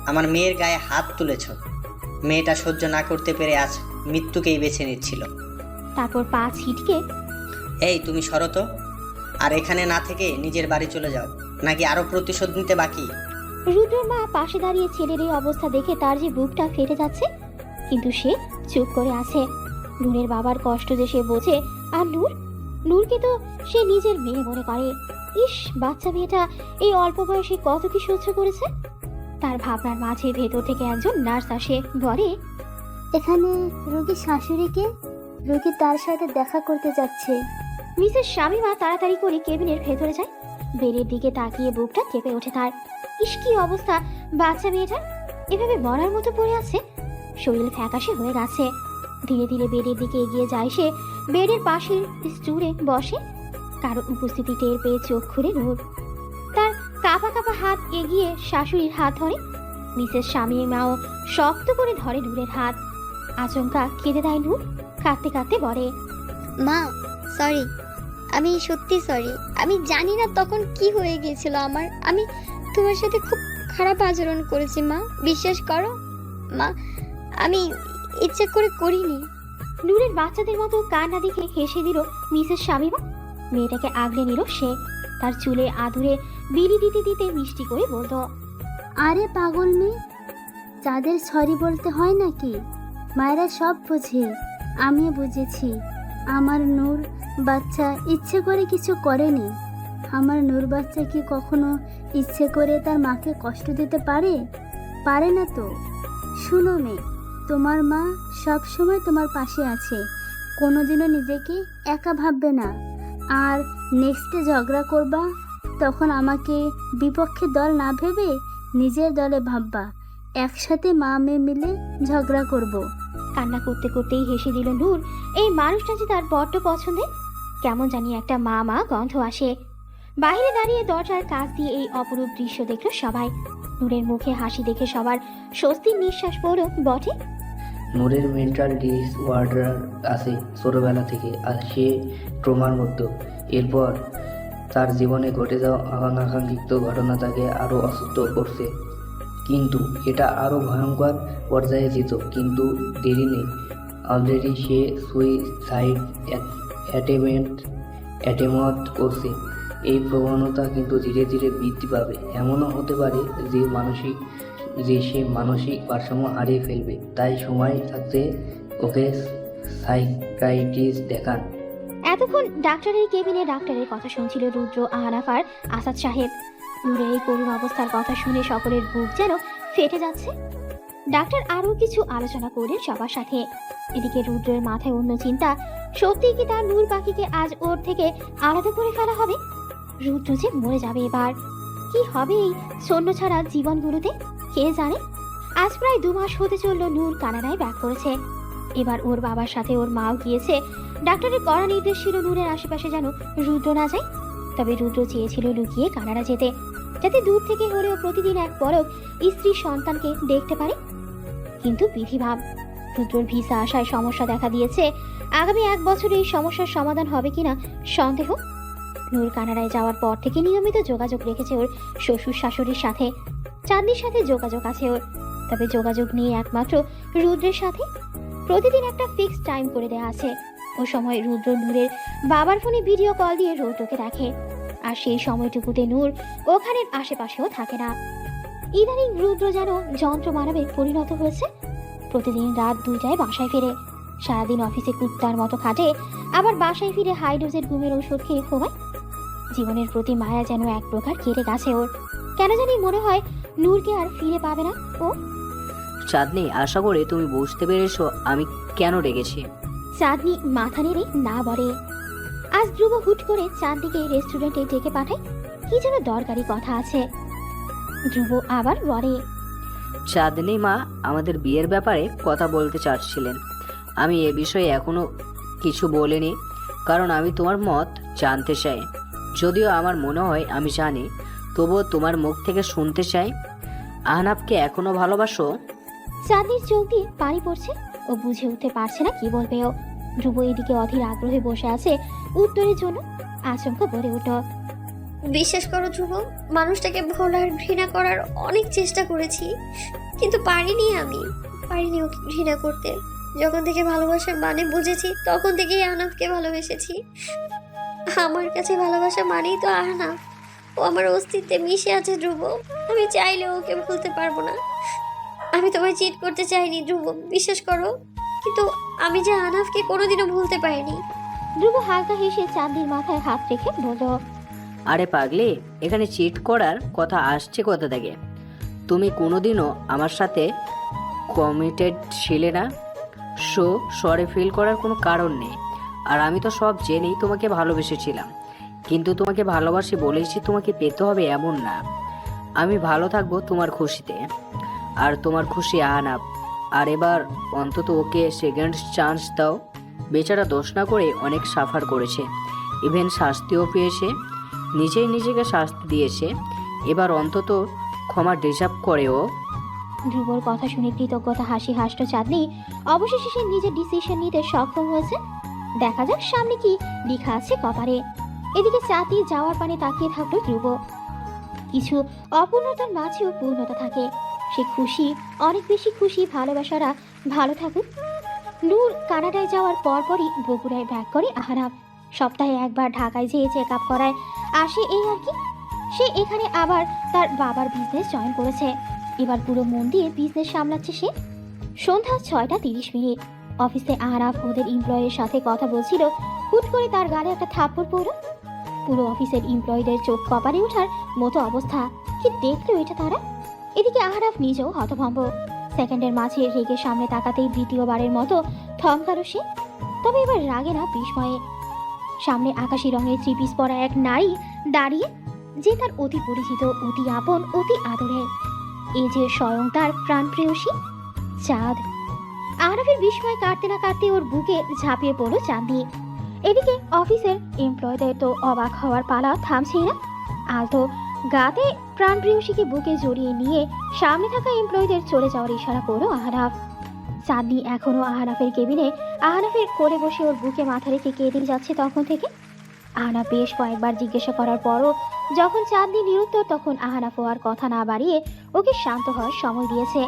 আমার মেয়ের গায়ে হাত তুলেছ। মেয়েটা সহ্য না করতে পেরে আজ মৃত্যুকেই বেছে নিচ্ছিল।
তারপর পা ছিটকে,
এই তুমি সরো তো। আর এখানে না থেকে নিজের বাড়ি চলে যাও, নাকি আরো প্রতিশোধ নিতে বাকি?
রুদ্রের মা পাশে দাঁড়িয়ে ছেলের এই অবস্থা দেখে তার যে বুকটা ফেটে যাচ্ছে, কিন্তু সে চুপ করে আছে। নূরের বাবার কষ্ট যে সে বোঝে, আর নূরকে তো সে নিজের মেয়ে মনে করে। ইস, বাচ্চা মেয়েটা এই অল্প বয়সে কত কি সহ্য করেছে। তার ভাবনার মাঝে ভেতর থেকে একজন নার্স আসে, বলে,
এখানে রোগীর শাশুড়িকে, রোগী তার সাথে দেখা করতে যাচ্ছে।
মিসেস শামীমা তাড়াতাড়ি করে কেবিনের ভেতরে যায়। বেডের দিকে তাকিয়ে বুকটা কেঁপে ওঠে তার। ইস, কি অবস্থা বাচ্চা মেয়েটার! এভাবে মরার মতো পড়ে আছে, শরীর ফ্যাকাশে হয়ে গেছে। ধীরে ধীরে বেডের দিকে এগিয়ে যায় সে। বেডের পাশের স্টুলে বসে। কারো উপস্থিতি টের পেয়ে চোখ খুলে নূর। তার কাঁপা কাঁপা হাত এগিয়ে শাশুড়ির হাত ধরে। মিসেস শামীমাও শক্ত করে ধরে নূরের হাত। আচমকা কেঁদে দেয় নূর। কাঁদতে কাঁদতে বলে,
মা সরি, আমি সত্যি সরি। আমি জানি না তখন কি হয়ে গিয়েছিল আমার। আমি তোমার সাথে খুব খারাপ আচরণ করেছি মা, বিশ্বাস করো মা, আমি ইচ্ছে করে করিনি।
নূরের বাচ্চাদের মতো কান্না দেখে হেসে দিল মিসেস শামীমা। মেয়েটাকে আগলে নিল সে। তার চুলে আদুরে বিলি দিতে দিতে মিষ্টি করে বলল,
আরে পাগল মেয়ে, যাদের সরি বলতে হয় নাকি? মায়েরা সব বোঝে, আমিও বুঝেছি। আমার নূর বাচ্চা ইচ্ছে করে কিছু করেনি। আমার নূর বাচ্চা কি কখনো ইচ্ছে করে তার মাকে কষ্ট দিতে পারে? পারে না তো। শুনো মেয়ে, তোমার মা সব সময় তোমার পাশে আছে। কোনোদিনও নিজেকে একা ভাববে না। আর নেক্সটে ঝগড়া করবা, তখন আমাকে বিপক্ষে দল না ভেবে নিজের দলে ভাববা। একসাথে মা মেয়ে মিলে ঝগড়া করব।
কান্না করতে করতেই হেসে দিল নূর। এই মানুষটা যে তার বড্ড পছন্দের। কেমন জানি একটা মা মা গন্ধ আসে। বাইরে দাঁড়িয়ে দরজার কাছ দিয়ে এই অপরূপ দৃশ্য দেখল সবাই। নূরের মুখে হাসি দেখে সবার স্বস্তির নিঃশ্বাস পড়ল বটে।
নূরের মেন্টাল ডিসঅর্ডার আছে ছোটবেলা থেকে, আর সে ট্রমার মধ্যে। এরপর তার জীবনে ঘটে যাওয়া অনাকাঙ্ক্ষিত ঘটনা তাকে আরও অসুস্থ করছে। কিন্তু এটা আরও ভয়ঙ্কর পর্যায়ে যেত, কিন্তু দেরি নেই। অলরেডি সে সুইসাইড অ্যাটেম্পট করছে। এই প্রবণতা কিন্তু ধীরে ধীরে বৃদ্ধি পাবে। এমনও হতে পারে যে সে মানসিক ভারসাম্য হারিয়ে ফেলবে। তাই সময় থাকতে ওকে সাইকিয়াট্রিস্ট দেখান।
এতক্ষণ ডাক্তারের কেবিনে ডাক্তারের কথা শুনছিল রুদ্র, আহনাফ আর আসাদ সাহেব। নূরের এই করুণ অবস্থার কথা শুনে সকলের বুক যেন ফেটে যাচ্ছে। ডাক্তার আরও কিছু আলোচনা করলেন সবার সাথে। এদিকে রুদ্রের মাথায় অন্য চিন্তা, সত্যিই কি তার নূর পাখিকে আজ ওর থেকে আলাদা করে ফেলা হবে? রুদ্র যে মরে যাবে এবার। কি হবে এই সৈন্য ছাড়া জীবনগুলোতে কে জানে। আজ প্রায় 2 মাস হতে চলল নূর কানাডায় ব্যাক করেছে। এবার ওর বাবার সাথে ওর মাও গিয়েছে। ডাক্তারের কড়া নির্দেশ ছিল নূরের আশেপাশে যেন রুদ্র না যায়। তবে রুদ্র চেয়েছিল লুকিয়ে কানাডা যেতে, যাতে দূর থেকে হলেও প্রতিদিন এক পলক স্ত্রী সন্তানকে দেখতে পারে। কিন্তু বিধিভাব, রুদ্রর ভিসা আসায় সমস্যা দেখা দিয়েছে। আগামী 1 বছরে এই সমস্যার সমাধান হবে কিনা সন্দেহ। নূর কানাডায় যাওয়ার পর থেকে নিয়মিত যোগাযোগ রেখেছে ওর শ্বশুর শাশুড়ির সাথে। চাঁদনির সাথে যোগাযোগ আছে ওর, তবে যোগাযোগ নিয়ে একমাত্র রুদ্রের সাথে। প্রতিদিন একটা ফিক্সড টাইম করে দেওয়া আছে। ও সময় রুদ্র নূরের বাবার ফোনে ভিডিও কল দিয়ে রুদ্রকে দেখে, আর সেই সময়টুকুতে নূর ওখানের আশেপাশেও থাকে না। ইদানিং রুদ্র যেন যন্ত্র মানবে পরিণত হয়েছে। প্রতিদিন রাত 2টায় বাসায় ফেরে। সারাদিন অফিসে কুত্তার মতো খাটে, আবার বাসায় ফিরে হাই ডোজের ঘুমের ওষুধ খেয়ে ঘুমায়। জীবনের প্রতি মায়া যেন এক প্রকার কেটে গেছে ওর। কেন জানি মনে হয় নূরকে আর ফিরে পাবে না ও।
চাঁদনি, আশা করি তুমি বুঝতে পেরেছো আমি কেন রেগেছি।
চাঁদনি মাথা নেড়ে না বলে। আজ ধ্রুব হুট করে চাঁদনিকে রেস্টুরেন্টে ডেকে পাঠায়, কি যেন দরকারি কথা আছে। ধ্রুব আবার বলে,
চাঁদনি মা আমাদের বিয়ের ব্যাপারে কথা বলতে চাচ্ছিলেন। আমি এ বিষয়ে এখনো কিছু বলিনি, কারণ আমি তোমার মত জানতে চাই। যদিও আমার মনে হয় আমি জানি, তবুও তোমার মুখ থেকে শুনতে চাই। আহনাফকে এখনো ভালোবাসো?
চাঁদনির চোখ দিয়ে পানি পড়ছে। ও বুঝে উঠতে পারছে না কি বলবে ও। ধ্রুব এদিকে অধীর আগ্রহে বসে আছে উত্তরের জন্য। আচমকা বলে উঠল,
বিশ্বাস করো ধ্রুব, মানুষটাকে ভোলার ঘৃণা করার অনেক চেষ্টা করেছি, কিন্তু পারিনি ওকে ঘৃণা করতে। যখন থেকে ভালোবাসার মানে বুঝেছি, তখন থেকেই আহনাফকে ভালোবেসেছি। আমার কাছে ভালোবাসা মানেই তো আহনাফ। ও আমার অস্তিত্বে মিশে আছে ধ্রুব। আমি চাইলেও ওকে ভুলতে পারবো না। আমি তোমায় চিট করতে চাইনি ধ্রুব, বিশ্বাস করো, কিন্তু আমি যে আহনাফকে কোনোদিনও ভুলতে পারিনি।
ধ্রুব হালকা হেসে চাঁদনির মাথায় হাত রেখে বলল,
আরে পাগলি, এখানে চিট করার কথা আসছে কোথা থেকে? তুমি কোনোদিনও আমার সাথে কমিটেড ছিলে না, সো সরি ফিল করার কোনো কারণ নেই। আর আমি তো সব জেনেই তোমাকে ভালোবেসেছিলাম, কিন্তু তোমাকে ভালোবাসি বলেছি তোমাকে পেতে হবে এমন না। আমি ভালো থাকবো তোমার খুশিতে, আর তোমার খুশি আহনাফ। আর এবার অন্তত ওকে সেকেন্ড চান্স দাও। বেচারা দোষ না করে অনেক সাফার করেছে, ইভেন শাস্তিও পেয়েছে, নিজেই নিজেকে শাস্তি দিয়েছে। এবার অন্তত ক্ষমা ডিজার্ভ করে ও।
ধ্রুবর কথা শুনে কৃতজ্ঞতা হাসি হাসল চাঁদনি। অবশেষে সে নিজের ডিসিশন নিতে সক্ষম হয়েছে। দেখা যাক সামনে কি লেখা আছে কপালে। এদিকে চাঁদনি যাওয়ার পানে তাকিয়ে থাকলো ধ্রুব। কিছু অপূর্ণতার মাঝেও পূর্ণতা থাকে। সে খুশি, অনেক বেশি খুশি ভালোবাসারা ভালো থাকুক। নূর কানাডায় যাওয়ার পরপরই বগুড়ায় ব্যাক করে আহনাফ। সপ্তাহে একবার ঢাকায় যেয়ে চেক আপ করায় আসে, এই আর কি। সে এখানে আবার তার বাবার বিজনেস জয়েন করেছে। এবার পুরো মন দিয়ে বিজনেস সামলাচ্ছে সে। সন্ধ্যা 6:30। অফিসে আহনাফ ওদের এমপ্লয়ের সাথে কথা বলছিল, হুট করে তার গালে একটা থাপ্পড় পড়ল। পুরো অফিসের এমপ্লয়ীদের চোখ কপালে ওঠার মতো অবস্থা। কি দেখলো এটা তারা? এদিকে আহনাফ নিজেও হতভম্ব। সেকেন্ডের মাঝে রেগে সামনে তাকাতেই দ্বিতীয়বারের মতো থমকালো সে। তবে এবার রাগে না, বিস্ময়ে। সামনে আকাশি রঙের থ্রি-পিস পরা এক নারী দাঁড়িয়ে, যে তার অতি পরিচিত, অতি আপন, অতি আদরের। এই যে স্বয়ং তার প্রাণ প্রেয়সী চাঁদ। আহনাফের বিস্ময় কাটতে না কাটতে ওর বুকে ঝাঁপিয়ে পড়ল চাঁদনি। এদিকে অফিসের এমপ্লয়ীদের তো অবাক হওয়ার পালা থামছেই না। আলতো গাতে প্রাণ প্রেয়সীকে বুকে জড়িয়ে নিয়ে সামনে থাকা এমপ্লয়ীদের চলে যাওয়ার ইশারা করলো আহনাফ। চাঁদনি এখনো আহনাফের কেবিনে আহনাফের কোলে বসে ওর বুকে মাথা রেখে কেঁদে যাচ্ছে তখন থেকে। আহনাফ বেশ কয়েকবার জিজ্ঞাসা করার পরও যখন চাঁদনি নিরুত্তর, তখন আহনাফ আর কথা না বাড়িয়ে ওকে শান্ত হওয়ার সময় দিয়েছে।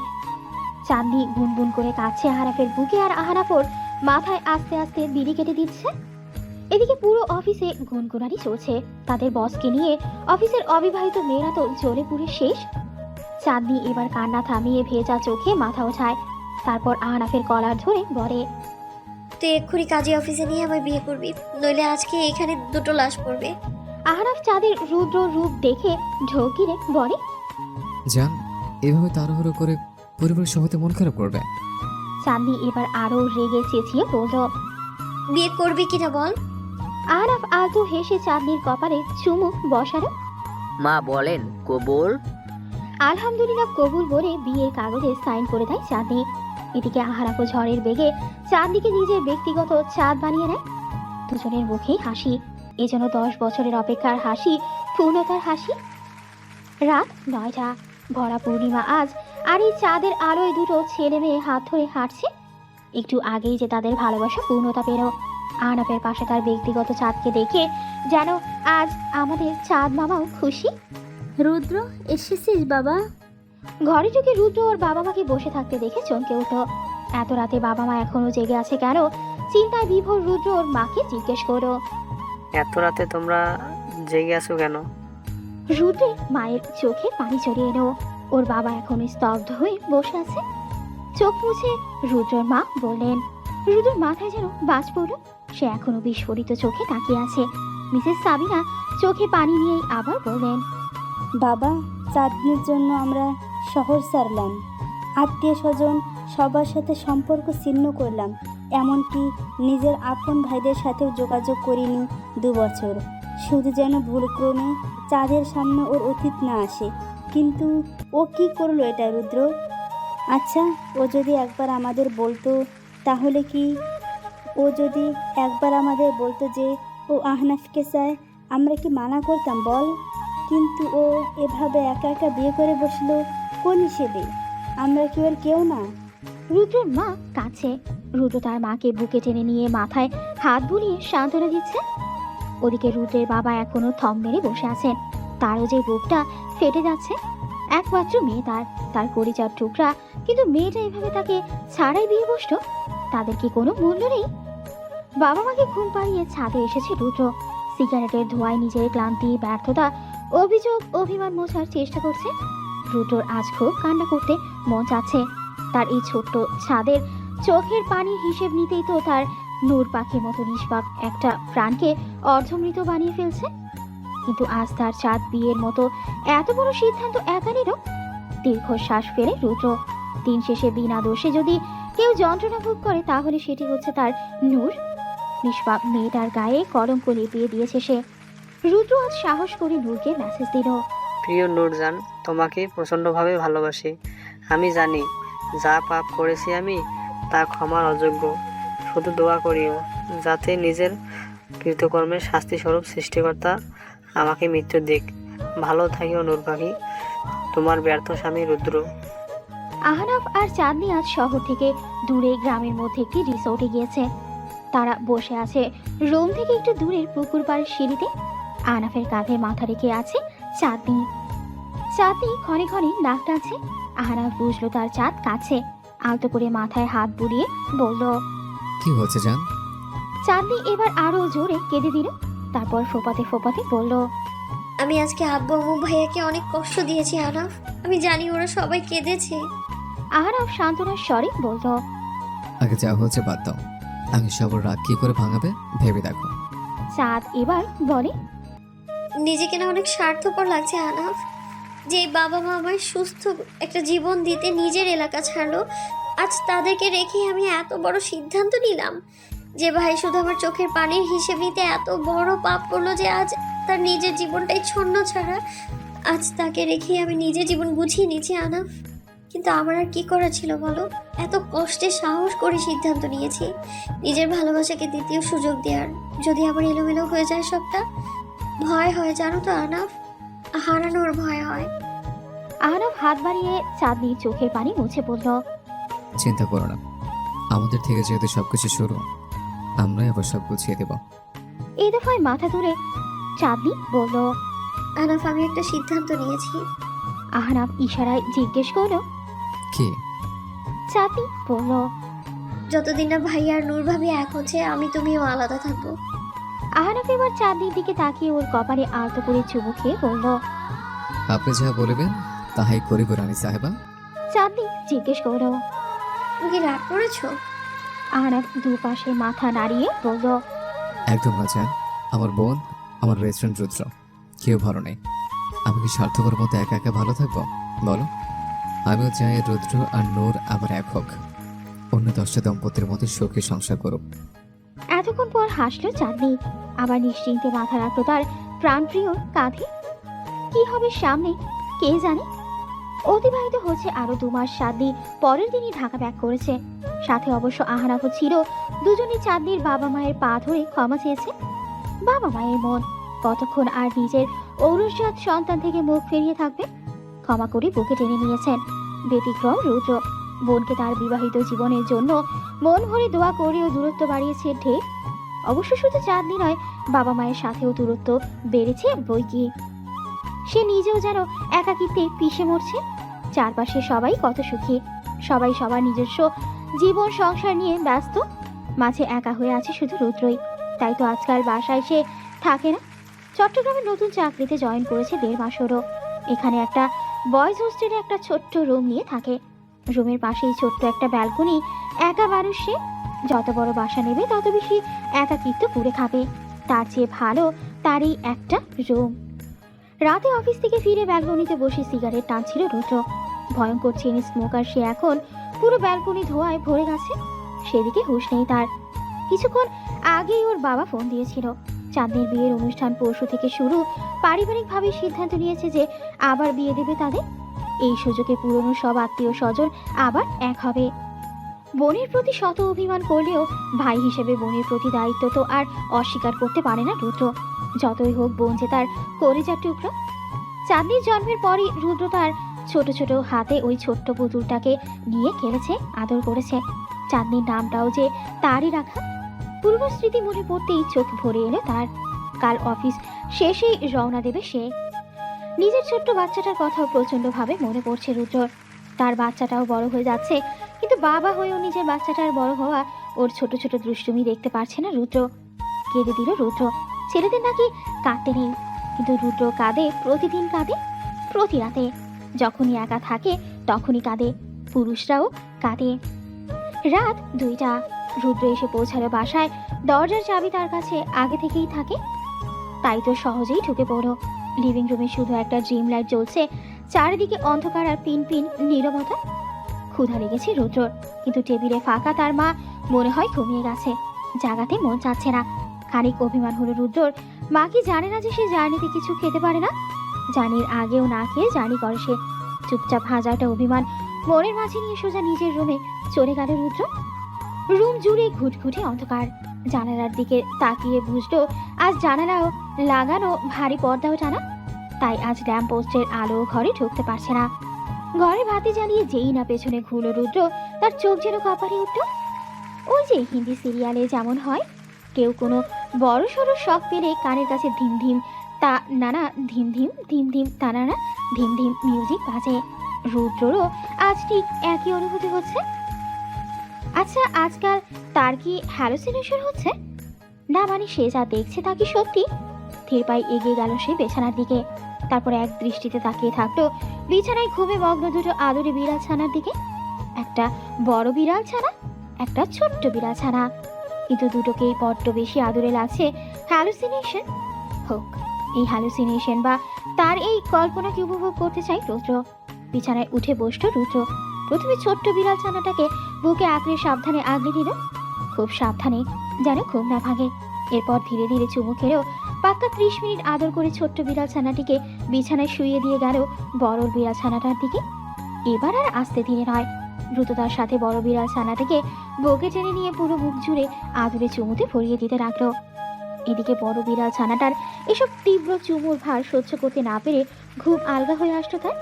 চাঁদনি গুনগুন করে কাঁদছে আহনাফের বুকে, আর আহনাফ ওর মাথায় আস্তে আস্তে বিড়ি কেটে দিচ্ছে। এদিকে পুরো অফিসে গুনগুনানি চলছে। তাদের বসকে নিয়ে অফিসের অবিবাহিত মেয়েরা তো জ্বলে পুড়ে শেষ। চাঁদনি এবার কান্না থামিয়ে ভেজা চোখে মাথা ওঠায়, তারপর আহনাফের কলার ধরে বলে,
তুই এক্ষুনি কাজী অফিসে নিয়ে আমায় বিয়ে করবি, নইলে আজকে এখানে দুটো লাশ পড়বে।
আহনাফ চাঁদের রুদ্র রূপ দেখে ঢোক গিরে বলে,
জান, এভাবে তাড়াহুড়ো করে পরিবারের সবাইতে মন খারাপ করবে।
চাঁদনি এবার আরো রেগে চেঁচিয়ে বলল,
বিয়ে করবি কিনা বল।
আহনাফ আলতো হেসে চাঁদনির কপালে চুমু বসালো।
মা বলেন কবুল।
আলহামদুলিল্লাহ কবুল বলে বিয়ের কাগজে সাইন করে দেয় চাঁদনি। এদিকে আহনাফ ঝড়ের বেগে চাঁদনিকে নিজের ব্যক্তিগত চাঁদ বানিয়ে নেয়। দুজনের মুখেই হাসি, এ যেন 10 বছরের অপেক্ষার হাসি, পূর্ণতার হাসি। রাত 9টা, ভরা পূর্ণিমা আজ, আর এই চাঁদের আলোয় দুটো ছেলে মেয়ে হাত ধরে হাঁটছে। একটু আগেই যে তাদের ভালোবাসা পূর্ণতা পেল। আহনাফের পাশে তার ব্যক্তিগত চাঁদকে দেখে যেন আজ আমাদের চাঁদ মামাও খুশি।
রুদ্র, এসেছিস বাবা?
ঘরে ঢুকে রুদ্র ওর বাবা মাকে বসে থাকতে দেখে চমকে উঠল। এত রাতে বাবা মা এখনো জেগে আছে কেন? চিন্তায় বিভোর রুদ্র ওর মাকে জিজ্ঞেস করলো।
এত রাতে তোমরা জেগে আছো কেন?
রুদ্রের মায়ের চোখে পানি চড়িয়ে এলো। ওর বাবা এখনো স্তব্ধ হয়ে বসে আছে। চোখ মুছে রুদ্রর মা বললেন। রুদ্রর মাথায় যেন বাজ পড়ল। সে এখনো বিস্ফোরিত চোখে তাকিয়ে আছে। মিসেস সাবিনা চোখে পানি নিয়েই আবার বললেন,
বাবা, চাঁদনির জন্য আমরা শহর ছাড়লাম, আত্মীয় স্বজন সবার সাথে সম্পর্ক ছিন্ন করলাম, এমনকি নিজের আপন ভাইদের সাথেও যোগাযোগ করিনি 2 বছর, শুধু যেন ভুলক্রমে চাঁদের সামনে ওর অতীত না আসে। কিন্তু ও কি করলো এটা রুদ্র? আচ্ছা, ও যদি একবার আমাদের বলতো, তাহলে কি ও যদি একবার আমাদের বলতো যে ও আহনাফকে চায়, আমরা কি মানা করতাম বল? কিন্তু ও এভাবে একা একা বিয়ে করে বসলো কোন হিসেবে? আমরা কি ওর কেউ না?
রুদ্রের মা কাছে। রুদ্র তার মাকে বুকে টেনে নিয়ে মাথায় হাত বুলিয়ে সান্ত্বনা দিচ্ছে। ওদিকে রুদ্রের বাবা এখনো থম মেরে বসে আছেন। তারও যে বুকটা ফেটে যাচ্ছে। একমাত্র মেয়ে তার কলিজার টুকরা, কিন্তু মেয়েটা এভাবে তাকে ছাড়াই বিয়ে বসলো। তাদের কি কোনো মূল্য নেই? বাবা মাকে ঘুম পাড়িয়ে ছাদে এসেছে রুদ্র। সিগারেটের ধোঁয়ায় নিজের ক্লান্তি, ব্যর্থতা, অভিযোগ, অভিমান মোছার চেষ্টা করছে। রুদ্রর আজ খুব কান্না করতে মন চাচ্ছে। তার এই ছোট্ট ছাদের চোখের পানির হিসেব নিতেই তো তার নূর পাখির মতো নিষ্পাপ একটা প্রাণকে অর্ধমৃত বানিয়ে ফেলছে। কিন্তু আজ তার চাঁদ বিয়ের মতো এত বড় সিদ্ধান্ত একা নিল। দীর্ঘশ্বাস ফেলে রুদ্র। দিন শেষে বিনা দোষে যদি কেউ যন্ত্রণা ভোগ করে, তাহলে সেটি হচ্ছে তার নূর। নিষ্পাপ মেয়েটার গায়ে কলঙ্ক লেপিয়ে দিয়েছে সে। রুদ্র আজ সাহস করে নূরকে মেসেজ দিল।
প্রিয় নূরজান, তোমাকে প্রচণ্ডভাবে ভালোবাসি। আমি জানি যা পাপ করেছি আমি তা ক্ষমার অযোগ্য। শুধু দোয়া করিও যাতে নিজের কৃতকর্মের শাস্তিস্বরূপ সৃষ্টিকর্তা আমাকে মৃত্যু দিক। ভালো থাকিও নূর পাখি, তোমার ব্যর্থ স্বামী রুদ্র।
আহনাফ আর চাঁদনি আজ শহর থেকে দূরে গ্রামের মধ্যে একটি রিসোর্টে গিয়েছে। তারা বসে আছে রুম থেকে একটু দূরের পুকুর পাড়ের সিঁড়িতে। আহনাফের কাঁধে মাথা রেখে আছে চাঁদনি। চাঁদনি ক্ষণে ক্ষণে নাক টানছে। আহনাফ বুঝলো তার চাঁদ কাছে। আলতো করে মাথায় হাত বুলিয়ে বলল,
কি হচ্ছে জান?
চাঁদনি এবার আরো জোরে কেঁদে দিল। তারপর ফোপাতে ফোপাতে বলল,
আমি আজকে আব্বু আম্মু ভাইয়াকে অনেক কষ্ট দিয়েছি আহনাফ। আমি জানি ওরা সবাই কেঁদেছে।
আহনাফ সান্ত্বনার স্বরে বলল,
আগে যা হচ্ছে বাদ দাও, আমি সবার রাগ কি করে ভাঙাবে ভেবে দেখো।
চাঁদ এবার বলে,
নিজেকে না অনেক স্বার্থপর লাগছে আহনাফ। যে বাবা মা আমায় সুস্থ একটা জীবন দিতে নিজের এলাকা ছাড়লো, আজ তাদেরকে রেখে আমি এত বড় সিদ্ধান্ত নিলাম। যে ভাই শুধু আমার চোখের পানির হিসেব নিতে এত বড় পাপ করলো যে আজ তার নিজের জীবনটাই ছন্ন ছাড়া, আজ তাকে রেখে আমি নিজের জীবন গুছিয়ে নিয়েছি আহনাফ। কিন্তু আমার আর কি করা ছিল বলো? এত কষ্টে সাহস করে সিদ্ধান্ত নিয়েছি নিজের ভালোবাসাকে দ্বিতীয় সুযোগ দেওয়ার। যদি আবার এলোমেলো হয়ে যায় সবটা, ভয় হয় জানো তো আহনাফ, হারানোর ভয় হয়।
আহনাফ হাত বাড়িয়ে চাঁদনির চোখের পানি মুছে পড়ল।
চিন্তা করো না, আমাদের থেকে যেহেতু সবকিছু শুরু, আমরাই আবার সব গুছিয়ে দেব।
এই দফায় মাথা তুলে চাঁদনি বলল,
আহনাফ, আমি একটা সিদ্ধান্ত নিয়েছি।
আহনাফ ইশারায় জিজ্ঞেস করলো,
কি?
চাঁদনি বলল,
যতদিন না ভাইয়া আর নূর ভাবি এক হচ্ছে, আমি তুমিও আলাদা থাকবো।
আহনাফ এবার চাঁদনির দিকে তাকিয়ে ওর কপালে আলতো করে চুমু খেয়ে বলল,
আপনি যা বলবেন তাহাই করিব রানী সাহেবা।
চাঁদনি জিজ্ঞেস করলো,
তুমি কি রাগ করেছো?
আহনাফ দুপাশে মাথা নাড়িয়ে বলল,
একদম না জান, আমার বোন, আমার রেস্টুরেন্ট রুদ্র, কেউ ভালো নেই। আমি কি স্বার্থপর মতো একা একা ভালো থাকবো বলো? আমিও চাই রুদ্র আর নূর আবার এক হোক, অন্য 10টা দম্পতির মতো সুখে সংসার করুক।
এতক্ষণ পর হাসলো চাঁদনি, আবার নিশ্চিন্তে মাথা রাখলো তার প্রাণপ্রিয় কাঁধে। কি হবে সামনে কে জানে। অতিবাহিত হচ্ছে আরো 2 মাস। চাঁদনি পরের দিনই ঢাকা ব্যাক করেছে, সাথে অবশ্য আহনাফও ছিল। দুজনেই চাঁদনির বাবা মায়ের পা ধরে ক্ষমা চেয়েছে। বাবা মায়ের মন কতক্ষণ আর নিজের ঔরসজাত সন্তান থেকে মুখ ফিরিয়ে থাকবে। ক্ষমা করে বুকে টেনে নিয়েছেন। ব্যতিক্রম রুদ্র, বোনকে তার বিবাহিত জীবনের জন্য মন ভরে দোয়া করেও দূরত্ব বাড়িয়েছে ঢের। অবশ্য শুধু চাঁদনি নয়, বাবা মায়ের সাথেও দূরত্ব বেড়েছে বইকি। সে নিজেও যেন একাকিত্বে পিষে মরছে। চারপাশে সবাই কত সুখী, সবাই সবার নিজস্ব জীবন সংসার নিয়ে ব্যস্ত, মাঝে একা হয়ে আছে শুধু রুদ্রই। তাই তো আজকাল বাসায় সে থাকে না। চট্টগ্রামের নতুন চাকরিতে জয়েন করেছে 1.5 মাসেরও। এখানে একটা বয়েজ হোস্টেলে একটা ছোট্ট রুম নিয়ে থাকে। রুমের পাশেই ছোট্ট একটা ব্যালকনি। একা মানুষ সে, যত বড় বাসা নেবে তত বেশি একাকিত্ব পুড়ে খাবে। তার চেয়ে ভালো তারই একটা রুম। রাতে অফিস থেকে ফিরে ব্যালকনিতে বসে সিগারেট টানছিল রুদ্র। ভয়ঙ্কর চেন স্মোকার সে। এখন পুরো ব্যালকনি ধোঁয়ায় ভরে গেছে। সেদিকে হুঁশ নেই তার। কিছুক্ষণ আগেই ওর বাবা ফোন দিয়েছিল। চাঁদনির বিয়ের অনুষ্ঠান পরশু থেকে শুরু। পারিবারিকভাবে সিদ্ধান্ত নিয়েছে যে আবার বিয়ে দেবে তাদের। এই সুযোগে পুরনো সব আত্মীয় স্বজন আবার এক হবে। বোনের প্রতি শত অভিমান করলেও ভাই হিসেবে বোনের প্রতি দায়িত্ব তো আর অস্বীকার করতে পারে না রুদ্র। যতই হোক বোন যে তার কলিজার টুকরো। চাঁদনির জন্মের পরই রুদ্র তার ছোট ছোট হাতে ওই ছোট্ট পুতুলটাকে নিয়ে খেলেছে, আদর করেছে। চাঁদনির নামটাও যে তারই রাখা। পুরনো স্মৃতি মনে পড়তেই চোখ ভরে এলো তার। কাল অফিস শেষেই রওনা দেবে সে। নিজের ছোট্ট বাচ্চাটার কথাও প্রচন্ডভাবে মনে পড়ছে রুদ্রর। তার বাচ্চাটাও বড় হয়ে যাচ্ছে, কিন্তু বাবা হয়েও নিজের বাচ্চাটার বড় হওয়া, ওর ছোট ছোট দুষ্টুমি দেখতে পারছে না রুদ্র। কেঁদে দিল রুদ্র। ছেলেদের নাকি কাঁদতে নেই, কিন্তু রুদ্র কাঁদে, প্রতিদিন কাঁদে, প্রতি রাতে। যখনই একা থাকে তখনই কাঁদে। পুরুষরাও কাঁদে। রাত 2টা। রুদ্র এসে পৌঁছালো বাসায়। দরজার চাবি তার কাছে আগে থেকেই থাকে, তাই তো সহজেই ঢুকে পড়ল। লিভিং রুমে শুধু একটা ড্রিম লাইট জ্বলছে, চারিদিকে অন্ধকার আর পিন পিন নীরবতা। ক্ষুধা লেগেছে রুদ্রর, কিন্তু টেবিলে ফাঁকা। তার মা মনে হয় ঘুমিয়ে গেছে, জাগাতে মন চাচ্ছে না। খানিক অভিমান হলো রুদ্রর। মা কি জানে না যে সে জার্নিতে কিছু খেতে পারে না? জার্নির আগেও না খেয়ে জার্নি করে সে। চুপচাপ হাজারটা অভিমান মনের মাঝে নিয়ে সোজা নিজের রুমে চলে গেল রুদ্র। রুম জুড়ে ঘুটঘুটে অন্ধকার। জানালার দিকে তাকিয়ে বুঝলো আজ জানালাও লাগানো, ভারী পর্দাও টানা, তাই আজ ল্যাম্প পোস্টের আলো ঘরে ঢুকতে পারছে না। ঘরে বাতি জ্বালিয়ে যেই না পেছনে ঘুরল রুদ্র, তার চোখ যেন কপালে উঠল। ওই যে হিন্দি সিরিয়ালে যেমন হয়, কেউ কোনো বড় সড়ো শখ পেলে কানের কাছে ধিম ধিম তা নানা ধিম ধিম ধিম ধিম তা নানা ধিম ধিম মিউজিক বাজে। রুদ্ররও আজ ঠিক একই অনুভূতি হচ্ছে। আচ্ছা, আজকাল তার কি হ্যালোসিনেশন হচ্ছে? না মানে সে যা দেখছে তা কি সত্যি? ধীর পায়ে এগিয়ে গেল সে বিছানার দিকে। তারপর এক দৃষ্টিতে তাকিয়ে থাকলো বিছানায় ঘুমে মগ্ন দুটো আদরে বিড়াল ছানার দিকে। একটা বড় বিড়াল ছানা, একটা ছোট্ট বিড়াল ছানা, কিন্তু দুটোকেই বড্ড বেশি আদরে লাগছে। হ্যালুসিনেশন হোক, এই হ্যালুসিনেশন বা তার এই কল্পনাকে উপভোগ করতে চাই রুদ্র। বিছানায় উঠে বসল রুদ্র। প্রথমে ছোট্ট বিড়াল ছানাটাকে বুকে আঁকড়ে সাবধানে আগলে নিল, খুব সাবধানে, যেন ঘুম না ভাঙে। এরপর ধীরে ধীরে চুমু খেলেও পাক্কা 30 মিনিট আদর করে ছোট্ট বিড়াল ছানাটিকে বিছানায় শুইয়ে দিয়ে গেল বড় বিড়াল ছানাটার দিকে। এবার আর আস্তে ধীরে নয়, দ্রুততার সাথে বড় বিড়াল ছানাটাকে বুকে টেনে নিয়ে পুরো বুক জুড়ে আদরে চুমুতে ভরিয়ে দিতে লাগলো। এদিকে বড় বিড়াল ছানাটার এসব তীব্র চুমুর ভার সহ্য করতে না পেরে ঘুম আলগা হয়ে আসলো তার।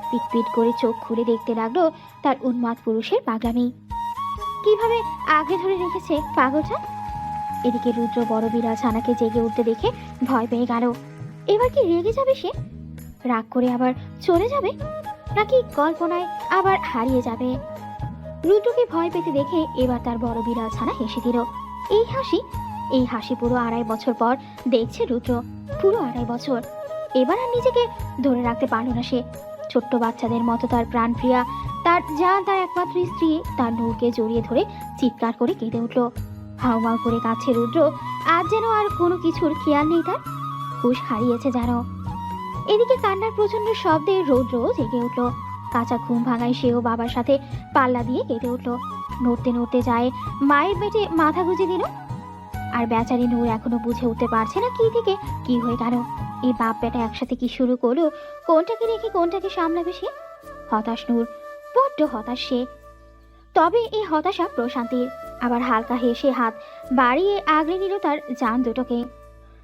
পিটপিট করে চোখ খুলে দেখতে লাগলো তার উন্মাদ পুরুষের পাগলামি। কিভাবে আগে ধরে রেখেছে পাগলটা। এদিকে রুদ্র বড় বিড়াল ছানাকে জেগে উঠতে দেখে ভয় পেয়ে গেল। এবার কি রেগে যাবে সে? রাগ করে আবার চলে যাবে, নাকি কল্পনায় আবার হারিয়ে যাবে? রুদ্রকে ভয় পেতে দেখে এবার তার বড় বিড়াল ছানা হেসে দিল। এই হাসি এই হাসি পুরো 2.5 বছর পর দেখছে রুদ্র। পুরো 2.5 বছর। এবার আর নিজেকে ধরে রাখতে পারল না সে। ছোট্ট বাচ্চাদের মতো তার প্রাণপ্রিয়া, তার জান, তার একমাত্র স্ত্রী, তার নূরকে জড়িয়ে ধরে চিৎকার করে কেঁদে উঠল। হাউমাউ করে কাছে রুদ্র। আজ যেন আর কোনো কিছুর খেয়াল নেই তার, হুঁশ হারিয়েছে যেন। এদিকে কান্নার প্রচন্ড শব্দে রৌদ্র জেগে উঠল। কাঁচা ঘুম ভাঙায় সেও বাবার সাথে পাল্লা দিয়ে কেঁদে উঠল। নড়তে নড়তে যায় মায়ের পেটে মাথা গুঁজে দিল। আর বেচারি নূর এখনো বুঝে উঠতে পারছে না কি থেকে কি হয়ে গেল। এই বাপ বেটা একসাথে কি শুরু করলো, কোনটাকে রেখে কোনটাকে সামলাবে সে। হতাশ নূর, বড্ড হতাশ সে। তবে এই হতাশা প্রশান্তির। আবার হালকা হেসে হাত বাড়িয়ে আগলে নিল তার জান দুটোকে।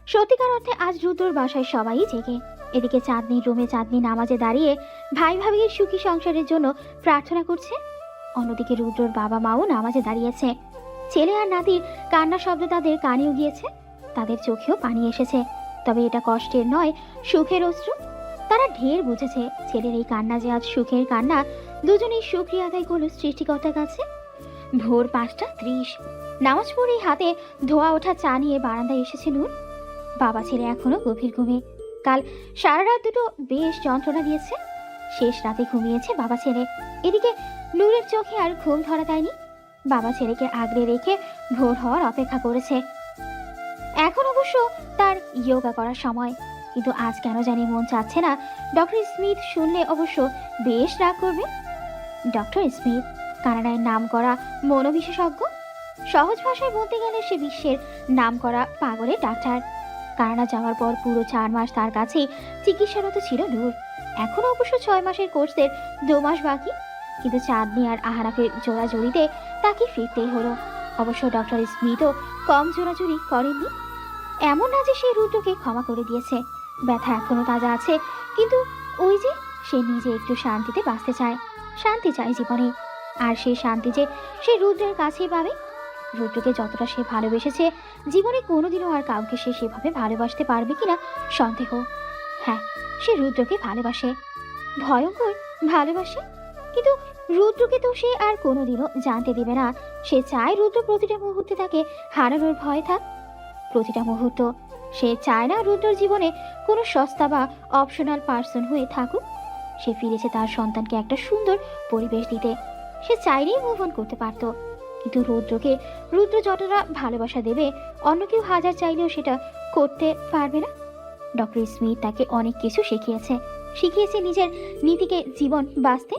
সত্যিকার অর্থে আজ রুদ্রর বাসায় সবাই জেগে। এদিকে চাঁদনির রুমে চাঁদনি নামাজে দাঁড়িয়ে ভাই ভাবির সুখী সংসারের জন্য প্রার্থনা করছে। অন্যদিকে রুদ্রর বাবা মাও নামাজে দাঁড়িয়েছে। ছেলে আর নাতির কান্না শব্দ তাদের কানেও গিয়েছে, তাদের চোখেও পানি এসেছে। তবে এটা কষ্টের নয়, সুখের অশ্রু। তারা ঢের বুঝেছে ছেলের এই কান্না যে আজ সুখের কান্না। দুজনেই শুকরিয়া আদায় করল সৃষ্টিকর্তার কাছে। ভোর 5:30 নামাজ পড়ে হাতে ধোয়া ওঠা চা নিয়ে বারান্দায় এসেছে নূর। বাবা ছেলে এখনো গভীর ঘুমে। কাল সারা রাত দুটো বেশ যন্ত্রণা দিয়েছে। শেষ রাতে ঘুমিয়েছে বাবা ছেলে। এদিকে নূরের চোখে আর ঘুম ধরা দেয়নি। বাবা ছেলেকে আগলে রেখে ভোর হওয়ার অপেক্ষা করেছে। এখন অবশ্য তার যোগা করার সময়, কিন্তু আজ কেন জানি মন চাচ্ছে না। ডক্টর স্মিথ শুনলে অবশ্য বেশ রাগ করবে। ডক্টর স্মিথ কানাডায় নাম করা মনোবিশেষজ্ঞ। সহজ ভাষায় বলতে গেলে সে বিশ্বের নাম করা পাগলের ডাক্তার। কানাডা যাওয়ার পর পুরো 4 মাস তার কাছেই চিকিৎসারত ছিল নূর। এখন অবশ্য 6 মাসের কোর্সের 2 মাস বাকি। কিন্তু চাঁদনি আর আহারাফের জোড়াজড়িতে তাকে ফিরতেই হলো। অবশ্য ডক্টর স্মিথও কম জোড়াজুড়ি করেননি। এমন না যে সে রুদ্রকে ক্ষমা করে দিয়েছে, ব্যথা এখনো তাজা আছে। কিন্তু ওই যে সে নিজে একটু শান্তিতে বাঁচতে চায়, শান্তি চায় জীবনে। আর সেই শান্তি যে সে রুদ্রের কাছেই পাবে। রুদ্রকে যতটা সে ভালোবেসেছে, জীবনে কোনোদিনও আর কাউকে সে সেভাবে ভালোবাসতে পারবে কিনা সন্দেহ। হ্যাঁ, সে রুদ্রকে ভালোবাসে, ভয়ঙ্কর ভালোবাসে। কিন্তু রুদ্রকে তো সে আর কোনোদিনও জানতে দেবে না। সে চায় রুদ্র প্রতিটা মুহূর্তে তাকে হারানোর ভয় থাক, প্রতিটা মুহূর্ত। সে চায় না রুদ্রর জীবনে কোনো সস্তা বা অপশনাল পার্সন হয়ে থাকুক। সে ফিরেছে তার সন্তানকে একটা সুন্দর পরিবেশ দিতে। সে চাইলেই মুভ অন করতে পারত, কিন্তু রুদ্র যতটা ভালোবাসা দেবে, অন্য কেউ হাজার চাইলেও সেটা করতে পারবে না। ডক্টর স্মিথ তাকে অনেক কিছু শিখিয়েছে নিজের নীতিকে জীবন বাঁচতে।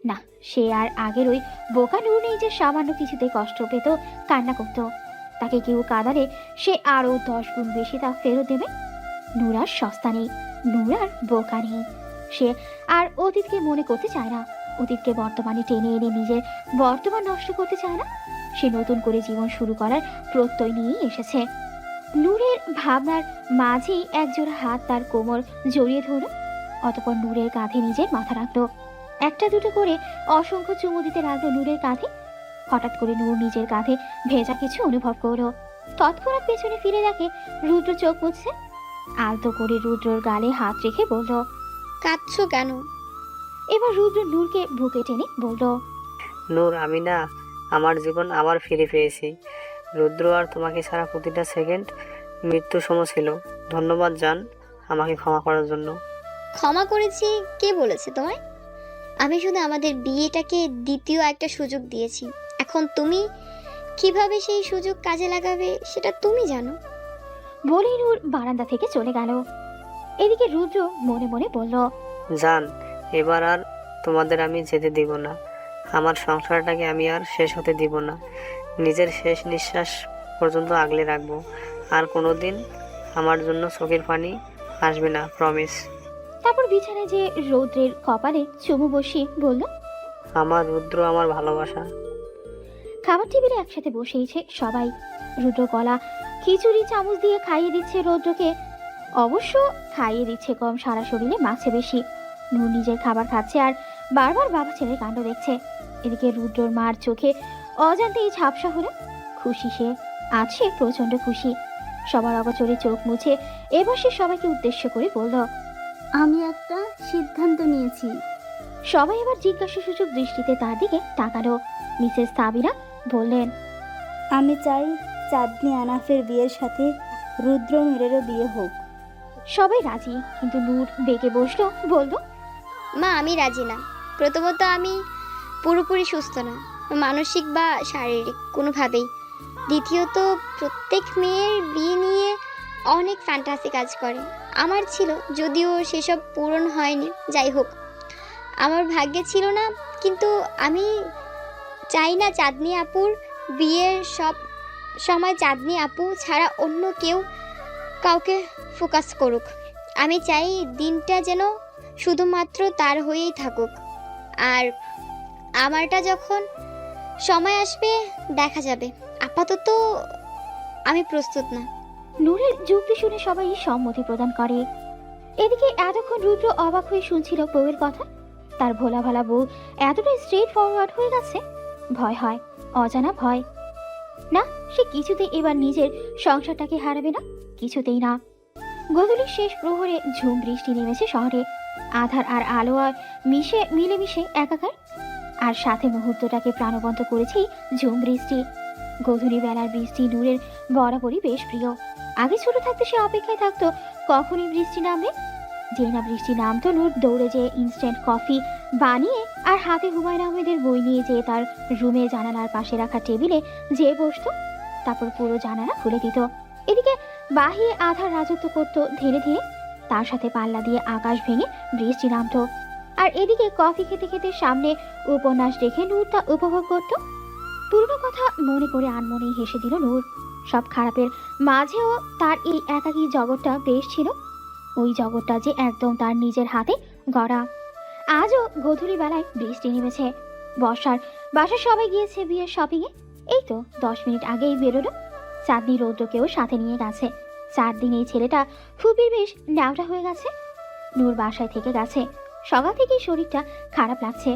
না, সে আর আগের ওই বোকা নূর নেই যে সামান্য কিছুতে কষ্ট পেত, কান্না করত। তাকে কেউ কাঁদালে সে আরও 10 গুণ বেশি তা ফেরত দেবে। নূর আর সস্তা নেই, নূর আর বোকা নেই। সে আর অতীতকে মনে করতে চায় না, অতীতকে বর্তমানে টেনে এনে নিজের বর্তমান নষ্ট করতে চায় না। সে নতুন করে জীবন শুরু করার প্রত্যয় নিয়েই এসেছে। নূরের ভাবনার মাঝেই একজোড়া হাত তার কোমর জড়িয়ে ধরল। অতঃপর নূরের কাঁধে নিজের মাথা রাখলো। একটা দুটো করে অসংখ্য চুমু দিতে লাগলো নূরের কাঁধে। হঠাৎ করে নূর নিজের কাঁধে ভেজা কিছু অনুভব করলো। তৎক্ষণাৎ পেছনে ফিরে দেখে রুদ্র চোখ মুছছে। আলতো করে রুদ্রর গালে হাত রেখে বলল,
কাঁদছো কেন?
এবার রুদ্র নূরকে বুকে টেনে বলল,
নূর, আমি না আমার জীবন আবার ফিরে পেয়েছি। রুদ্র আর তোমাকে ছাড়া প্রতিটা সেকেন্ড মৃত্যু সম ছিল। ধন্যবাদ জান আমাকে ক্ষমা করার জন্য।
ক্ষমা করেছি কে বলেছে তোমায়? আমি শুধু আমাদের বিয়েটাকে দ্বিতীয় একটা সুযোগ দিয়েছি। এখন তুমি কিভাবে সেই সুযোগ কাজে লাগাবে সেটা তুমি জানো।
বলেই নূর বারান্দা থেকে চলে গেল। এদিকে রুদ্র মনে মনে বলল,
জান, এবার আর তোমাদের আমি যেতে দিব না। আমার সংসারটাকে আমি আর শেষ হতে দিব না। নিজের শেষ নিঃশ্বাস পর্যন্ত আগলে রাখবো। আর কোনোদিন আমার জন্য চোখের পানি আসবে না, প্রমিস।
তারপর বিছানায় যে রৌদ্রের কপালে চুমু বসিয়ে বলল,
আমার রুদ্র, আমার ভালোবাসা।
খাবার টেবিলে একসাথে বসেইছে সবাই। রুদ্র গলা খিচুড়ি চামচ দিয়ে খাইয়ে দিচ্ছে রৌদ্রকে। অবশ্য খাইয়ে দিচ্ছে কম, সারা শরীরে মাছে বেশি। নূর নিজের খাবার খাচ্ছে আর বারবার বাবা ছেলের কাণ্ড দেখছে। এদিকে রুদ্রর মার চোখে অজান্তেই ঝাপসা হলো। খুশি সে, আজ সে প্রচন্ড খুশি। সবার অগোচরে চোখ মুছে এবার সে সবাইকে উদ্দেশ্য করে বলল,
আমি একটা সিদ্ধান্ত নিয়েছি।
সবাই এবার জিজ্ঞাসাসূচক দৃষ্টিতে তার দিকে তাকালো। মিসেস সাবিনা বললেন,
আমি চাই চাঁদনি আনাফের বিয়ের সাথে রুদ্র নূরেরও বিয়ে হোক।
সবাই রাজি, কিন্তু নূর বেঁকে বসলো, বলল,
মা আমি রাজি না। প্রথমত আমি পুরোপুরি সুস্থ না, মানসিক বা শারীরিক কোনোভাবেই। দ্বিতীয়ত প্রত্যেক মেয়ের বিয়ে নিয়ে অনেক ফ্যান্টাসি কাজ করে, আমার ছিল, যদিও সেসব পূরণ হয়নি। যাই হোক, আমার ভাগ্যে ছিল না। কিন্তু আমি চাই না চাঁদনি আপুর বিয়ের সব সময় চাঁদনি আপু ছাড়া অন্য কেউ কাউকে ফোকাস করুক। আমি চাই দিনটা যেন শুধুমাত্র তার হয়েই থাকুক, আর আমারটা যখন সময় আসবে দেখা যাবে। আপাতত আমি প্রস্তুত না।
নূরের যুক্তি শুনে সবাই সম্মতি প্রদান করে। এদিকে এতক্ষণ রুদ্র অবাক হয়ে শুনছিল বউয়ের কথা। তার ভোলা ভালা বউ এতটা স্ট্রেট ফরওয়ার্ড হয়ে গেছে। ভয় হয়, অজানা ভয়। না, সে কিছুতেই এবার নিজের সংসারটাকে হারাবে না, কিছুতেই না। গোধূলির শেষ প্রহরে ঝুম বৃষ্টি নেমেছে শহরে। আধার আর আলো আর মিলেমিশে একাকার, আর সাথে মুহূর্তটাকে প্রাণবন্ত করেছে ঝুম বৃষ্টি। গোধূলি বেলার বৃষ্টি নূরের বরাবরই বেশ প্রিয়। আগে ছোট থাকতে সে অপেক্ষায় থাকতো কখনই বৃষ্টি নামবে। যে না বৃষ্টি নামতো, নূর দৌড়ে যেয়ে ইনস্ট্যান্ট কফি বানিয়ে আর হাতে হুমায়ুন আহমেদের বই নিয়ে যেয়ে তার রুমে জানালার পাশে রাখা টেবিলে যেয়ে বসতো। তারপর পুরো জানালা খুলে দিত। এদিকে বাহিরে আধার রাজত্ব করতো ধীরে ধীরে, তার সাথে পাল্লা দিয়ে আকাশ ভেঙে বৃষ্টি নামতো। আর এদিকে কফি খেতে খেতে সামনে উপন্যাস দেখে নূর তা উপভোগ করত। পুরনো কথা মনে করে আনমনেই হেসে দিল নূর। সব খারাপের মাঝেও তার এই একাকী জগৎটা বেশ ছিল। ওই জগৎটা যে একদম তার নিজের হাতে গড়া। আজও গধূলি বেলায় বৃষ্টি নেমেছে। বর্ষার বাসার সবাই গিয়েছে বিয়ের শপিংয়ে। এই তো 10 মিনিট আগেই বেরোলো। চাঁদনি রৌদ্রকেও সাথে নিয়ে গেছে। 4 দিন এই ছেলেটা খুবই বেশ ন্যাওটা হয়ে গেছে। নূর বাসায় থেকে গেছে। সকাল থেকেই শরীরটা খারাপ লাগছে।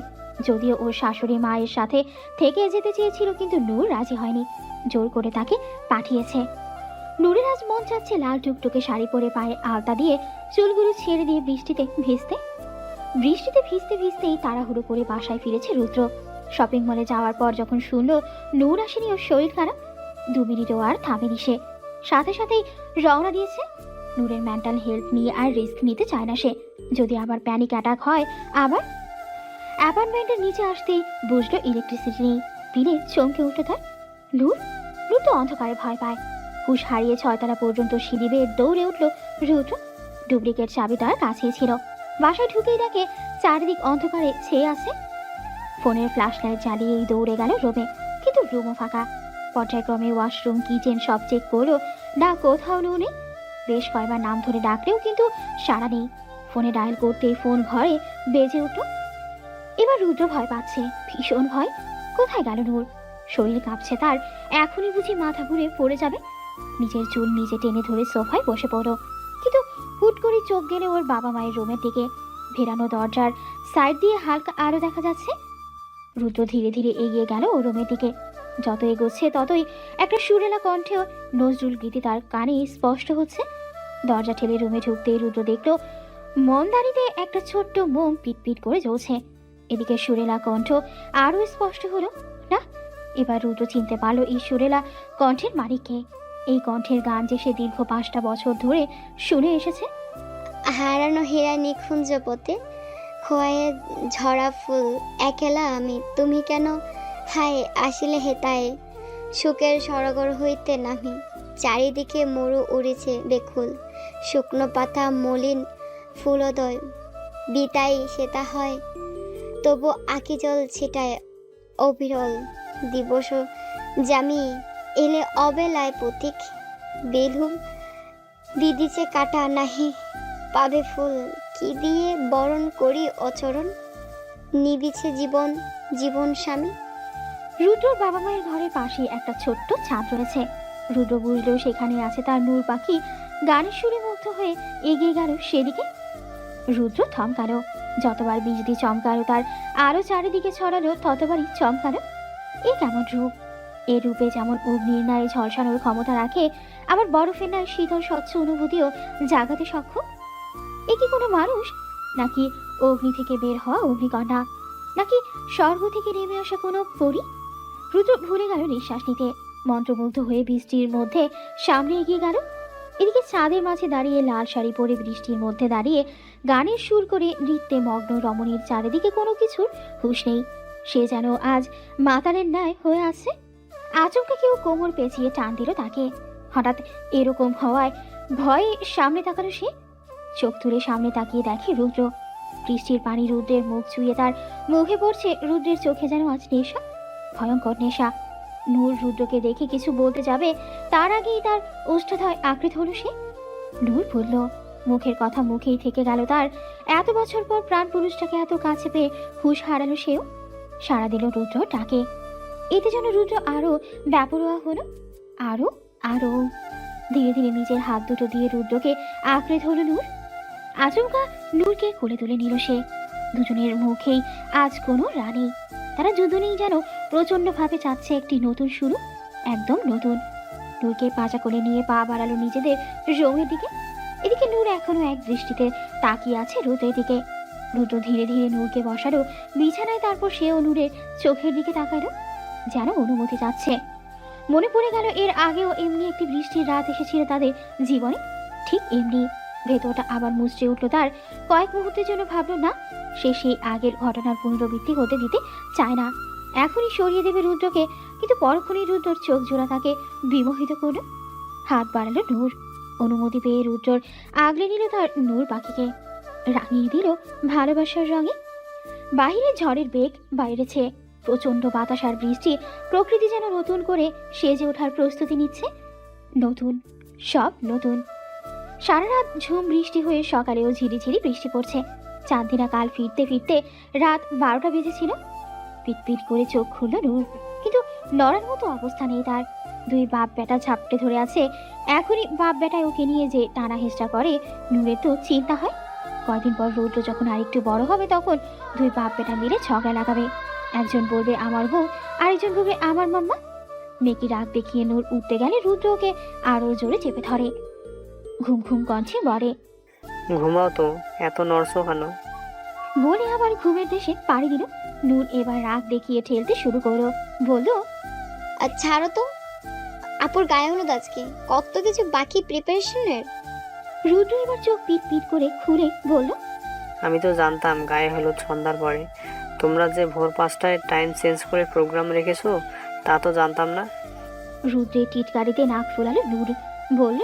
যদিও ওর শাশুড়ি মায়ের সাথে থেকে যেতে চেয়েছিল, কিন্তু নূর রাজি হয়নি, জোর করে তাকে পাঠিয়েছে। নূরের আজ মন চাচ্ছে লাল টুকটুকে শাড়ি পরে পায়ে আলতা দিয়ে চুলগুলো ছেড়ে দিয়ে বৃষ্টিতে ভিজতে ভিজতেই তাড়াহুড়ো করে বাসায় ফিরেছে রুদ্র। শপিং মলে যাওয়ার পর যখন শুনল নূর আসেনি, ওর শরীর খারাপ, 2 মিনিটও আর থামেনি সে। সাথে সাথেই রওনা দিয়েছে। নূরের মেন্টাল হেলথ নিয়ে আর রিস্ক নিতে চায় না সে। যদি আবার প্যানিক অ্যাটাক হয়। আবার অ্যাপার্টমেন্টের নিচে আসতেই বুঝলো ইলেকট্রিসিটি নেই। দিনে চমকে উঠে তার। নূর তো অন্ধকারে ভয় পায়। হুশ হারিয়ে 6 তলা পর্যন্ত সিঁড়ি বেয়ে দৌড়ে উঠল রুদ্র। ডুপ্লিকেট চাবি তার কাছেই ছিল। বাসায় ঢুকেই দেখে চারিদিক অন্ধকারে ছেয়ে আছে। ফোনের ফ্ল্যাশ লাইট জ্বালিয়েই দৌড়ে গেল রুমে, কিন্তু রুমও ফাঁকা। পর্যায়ক্রমে ওয়াশরুম, কিচেন সব চেক করলো, না কোথাও নূর নেই। বেশ কয়েকবার নাম ধরে ডাকলেও কিন্তু সাড়া নেই। ফোনে ডায়াল করতেই ফোন ঘরে বেজে উঠল। এবার রুদ্র ভয় পাচ্ছে, ভীষণ ভয়। কোথায় গেল নূর? শরীর কাঁপছে তার। এখনই বুঝি মাথা ঘুরে পড়ে যাবে। নিজের চুল নিজে টেনে ধরে সোফায় বসে পড়ো, কিন্তু হুট করে চোখ গেলে ওর বাবা মায়ের রুমের দিকে। ভেরানো দরজার সাইড দিয়ে হালকা আলো দেখা যাচ্ছে। রুদ্র ধীরে ধীরে এগিয়ে গেল ও রুমের দিকে। যত এগোচ্ছে ততই একটা সুরেলা কণ্ঠে নজরুল গীতি তার কানে স্পষ্ট হচ্ছে। দরজা ঠেলে রুমে ঢুকতেই রুদ্র দেখল মনদারিতে একটা ছোট্ট মোম পিটপিট করে জ্বলছে। এদিকে সুরেলা কণ্ঠ আরও স্পষ্ট হলো। না, এবার রুদ্র চিনতে পারলো এই সুরেলা কণ্ঠের মালিককে। এই কণ্ঠের গান যে সে দীর্ঘ 5টা বছর ধরে শুনে এসেছে।
হারানো হীরা নিকুঞ্জ পথে খোয়ায়ে ঝরা ফুল, একেলা আমি, তুমি কেন হায় আসিলে হেতায়ে, সুখের সরগর হইতে নামি, চারিদিকে মরু উড়েছে বেকুল, শুকনো পাতা মলিন ফুলোদয়, বিতাই সেতা হয় তবু আকি জল ছিটায় অবিরল, দিবস জামি এলে অবেলায় পথিক, বেলুম দিদিছে কাটা নাহি পাবে ফুল, কি দিয়ে বরণ করি অচরণ, নিবিছে জীবন স্বামী।
রুদ্রর বাবা মায়ের ঘরের পাশে একটা ছোট্ট ছাদ রয়েছে। রুদ্র বুঝলো সেখানে আছে তার নূর পাখি। গানের সুরে মুগ্ধ হয়ে এগিয়ে গেল সেদিকে। রুদ্র থমকালো। যতবার বিজলি চমকালো তার আরো চারিদিকে ছড়ালো, ততবারই চমকালো। এ কেমন রূপ! এ রূপে যেমন অগ্নির ন্যায় ঝলসানোর ক্ষমতা রাখে, আবার বরফের ন্যায় শীতল স্বচ্ছ অনুভূতিও জাগাতে সক্ষম। এ কি কোনো মানুষ, নাকি অগ্নি থেকে বের হওয়া অগ্নিকন্যা, নাকি স্বর্গ থেকে নেমে আসা কোনো পরী? রুদ্র ভুলে গেল নিঃশ্বাস নিতে। মন্ত্রমুগ্ধ হয়ে বৃষ্টির মধ্যে সামনে এগিয়ে গেল। এদিকে ছাদের মাঝে দাঁড়িয়ে লাল শাড়ি পরে বৃষ্টির মধ্যে দাঁড়িয়ে গানের সুর করে নৃত্যে মগ্ন রমণীর চারিদিকে কোনো কিছুর হুঁশ নেই। সে যেন আজ মাতালের ন্যায় হয়ে আছে। আচমকা কেউ কোমর পেঁচিয়ে টান দিল তাকে। হঠাৎ এরকম হওয়ায় ভয়ে সামনে তাকালো সে। চোখ তুলে সামনে তাকিয়ে দেখে রুদ্র। বৃষ্টির পানি রুদ্রের মুখ ছুঁয়ে তার মুখে পড়ছে। রুদ্রের চোখে যেন আজ নেশা, ভয়ঙ্কর নেশা। নূর রুদ্রকে দেখে কিছু বলতে যাবে, তার আগেই তার ওষ্ঠধয় আঁকড়ে ধরল সে। নূর বলল, মুখের কথা মুখেই থেকে গেল তার। এত বছর পর প্রাণ পুরুষটাকে এত কাছে পেয়ে হুঁশ হারালো সেও। সাড়া দিল রুদ্র ডাকে। এতে যেন রুদ্র আরো ব্যাপরোয়া হলো, আরো আরো। ধীরে ধীরে নিজের হাত দুটো দিয়ে রুদ্রকে আঁকড়ে ধরল নূর। আচমকা নূরকে কোলে তুলে নিল সে। দুজনের মুখেই আজ কোনো রানী। তারা দুজনেই যেন প্রচন্ডভাবে চাচ্ছে একটি নতুন শুরু, একদম নতুন। নূরকে পাঁচা কোলে নিয়ে পা বাড়ালো নিজেদের রোমের দিকে। এদিকে নূর এখনো এক দৃষ্টিতে তাকিয়ে আছে রুদ্রের দিকে। রুদ্র ধীরে ধীরে নূরকে বসালো বিছানায়, তারপর সেও নূরের চোখের দিকে তাকালো, যেন অনুমতি চাচ্ছে। মনে পড়ে গেল এর আগেও এমনি একটি বৃষ্টির রাত এসেছিল তাদের জীবনে, ঠিক এমনি। ভেতরটা আবার মুচড়ে উঠল তার। কয়েক মুহূর্তের জন্য ভাবলো না, সে সেই আগের ঘটনার পুনরাবৃত্তি হতে দিতে চায় না। এখনই সরিয়ে দেবে রুদ্রকে, কিন্তু পরক্ষণেই রুদ্রর চোখ জোড়া তাকে বিমোহিত করল। হাত বাড়ালো নূর। অনুমতি পেয়ে রুদ্রর আগলে নিল তার নূর পাখিকে, রাঙিয়ে দিল ভালোবাসার রঙে। বাহিরে ঝড়ের বেগ বাইরেছে, প্রচন্ড বাতাস আর বৃষ্টি। প্রকৃতি যেন নতুন করে সেজে ওঠার প্রস্তুতি নিচ্ছে। নতুন, সব নতুন। সারা রাত ঝুম বৃষ্টি হয়ে সকালেও ঝিরিঝিরি বৃষ্টি পড়ছে। চাঁদিনা কাল ফিরতে ফিরতে রাত 12টা বেজেছিল। পিটপিট করে চোখ খুলল নূর, কিন্তু লড়ার মতো অবস্থা নেই তার। দুই বাপ বেটা ঝাপটে ধরে আছে। এখনই বাপ বেটায় ওকে নিয়ে যে টানা হেঁচড়া করে, নূরের তো চিন্তা হয় কয়দিন পর রুদ্র যখন আরেকটু বড় হবে তখন দুই বাপ বেটা মিলে ঝগড়া লাগাবে। একজন বলবে আমার বউ, আরেকজন বলবে আমার মাম্মা। মেয়েকে রাগ দেখিয়ে নূর উঠতে গেলে রুদ্র ওকে আরো জোরে চেপে ধরে। ঘুম ঘুম কণ্ঠে বলে,
ঘুমাও তো, এত নড়ছো কেন?
বলে আবার ঘুমের দেশে পাড়ি দিল। নূর এবার রাগ দেখিয়ে ঠেলতে শুরু করলো, বলল,
আর ছাড়ো তো, আপুর গায়ে হলুদ আজকে, কত কিছু বাকি প্রিপারেশনের।
রুদ্র এবার চোখ পিট পিট করে খুলে বলল,
আমি তো জানতাম গায়ে হলুদ সন্ধ্যার পরে। তোমরা যে ভোর 5টায় টাইম চেঞ্জ করে প্রোগ্রাম রেখেছো তা তো জানতাম না।
রুদ্রের টিটকারিতে নাক ফুলালো নূর, বলল,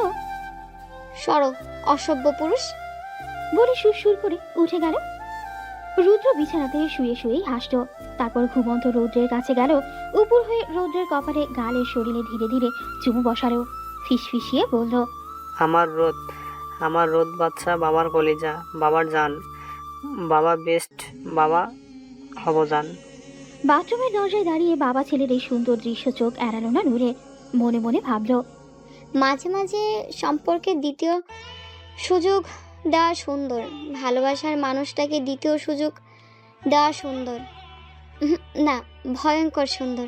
সরো অসভ্য পুরুষ।
বলে সুরসুর করে উঠে গেল। রুদ্র বিছানাতে শুয়ে শুয়েই হাসল। তারপর ঘুমন্ত রৌদ্রের কাছে গেল, উপর হয়ে রৌদ্রের কপালে গালের শরীরে ধীরে ধীরে চুমু বসালো। ফিসফিসিয়ে বলল,
আমার রোদ বাচ্চা, বাবার কলিজা, বাবার জান, বাবা বেস্ট, বাবা হব জান।
বাথরুমের দরজায় দাঁড়িয়ে বাবা ছেলের এই সুন্দর দৃশ্য চোখ এড়ালো না নূরে। মনে মনে ভাবল,
মাঝে মাঝে সম্পর্কে দ্বিতীয় সুযোগ দেওয়া সুন্দর, ভালোবাসার মানুষটাকে দ্বিতীয় সুযোগ দেওয়া সুন্দর না, ভয়ঙ্কর সুন্দর।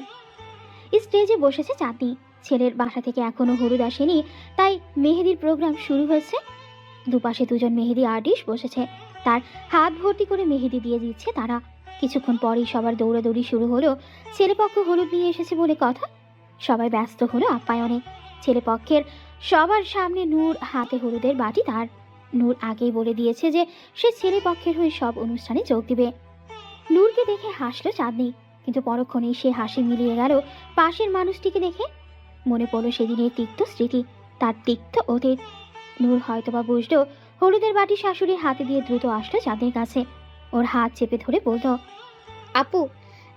স্টেজে বসেছে চাঁদনি। ছেলের বাসা থেকে এখনো হলুদ আসেনি, তাই মেহেদির প্রোগ্রাম শুরু হয়েছে। দুপাশে দুজন মেহেদি আর্টিস্ট বসেছে, তার হাত ভর্তি করে মেহেদি দিয়ে দিচ্ছে তারা। কিছুক্ষণ পরেই সবার দৌড়াদৌড়ি শুরু হলো। ছেলেপক্ষ হলুদ নিয়ে এসেছে বলে কথা, সবাই ব্যস্ত হলো আপ্যায়নে। ছেলেপক্ষের সবার সামনে নূর হাতে হলুদের বাটি তার। নূর আগেই বলে দিয়েছে যে সে ছেলেপক্ষের হয়ে সব অনুষ্ঠানে যোগ দিবে। নূরকে দেখে হাসলো চাঁদনি, কিন্তু পরক্ষণেই সে হাসি মিলিয়ে গেল পাশের মানুষটিকে দেখে। মনে পড়লো সেদিনের তিক্ত স্মৃতি, তার তিক্ত অতীত। নূর হয়তোবা বুঝলো। হলুদের বাটি শাশুড়ির হাতে দিয়ে দ্রুত আসলো চাঁদনির কাছে। ওর হাত চেপে ধরে বলল,
আপু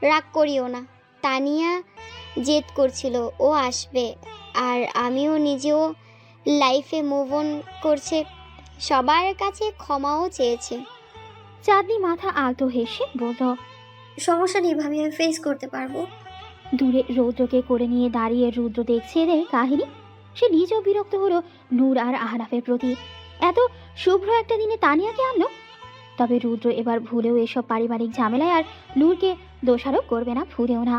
রাগ করিও না, তানিয়া জেদ করছিল ও আসবে, আর আমিও নিজেও লাইফে মুভ অন করছে, সবার কাছে ক্ষমাও চেয়েছে।
চাঁদনি মাথা আলতো হেসে বলল,
সমস্যা নেই ভাবি, আমি ফেস করতে পারবো।
দূরে রৌদ্রকে করে নিয়ে দাঁড়িয়ে রুদ্র দেখছে এদের কাহিনী। সে নিজেও বিরক্ত হলো নূর আর আহনাফের প্রতি। এত শুভ্র একটা দিনে তানিয়াকে আনলো। তবে রুদ্র এবার ভুলেও এসব পারিবারিক ঝামেলায় আর নূরকে দোষারোপ করবে না, ভুলেও না।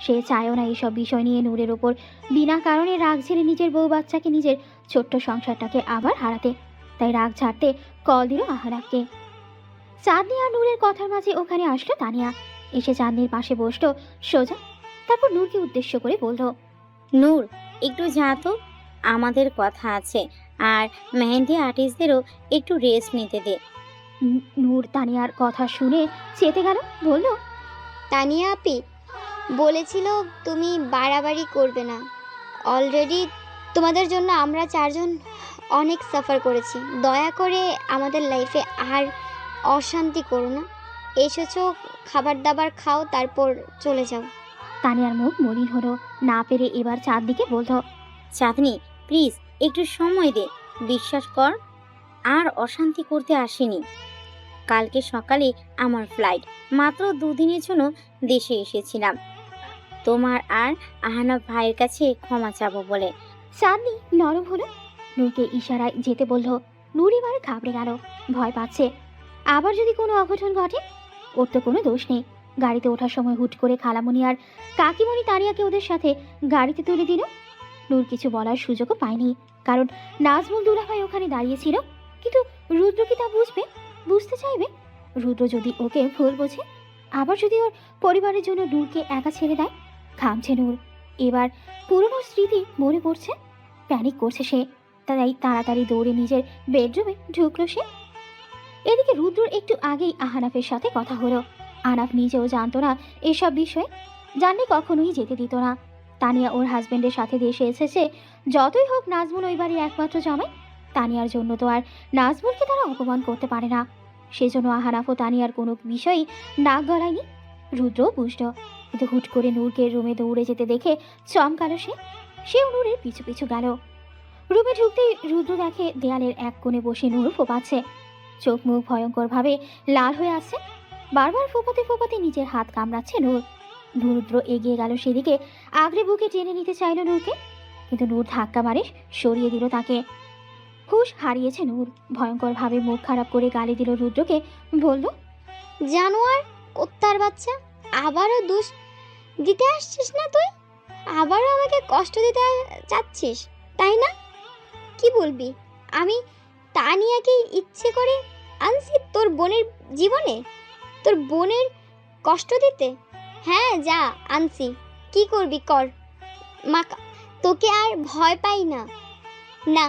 সে চায়ও না এইসব বিষয় নিয়ে নূরের ওপর বিনা কারণে রাগ ঝেড়ে নিজের বউ বাচ্চাকে, নিজের ছোট্ট সংসারটাকে আবার হারাতে। তাই রাগ ঝাড়তে কল দিল আহনাফকে। চাঁদনি আর নূরের কথার মাঝে ওখানে আসলো তানিয়া। এসে চাঁদনির পাশে বসলো সোজা। তারপর নূরকে উদ্দেশ্য করে বলল,
নূর একটু যা তো, আমাদের কথা আছে, আর মেহেন্দি আর্টিস্টদেরও একটু রেস্ট নিতে দে।
নূর তানিয়ার কথা শুনে চেতে গেল, বলল,
তানিয়া আপি বলেছিল তুমি বাড়াবাড়ি করবে না। অলরেডি তোমাদের জন্য আমরা 4 জন অনেক সাফার করেছি। দয়া করে আমাদের লাইফে আর অশান্তি করো না। এসেছো, খাবার দাবার খাও, তারপর চলে যাও।
তানিয়ার মুখ মলিন হলো, না পেরে এবার চাঁদনিকে বলল,
চাঁদনি প্লিজ একটু সময় দে, বিশ্বাস কর আর অশান্তি করতে আসিনি। কালকে সকালে আমার ফ্লাইট, মাত্র 2 দিনের জন্য দেশে এসেছিলাম তোমার আর আহনাফ ভাইয়ের কাছে ক্ষমা চাবো বলে।
চাঁদনি নরম হলো, নূরকে ইশারায় যেতে বলল। নূর এবার ঘাবড়ে গেল, ভয় পাচ্ছে আবার যদি কোনো অঘটন ঘটে। ওর তো কোনো দোষ নেই। গাড়িতে ওঠার সময় হুট করে খালামণি আর কাকিমণি তানিয়াকে ওদের সাথে গাড়িতে তুলে দিল। নূর কিছু বলার সুযোগও পায়নি, কারণ নাজমুল দুলাভাই ওখানে দাঁড়িয়েছিল। কিন্তু রুদ্র কি তা বুঝবে, বুঝতে চাইবে? রুদ্র যদি ওকে ভুল বোঝে, আবার যদি ওর পরিবারের জন্য নূরকে একা ছেড়ে দেয়। ঘামছে নূর, এবার পুরনো স্মৃতি মনে পড়ছে। প্যানিক করছে সে, তাই তাড়াতাড়ি দৌড়ে নিজের বেডরুমে ঢুকলো সে। এদিকে রুদ্রর একটু আগেই আহনাফের সাথে কথা হলো। আহনাফ নিজেও জানতো না এসব বিষয়ে, জানলে কখনোই যেতে দিত না। তানিয়া ওর হাজবেন্ডের সাথে দেশে এসেছে, যতই হোক নাজমুল ওই বাড়ির একমাত্র জামাই। তানিয়ার জন্য তো আর নাজমুলকে তারা অপমান করতে পারে না। সেজন্য আহনাফ ও তানিয়ার কোনো বিষয়ই নাক গলায়নি। রুদ্রও বুঝল, কিন্তু হুট করে নূরকে রুমে দৌড়ে যেতে দেখে চমকালো সেও নূরের পিছু পিছু গেল। রুমে ঢুকতেই রুদ্র দেখে দেয়ালের এক কোণে বসে নূর ফোপাচ্ছে। চোখ মুখ ভয়ঙ্করভাবে লাল হয়ে আসছে, বারবার ফোপাতে ফোপাতে নিজের হাত কামড়াচ্ছে নূর। রুদ্র এগিয়ে গেল সেদিকে, আগড়ে বুকে টেনে নিতে চাইল নূরকে, কিন্তু নূর ধাক্কা মারে সরিয়ে দিল তাকে। হুশ হারিয়েছে নূর, ভয়ঙ্করভাবে মুখ খারাপ করে গালি দিল রুদ্রকে, বলল,
জানোয়ার, কুত্তার বাচ্চা, আবারও দোষ দিতে আসছিস না তুই? আবারও আমাকে কষ্ট দিতে চাচ্ছিস, তাই না? কি বলবি? আমি তানিয়াকে ইচ্ছে করে আনছি তোর বোনের জীবনে, তোর বোনের কষ্ট দিতে? হ্যাঁ যা, আনছি, কি করবি কর। মা, তোকে আর ভয় পাই না। না,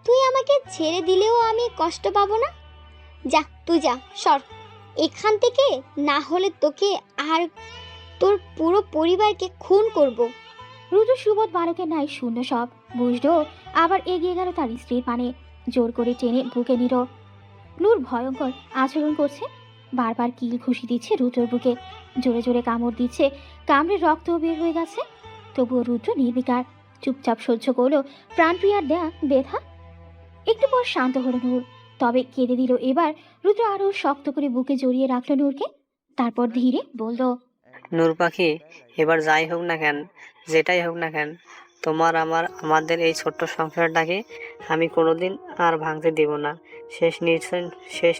তুই আমাকে ছেড়ে দিলেও আমি কষ্ট পাবো না। যা, তুই যা, সর এখান থেকে, না হলে তোকে আর তোর পুরো পরিবারকে খুন করব।
রুদ্র সুবোধ বালকের নাই শূন্য সব বুঝলো, আবার এগিয়ে গেল তার স্ত্রীর পানে, জোর করে টেনে বুকে নিল। নূর ভয়ঙ্কর আচরণ করছে, বারবার কিল ঘুষি দিচ্ছে রুদ্রর বুকে, জোরে জোরে কামড় দিচ্ছে, কামড়ে রক্ত বের হয়ে গেছে। তবুও রুদ্র নির্বিকার, চুপচাপ সহ্য করলো প্রাণপ্রিয়ার দেয়া ব্যথা। একটু পর শান্ত হলো নূর, তবে কেঁদে দিল এবার। রুদ্র আরো শক্ত করে বুকে জড়িয়ে রাখলো নূরকে, তারপর ধীরে বলল,
নূর পাখি, এবার যাই হোক না কেন, যেটাই হোক না কেন, তোমার আমাদের এই ছোট্ট সংসারটাকে আমি কোনোদিন আর ভাঙতে দেব না। শেষ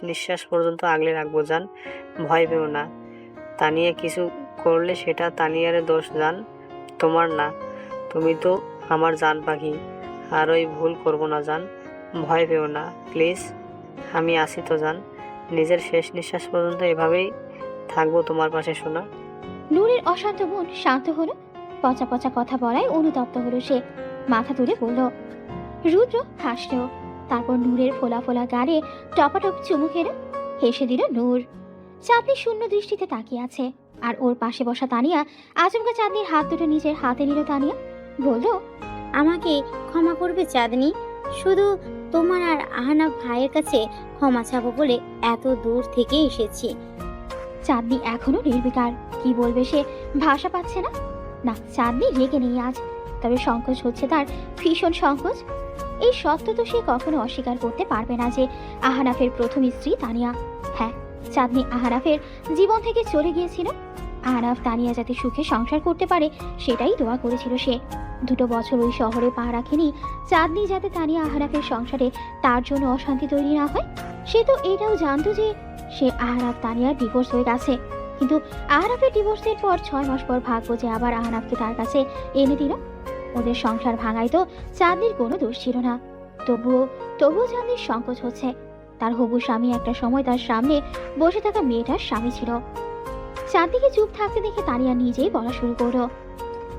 নিঃশ্বাস পর্যন্ত আগলে রাখবো জান। ভয় পেও না। তানিয়া কিছু করলে সেটা তানিয়ার দোষ জান, তোমার না। তুমি তো আমার জান পাখি, আর ওই ভুল করবো না জান। ভয় পেও না প্লিজ, আমি আছি তো জান। নিজের শেষ নিঃশ্বাস পর্যন্ত এভাবেই থাকবো তোমার পাশে শোনা।
নূরের অশান্ত মন শান্ত হলো, পচা পচা কথা বলায় অনুতপ্ত হলো সে, মাথা তুলে বলল। রুদ্র হাসলো, তারপর নূরের ফোলা ফোলা গাড়ে টপাটপ চুমু খেলো, হেসে দিল নূর। চাঁদনি শূন্য দৃষ্টিতে তাকিয়ে আছে, আর ওর পাশে বসা তানিয়া আচমকা চাঁদনির হাত দুটো নিজের হাতে নিল। তানিয়া বলল,
আমাকে ক্ষমা করবে চাঁদনি, শুধু তোমার আর আহনাফ ভাইয়ের কাছে ক্ষমা চাবো বলে এত দূর থেকে এসেছি।
চাঁদনি এখনো নির্বিকার, কি বলবে সে ভাষা পাচ্ছে না। না, চাঁদনি রেগে নেই আজ, তবে সংকোচ হচ্ছে তার, ভীষণ সংকোচ। এই সত্য তো সে কখনো অস্বীকার করতে পারবে না যে আহনাফের প্রথম স্ত্রী তানিয়া। হ্যাঁ, চাঁদনি আহনাফের জীবন থেকে চলে গিয়েছিল। আহনাফ তানিয়া যাতে সুখে সংসার করতে পারে সেটাই দোয়া করেছিল সে। 2 বছর ওই শহরে পা রাখেনি চাঁদনি, যাতে তানিয়া আহনাফের সংসারে তার জন্য অশান্তি তৈরি না হয়। সে তো এটাও জানতো যে সে আহনাফ তানিয়ার ডিভোর্স হয়ে গেছে, কিন্তু আহনাফের ডিভোর্সের পর 6 মাস পর ভাগ্য যে আবার আহনাফকে তার কাছে এনে দিল। ওদের সংসার ভাঙায় তো চাঁদনির কোনো দোষ ছিল না, তবুও চাঁদনির সংকোচ হচ্ছে। তার হবু স্বামী একটা সময় তার সামনে বসে থাকা মেয়েটার স্বামী ছিল। চাঁদনিকে চুপ থাকতে দেখে তানিয়া নিজেই বলা শুরু করলো,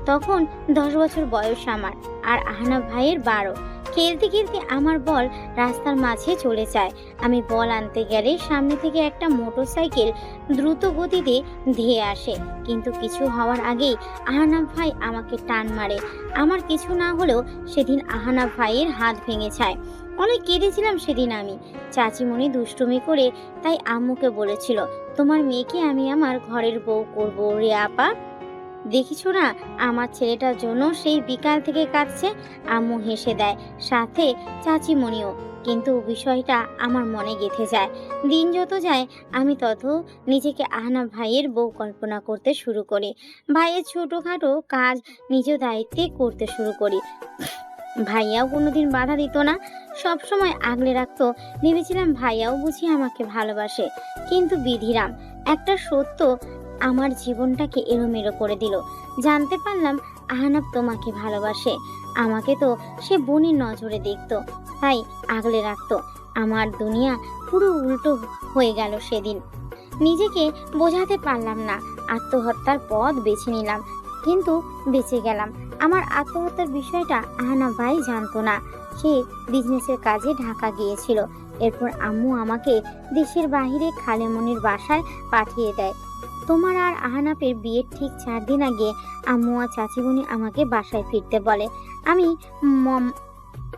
তখন 10 বছর বয়স আমার, আর আহনাফ ভাইয়ের 12। খেলতে খেলতে আমার বল রাস্তার মাঝে চলে যায়। আমি বল আনতে গেলে সামনে থেকে একটা মোটরসাইকেল দ্রুত গতিতে ধেয়ে আসে, কিন্তু কিছু হওয়ার আগেই আহনাফ ভাই আমাকে টান মারে। আমার কিছু না হলেও সেদিন আহনাফ ভাইয়ের হাত ভেঙে যায়। অনেক কেঁদেছিলাম সেদিন আমি। চাচিমণি দুষ্টুমি করে তাই আম্মুকে বলেছিল, তোমার মেয়েকে আমি আমার ঘরের বউ করবো রে আপা। দেখিছো না আমার ছেলেটার জন্য সেই বিকাল থেকে কাঁদছে। আম্মু হেসে দেয়, সাথে চাচিমণিও। কিন্তু বিষয়টা আমার মনে গেঁথে যায়। দিন যত যায় আমি তত নিজেকে আহনাফ ভাইয়ের বউ কল্পনা করতে শুরু করি। ভাইয়ের ছোটোখাটো কাজ নিজ দায়িত্বে করতে শুরু করি। ভাইয়াও কোনোদিন বাধা দিত না, সব সময় আগলে রাখতো। ভেবেছিলাম ভাইয়াও বুঝি আমাকে ভালোবাসে, কিন্তু বিধিরাম একটা সত্য আমার জীবনটাকে এলোমেলো করে দিল। জানতে পারলাম আহনাফ তোমাকে ভালোবাসে। আমাকে তো সে বোনের নজরে দেখতো, তাই আগলে রাখতো। আমার দুনিয়া পুরো উল্টো হয়ে গেল সেদিন। নিজেকে বোঝাতে পারলাম না, আত্মহত্যার পথ বেছে নিলাম, কিন্তু বেঁচে গেলাম। আমার আত্মহত্যার বিষয়টা আহনাফ ভাই জানতো না। সে বিজনেসের কাজে ঢাকা গিয়েছিল। এরপর আম্মু আমাকে দেশের বাইরে খালেমনির বাসায় পাঠিয়ে দেয়। তোমার আর আহনাফের বিয়ের ঠিক 4 দিন আগে আম্মু আর চাচিমণি আমাকে বাসায় ফিরতে বলে।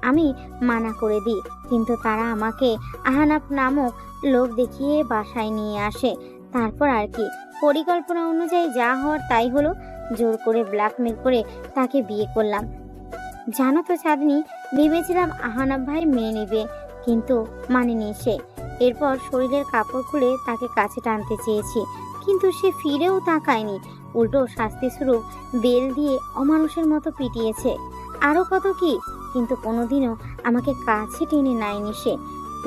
আমি মানা করে দিই, কিন্তু তারা আমাকে আহনাফ নামক লোক দেখিয়ে বাসায় নিয়ে আসে। তারপর আর কি, পরিকল্পনা অনুযায়ী যা হওয়ার তাই হলো। জোর করে ব্ল্যাকমেল করে তাকে বিয়ে করলাম। জানো তো চাঁদনি, ভেবেছিলাম আহনাফ ভাই মেনে নেবে, কিন্তু মানেনি সে। এরপর শরীরের কাপড় খুলে তাকে কাছে টানতে চেয়েছি, কিন্তু সে ফিরেও তাকায়নি। উল্টো শাস্তিস্বরূপ বেল দিয়ে অমানুষের মতো পিটিয়েছে। আরও কত কি, কিন্তু কোনোদিনও আমাকে কাছে টেনে নেয়নি সে।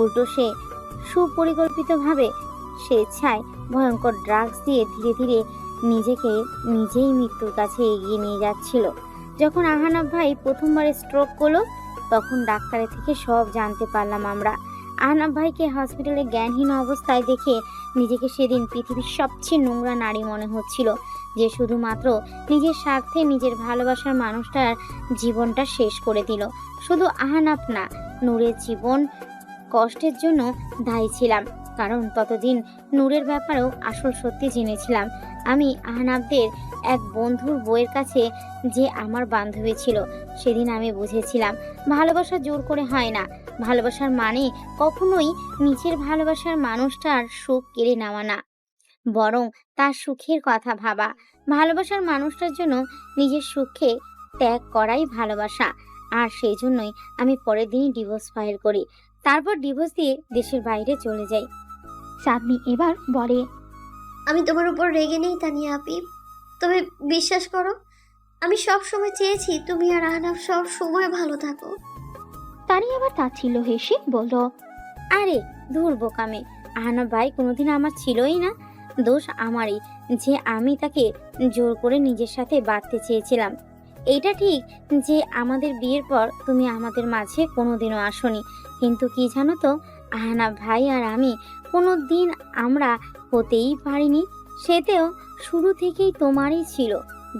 উল্টো সে সুপরিকল্পিতভাবে স্বেচ্ছায় ভয়ঙ্কর ড্রাগস দিয়ে ধীরে ধীরে নিজেকে নিজেই মৃত্যুর কাছে এগিয়ে নিয়ে যাচ্ছিল। যখন আহনাফ ভাই প্রথমবার স্ট্রোক করলো, তখন ডাক্তারের থেকে সব জানতে পারলাম আমরা। আহনাফ ভাইকে হসপিটালে জ্ঞানহীন অবস্থায় দেখে নিজেকে সেদিন পৃথিবীর সবচেয়ে নোংরা নারী মনে হচ্ছিল, যে শুধুমাত্র নিজের স্বার্থে নিজের ভালোবাসার মানুষটার জীবনটা শেষ করে দিল। শুধু আহনাফ না, নূরের জীবন কষ্টের জন্য দায়ী ছিলাম, কারণ ততদিন নূরের ব্যাপারেও আসল সত্যি জেনেছিলাম। আমি আহনাফদের এক বন্ধুর বইয়ের কাছে যে আমার বান্ধবী ছিল, সেদিন আমি বুঝেছিলাম ভালোবাসা জোর করে হয় না। ভালোবাসার মানে কখনোই নিজের ভালোবাসার মানুষটার সুখ কেড়ে নেওয়া না, বরং তার সুখের কথা ভাবা। ভালোবাসার মানুষটার জন্য নিজের সুখকে ত্যাগ করাই ভালোবাসা। আর সেই জন্যই আমি পরের দিনই ডিভোর্স ফাইল করি। তারপর ডিভোর্স দিয়ে দেশের বাইরে চলে যাই। চাঁদনি এবার বলে,
আমি তোমার উপর রেগে নেই তানিয়া আপি, তবে বিশ্বাস করো আমি সব সময় চেয়েছি তুমি আর আহনাফ সব সময় ভালো থাকো।
তানিয়া আবার তাচ্ছিল্য হেসে বলল, আরে দূর বোকামে, আহনাফ ভাই কোনোদিন আমার ছিলই না। দোষ আমারই যে আমি তাকে জোর করে নিজের সাথে বাঁধতে চেয়েছিলাম। এইটা ঠিক যে আমাদের বিয়ের পর তুমি আমাদের মাঝে কোনোদিনও আসোনি, কিন্তু কি জানো তো, আহনাফ ভাই আর আমি কোনো দিন আমরা হতেই পারিনি। সেতেও শুরু থেকেই তোমারই ছিল,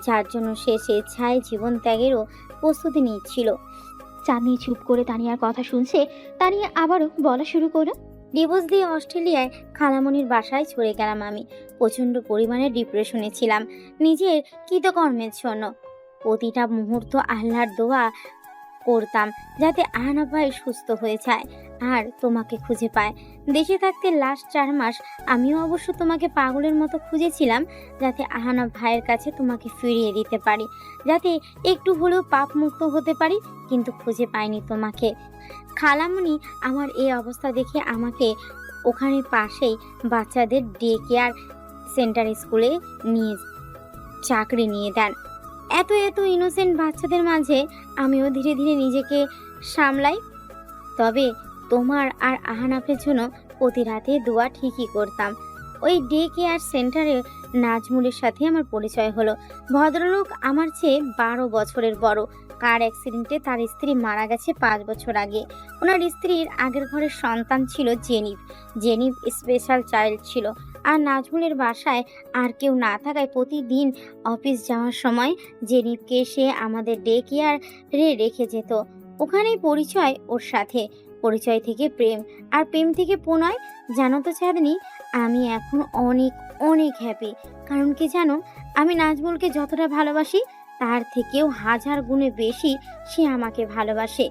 যার জন্য সে স্বেচ্ছায় জীবন ত্যাগেরও প্রস্তুতি নিচ্ছিল। চাঁদনি চুপ করে তানিয়ার কথা শুনছে। তানিয়া আবারও বলা শুরু করলো, ডিভোর্স দিয়ে অস্ট্রেলিয়ায় খালামণির বাসায় চলে গেলাম আমি। প্রচণ্ড পরিমাণে ডিপ্রেশনে ছিলাম নিজের কৃতকর্মের জন্য। প্রতিটা মুহূর্ত আল্লাহর দোয়া করতাম যাতে আহনাফ ভাই সুস্থ হয়ে যায় আর তোমাকে খুঁজে পায়। দেশে থাকতে লাস্ট 4 মাস আমিও অবশ্য তোমাকে পাগলের মতো খুঁজেছিলাম, যাতে আহনাফ ভাইয়ের কাছে তোমাকে ফিরিয়ে দিতে পারি, যাতে একটু হলেও পাপ মুক্ত হতে পারি, কিন্তু খুঁজে পাইনি তোমাকে। খালামণি আমার এই অবস্থা দেখে আমাকে ওখানে পাশেই বাচ্চাদের ডে কেয়ার সেন্টার স্কুলে নিয়ে চাকরি নিয়ে দেন। এত এত ইনোসেন্ট বাচ্চাদের মাঝে আমিও ধীরে ধীরে নিজেকে সামলাই। তবে তোমার আর আহনাফের জন্য প্রতি রাতে দোয়া ঠিকই করতাম। ওই ডে কেয়ার সেন্টারে নাজমুলের সাথে আমার পরিচয় হলো। ভদ্রলোক আমার চেয়ে 12 বছরের বড়। কার অ্যাক্সিডেন্টে তার স্ত্রী মারা গেছে 5 বছর আগে। ওনার স্ত্রীর আগের ঘরের সন্তান ছিল জেনিফ স্পেশাল চাইল্ড ছিল।
আর নাজমুলের বাসায় আর কেউ না থাকায় প্রতিদিন অফিস যাওয়ার সময় জেনিফকে সে আমাদের ডে কেয়ারে রেখে যেত। ওখানেই পরিচয় ওর সাথে, পরিচয় থেকে প্রেম, আর প্রেম থেকে প্রণয়। জানো তো চাঁদনি, আমি এখন অনেক অনেক হ্যাপি। কারণ কি জানো, আমি নাজমুলকে যতটা ভালোবাসি তার থেকেও 1000 গুণে বেশি সে আমাকে ভালোবাসে।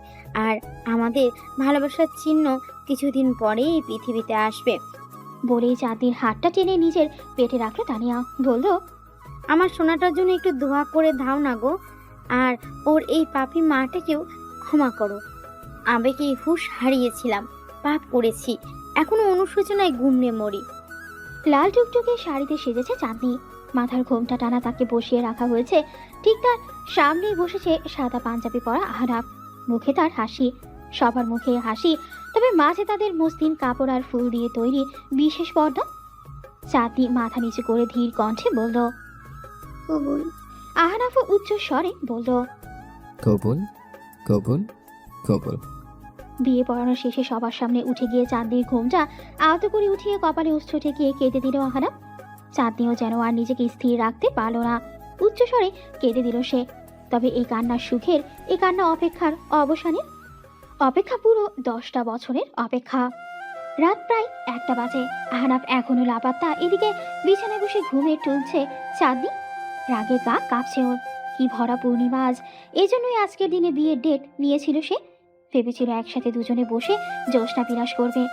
আর আমাদের ভালোবাসার চিহ্ন কিছুদিন পরেই এই পৃথিবীতে আসবে।
বলেই চাঁদনির হাতটা টেনে নিজের পেটে রাখলো তানিয়া। বলল,
আমার সোনাটার জন্য একটু দোয়া করে দাও না গো, আর ওর এই পাপি মাটাকেও ক্ষমা করো। আবেগে হুঁশ হারিয়েছিলাম, পাপ করেছি, এখনো অনুশোচনায় গুমড়ে মরি।
লাল টুকটুকে শাড়িতে সেজেছে চাঁদনি, মাথার ঘোমটা টানা তাকে বসিয়ে রাখা হয়েছে। ঠিক তার সামনেই বসেছে সাদা পাঞ্জাবি পরা আহনাফ। মুখে তার হাসি, সবার মুখে হাসি, তবে মাঝে তাদের মসলিন কাপড় আর ফুল দিয়ে তৈরি বিশেষ পর্দা। চাঁদনি মাথা নিচু করে ধীর কণ্ঠে বলল,
কবুল।
আহনাফও উচ্চ স্বরে বলল,
কবুল কবুল কবুল।
বিয়ে পড়ানো শেষে সবার সামনে উঠে গিয়ে চাঁদনির ঘোমটা আলতো করে উঠিয়ে কপালে ওষ্ঠ ঠেকিয়ে কেঁদে দিল আহনাফ। চাঁদনিও যেন আর নিজেকে স্থির রাখতে পারল না, উচ্চ স্বরে কেঁদে দিল সে। তবে এই কান্নার সুখের, এই কান্না অপেক্ষার অবসানের। অপেক্ষা পুরো 10টা বছরের অপেক্ষা। রাত প্রায় 1টা বাজে, আহনাফ এখনো লাপাত্তা। এদিকে বিছানায় বসে ঘুমে টুলছে চাঁদনি। রাগে গা কাঁপছে ওর। কি ভরা পূর্ণিমা আজ, এজন্যই আজকের দিনে বিয়ের ডেট নিয়েছিল সে। ভেবেছিল একসাথে দুজনে বসে জ্যোৎস্না বিলাস করবে,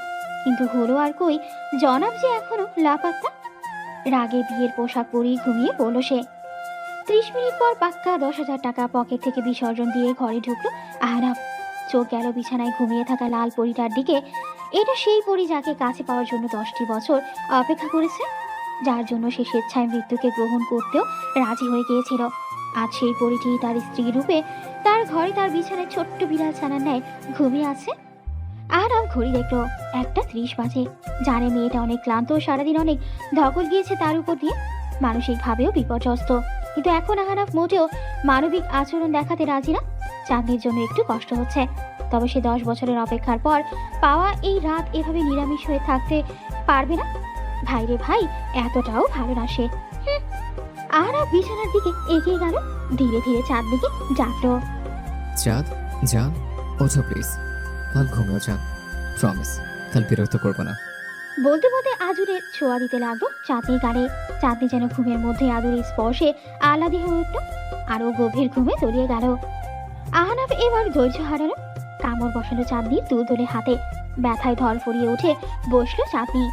কিন্তু হলো আর কই, জনাব যে এখনো লাপাত্তা। রাগে বিয়ের পোশাক পরেই ঘুমিয়ে পড়ল সে। 30 মিনিট পর পাক্কা 10,000 টাকা পকেট থেকে বিসর্জন দিয়ে ঘরে ঢুকলো আহনাফ। চোখ গেল বিছানায় ঘুমিয়ে থাকা লাল পরীটার দিকে। এটা সেই পরী যাকে কাছে পাওয়ার জন্য 10টি বছর অপেক্ষা করেছে, যার জন্য সে স্বেচ্ছায় মৃত্যুকে গ্রহণ করতেও রাজি হয়ে গিয়েছিল। আজ সেই পরীটি তার স্ত্রী রূপে তার ঘরে তার বিছানায় ছোট্ট বিড়াল ছানার ন্যায় ঘুমিয়ে আছে। আহনাফ ঘড়ি দেখলো 1:30 বাজে। জানে মেয়েটা অনেক ক্লান্ত, সারাদিন অনেক ধকল গিয়েছে তার উপর দিয়ে, মানসিকভাবেও বিপর্যস্ত। কিন্তু এখন আহনাফ মোটেও মানবিক আচরণ দেখাতে রাজি না। চাঁদনির জন্য একটু কষ্ট হচ্ছে, তবে সে 10 বছরের অপেক্ষার পর পাওয়া এই রাত এভাবে নিরামিষ হয়ে থাকতে পারবে না। ভাই রে ভাই, এতটাও ভালো না সে। আহনাফ বিছানার দিকে এগিয়ে গেল, ধীরে ধীরে চাঁদনিকে ডাকলো,
চাঁদ যা, ওঠো প্লিজ, কাল ঘুমিয়ে যান, প্রমিস কাল বিরক্ত করবো না।
বলতে বলতে আদুরের ছোঁয়া দিতে লাগলো চাঁদনির গালে। চাঁদনি যেন ঘুমের মধ্যে আদুরের স্পর্শে আহ্লাদি হয়ে উঠল, আরো গভীর ঘুমে তলিয়ে গেল। আহনাফ এবার ধৈর্য হারালো, কামড় বসালো চাঁদনির দুলদুলে হাতে। ব্যথায় ধর ফরিয়ে উঠে বসলো চাঁদনি।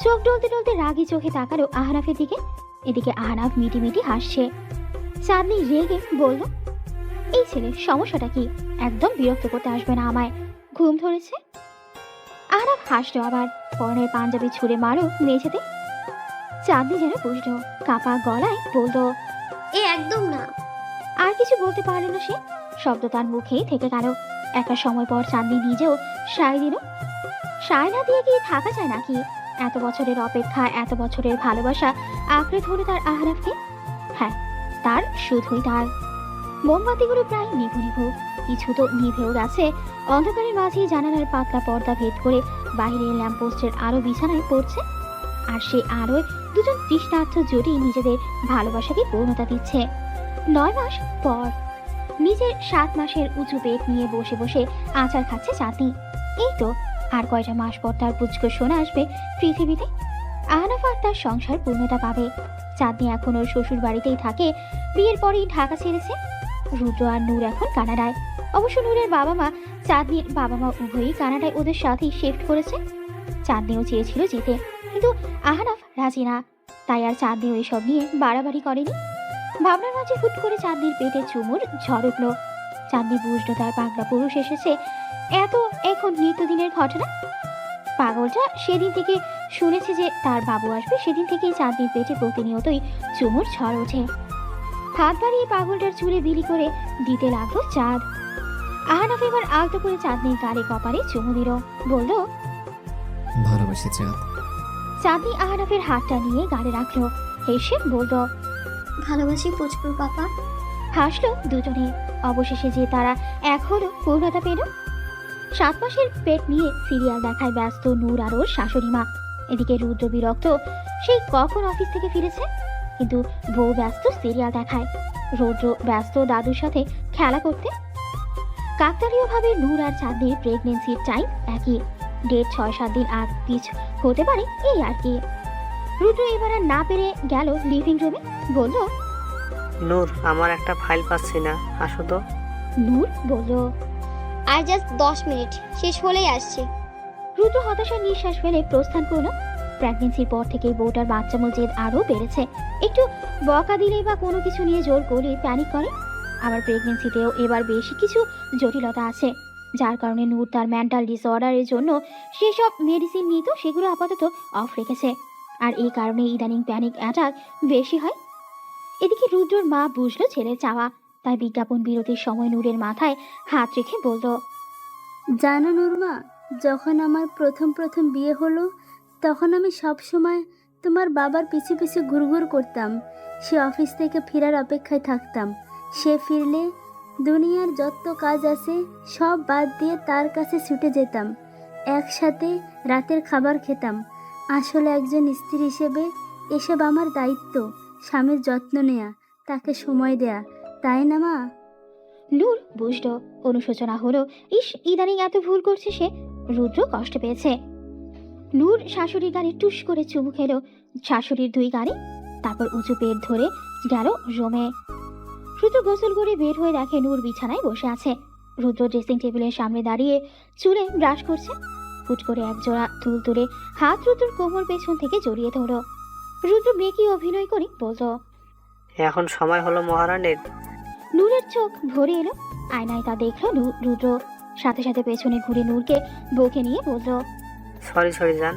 চোখ ডলতে ডলতে রাগি চোখে তাকালো আহনাফের দিকে। এদিকে আহনাফ মিটি মিটি হাসছে। চাঁদনি রেগে বলল, এই ছেলে সমস্যাটা কি? একদম বিরক্ত করতে আসবে না আমায়, ঘুম ধরেছে। আহনাফ হাসলো আবার, পরনের পাঞ্জাবি ছুঁড়ে মারো মেঝেতে। চাঁদনি যেন বুঝলো, কাঁপা গলায় বলল,
এ একদম না।
আর কিছু বলতে পারল না সে, শব্দ তার মুখেই থেকে গেল। একটা সময় পর চাঁদনি নিজেও সায় দিল। সায় না দিয়ে কি থাকা যায় নাকি? এত বছরের অপেক্ষা, এত বছরের ভালোবাসা আঁকড়ে ধরে তার আহনাফকে। হ্যাঁ, তার শুধুই তার। মোমবাতিগুলো প্রায় নিভু নিভু, কিছু তো নিভেও গেছে। অন্ধকারের মাঝে জানালার পাতলা পর্দা ভেদ করে বাইরে ল্যাম্পপোস্টের আলো বিছানায় পড়ছে, আর সে আলোয় দুজন তৃষ্ণার্থ জুটি নিজেদের ভালোবাসাকে পূর্ণতা দিচ্ছে। 9 মাস পর নিজের 7 মাসের উঁচু পেট নিয়ে বসে বসে আচার খাচ্ছে চাঁদনি। এই তো আর কয়টা মাস পর তার পুচকো সোনা আসবে পৃথিবীতে। আহনাফ আর তার সংসার পূর্ণতা পাবে। চাঁদনি এখন ওর শ্বশুর বাড়িতেই থাকে, বিয়ের পরেই ঢাকা ছেড়েছে। রুদ্র আর নূর এখন কানাডায়। অবশ্য নূরের বাবা মা, চাঁদনির বাবা মা উভয়ই কানাডায় ওদের সাথেই শিফট করেছে। চাঁদনিও চেয়েছিল যেতে, কিন্তু আহনাফ রাজি না, তাই আর চাঁদনিও এসব নিয়ে বাড়াবাড়ি করেনি। ভাবনার মাঝে হুট করে চাঁদনির পেটে চুমুর ঝড় উঠল। চাঁদনি বুঝলো তার পাগলা পুরুষ এসেছে। এত এখন নিত্যদিনের ঘটনা। পাগলটা সেদিন থেকে শুনেছে যে তার বাবু আসবে, সেদিন থেকেই চাঁদনির পেটে প্রতিনিয়তই চুমুর ঝড় ওঠে। হাত বাড়িয়ে পাগলটার চুলে বিলি করে দিতে লাগলো চাঁদ। আহনাফ এবার আলতো করে চাঁদনির গালে কপালে চুমু দিল, বলল,
ভালোবাসি চাঁদ।
চাঁদনি আহনাফের হাতটা নিয়ে গালে রাখলো, হেসে বলল,
ভালোবাসি পুচকুর পাপা।
হাসলো দুজনে। অবশেষে যে তারা এক হলো, পূর্ণতা পেল। 7 মাসের পেট নিয়ে সিরিয়াল দেখায় ব্যস্ত নূর আর ওর শাশুড়ি মা। এদিকে রুদ্র বিরক্ত, সেই কখন অফিস থেকে ফিরেছে, কিন্তু বউ ব্যস্ত সিরিয়াল দেখায়, রুদ্র ব্যস্ত দাদুর সাথে খেলা করতে। কাকতালীয়ভাবে নূর আর চাঁদনির প্রেগনেন্সির টাইম একই, ডেট 6-7 দিন আগ পিছ হতে পারে, এই আর কি। রুদ্র এবার আর না পেরে গেল লিভিং রুমে, বলল,
নূর, আমার একটা ফাইল পাচ্ছি না, আসো তো।
নূর বলল,
আর জাস্ট 10 মিনিট, শেষ হলেই আসছে।
রুদ্র হতাশার নিঃশ্বাস ফেলে প্রস্থান করলো। প্রেগনেন্সির পর থেকে বউটার বাচ্চামো জেদ আরও বেড়েছে। একটু বকা দিলেই বা কোনো কিছু নিয়ে জোর করলে প্যানিক করে। আবার প্রেগনেন্সিতেও এবার বেশি কিছু জটিলতা আছে, যার কারণে নূর তার মেন্টাল ডিসঅর্ডারের জন্য সেসব মেডিসিন নিত, সেগুলো আপাতত অফ রেখেছে। আর এই কারণে ইদানিং প্যানিক অ্যাটাক বেশি হয়। এদিকে রুদ্রর মা বুঝলো ছেলের চাওয়া, তাই বিজ্ঞাপন বিরতির সময় নূরের মাথায় হাত রেখে বলল,
জানো নূরমা, যখন আমার প্রথম বিয়ে হলো তখন আমি সব সময় তোমার বাবার পিছু পিছু ঘুরঘুর করতাম। সে অফিস থেকে ফেরার অপেক্ষায় থাকতাম। সে ফিরলে দুনিয়ার যত কাজ আছে সব বাদ দিয়ে তার কাছে ছুটে যেতাম। একসাথে রাতের খাবার খেতাম। আসলে একজন স্ত্রী হিসেবে এসব আমার দায়িত্ব, স্বামীর যত্ন নেয়া, তাকে সময় দেয়া, তাই না মা?
নূর বুঝলো, অনুশোচনা হলো, ইস ইদানিং এত ভুল করছে সে। রুদ্র কষ্ট পেয়েছে। নূর শাশুড়ির গাড়ি টুস করে চুমু খেলো শাশুড়ির 2 গাড়ি, তারপর উঁচু পেট ধরে গেল রুমে। রুদ্র গোসল করে বের হয়ে দেখে নূর বিছানায় বসে আছে। রুদ্র ড্রেসিং টেবিলের সামনে দাঁড়িয়ে চুলে ব্রাশ করছে। হুট করে একজোড়া চুল তুলে হাত রুদ্রর কোমর পেছন থেকে জড়িয়ে ধরো। রুদ্র মেয়েকে অভিনয় করে বলল,
এখন সময় হলো মহারানীর।
নূরের চোখ ভরে এলো, আয়নায় তা দেখলো রুদ্র। সাথে সাথে পেছনে ঘুরে নূরকে বউকে নিয়ে বলল,
সরি জান,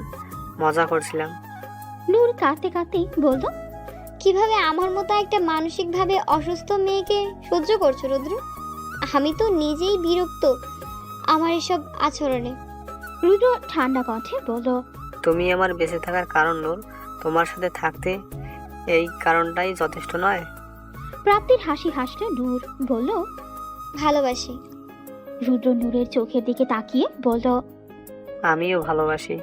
মজা করছিলাম।
নূর কাঁদতে কাঁদতেই বলল,
কিভাবে আমার মতো একটা মানসিকভাবে অসুস্থ মেয়েকে সহ্য করছো রুদ্র? আমি তো নিজেই বিরক্ত আমার এসব আচরণে।
রুদ্র ঠান্ডা কণ্ঠে বলল,
তুমি আমার বেঁচে থাকার কারণ নূর, তোমার সাথে থাকতে এই কারণটাই যথেষ্ট নয়?
প্রাপ্তির হাসি হাসলো নূর, বলল,
ভালোবাসি।
রুদ্র নূরের চোখের দিকে তাকিয়ে বলল,
আমিও ভালোবাসি।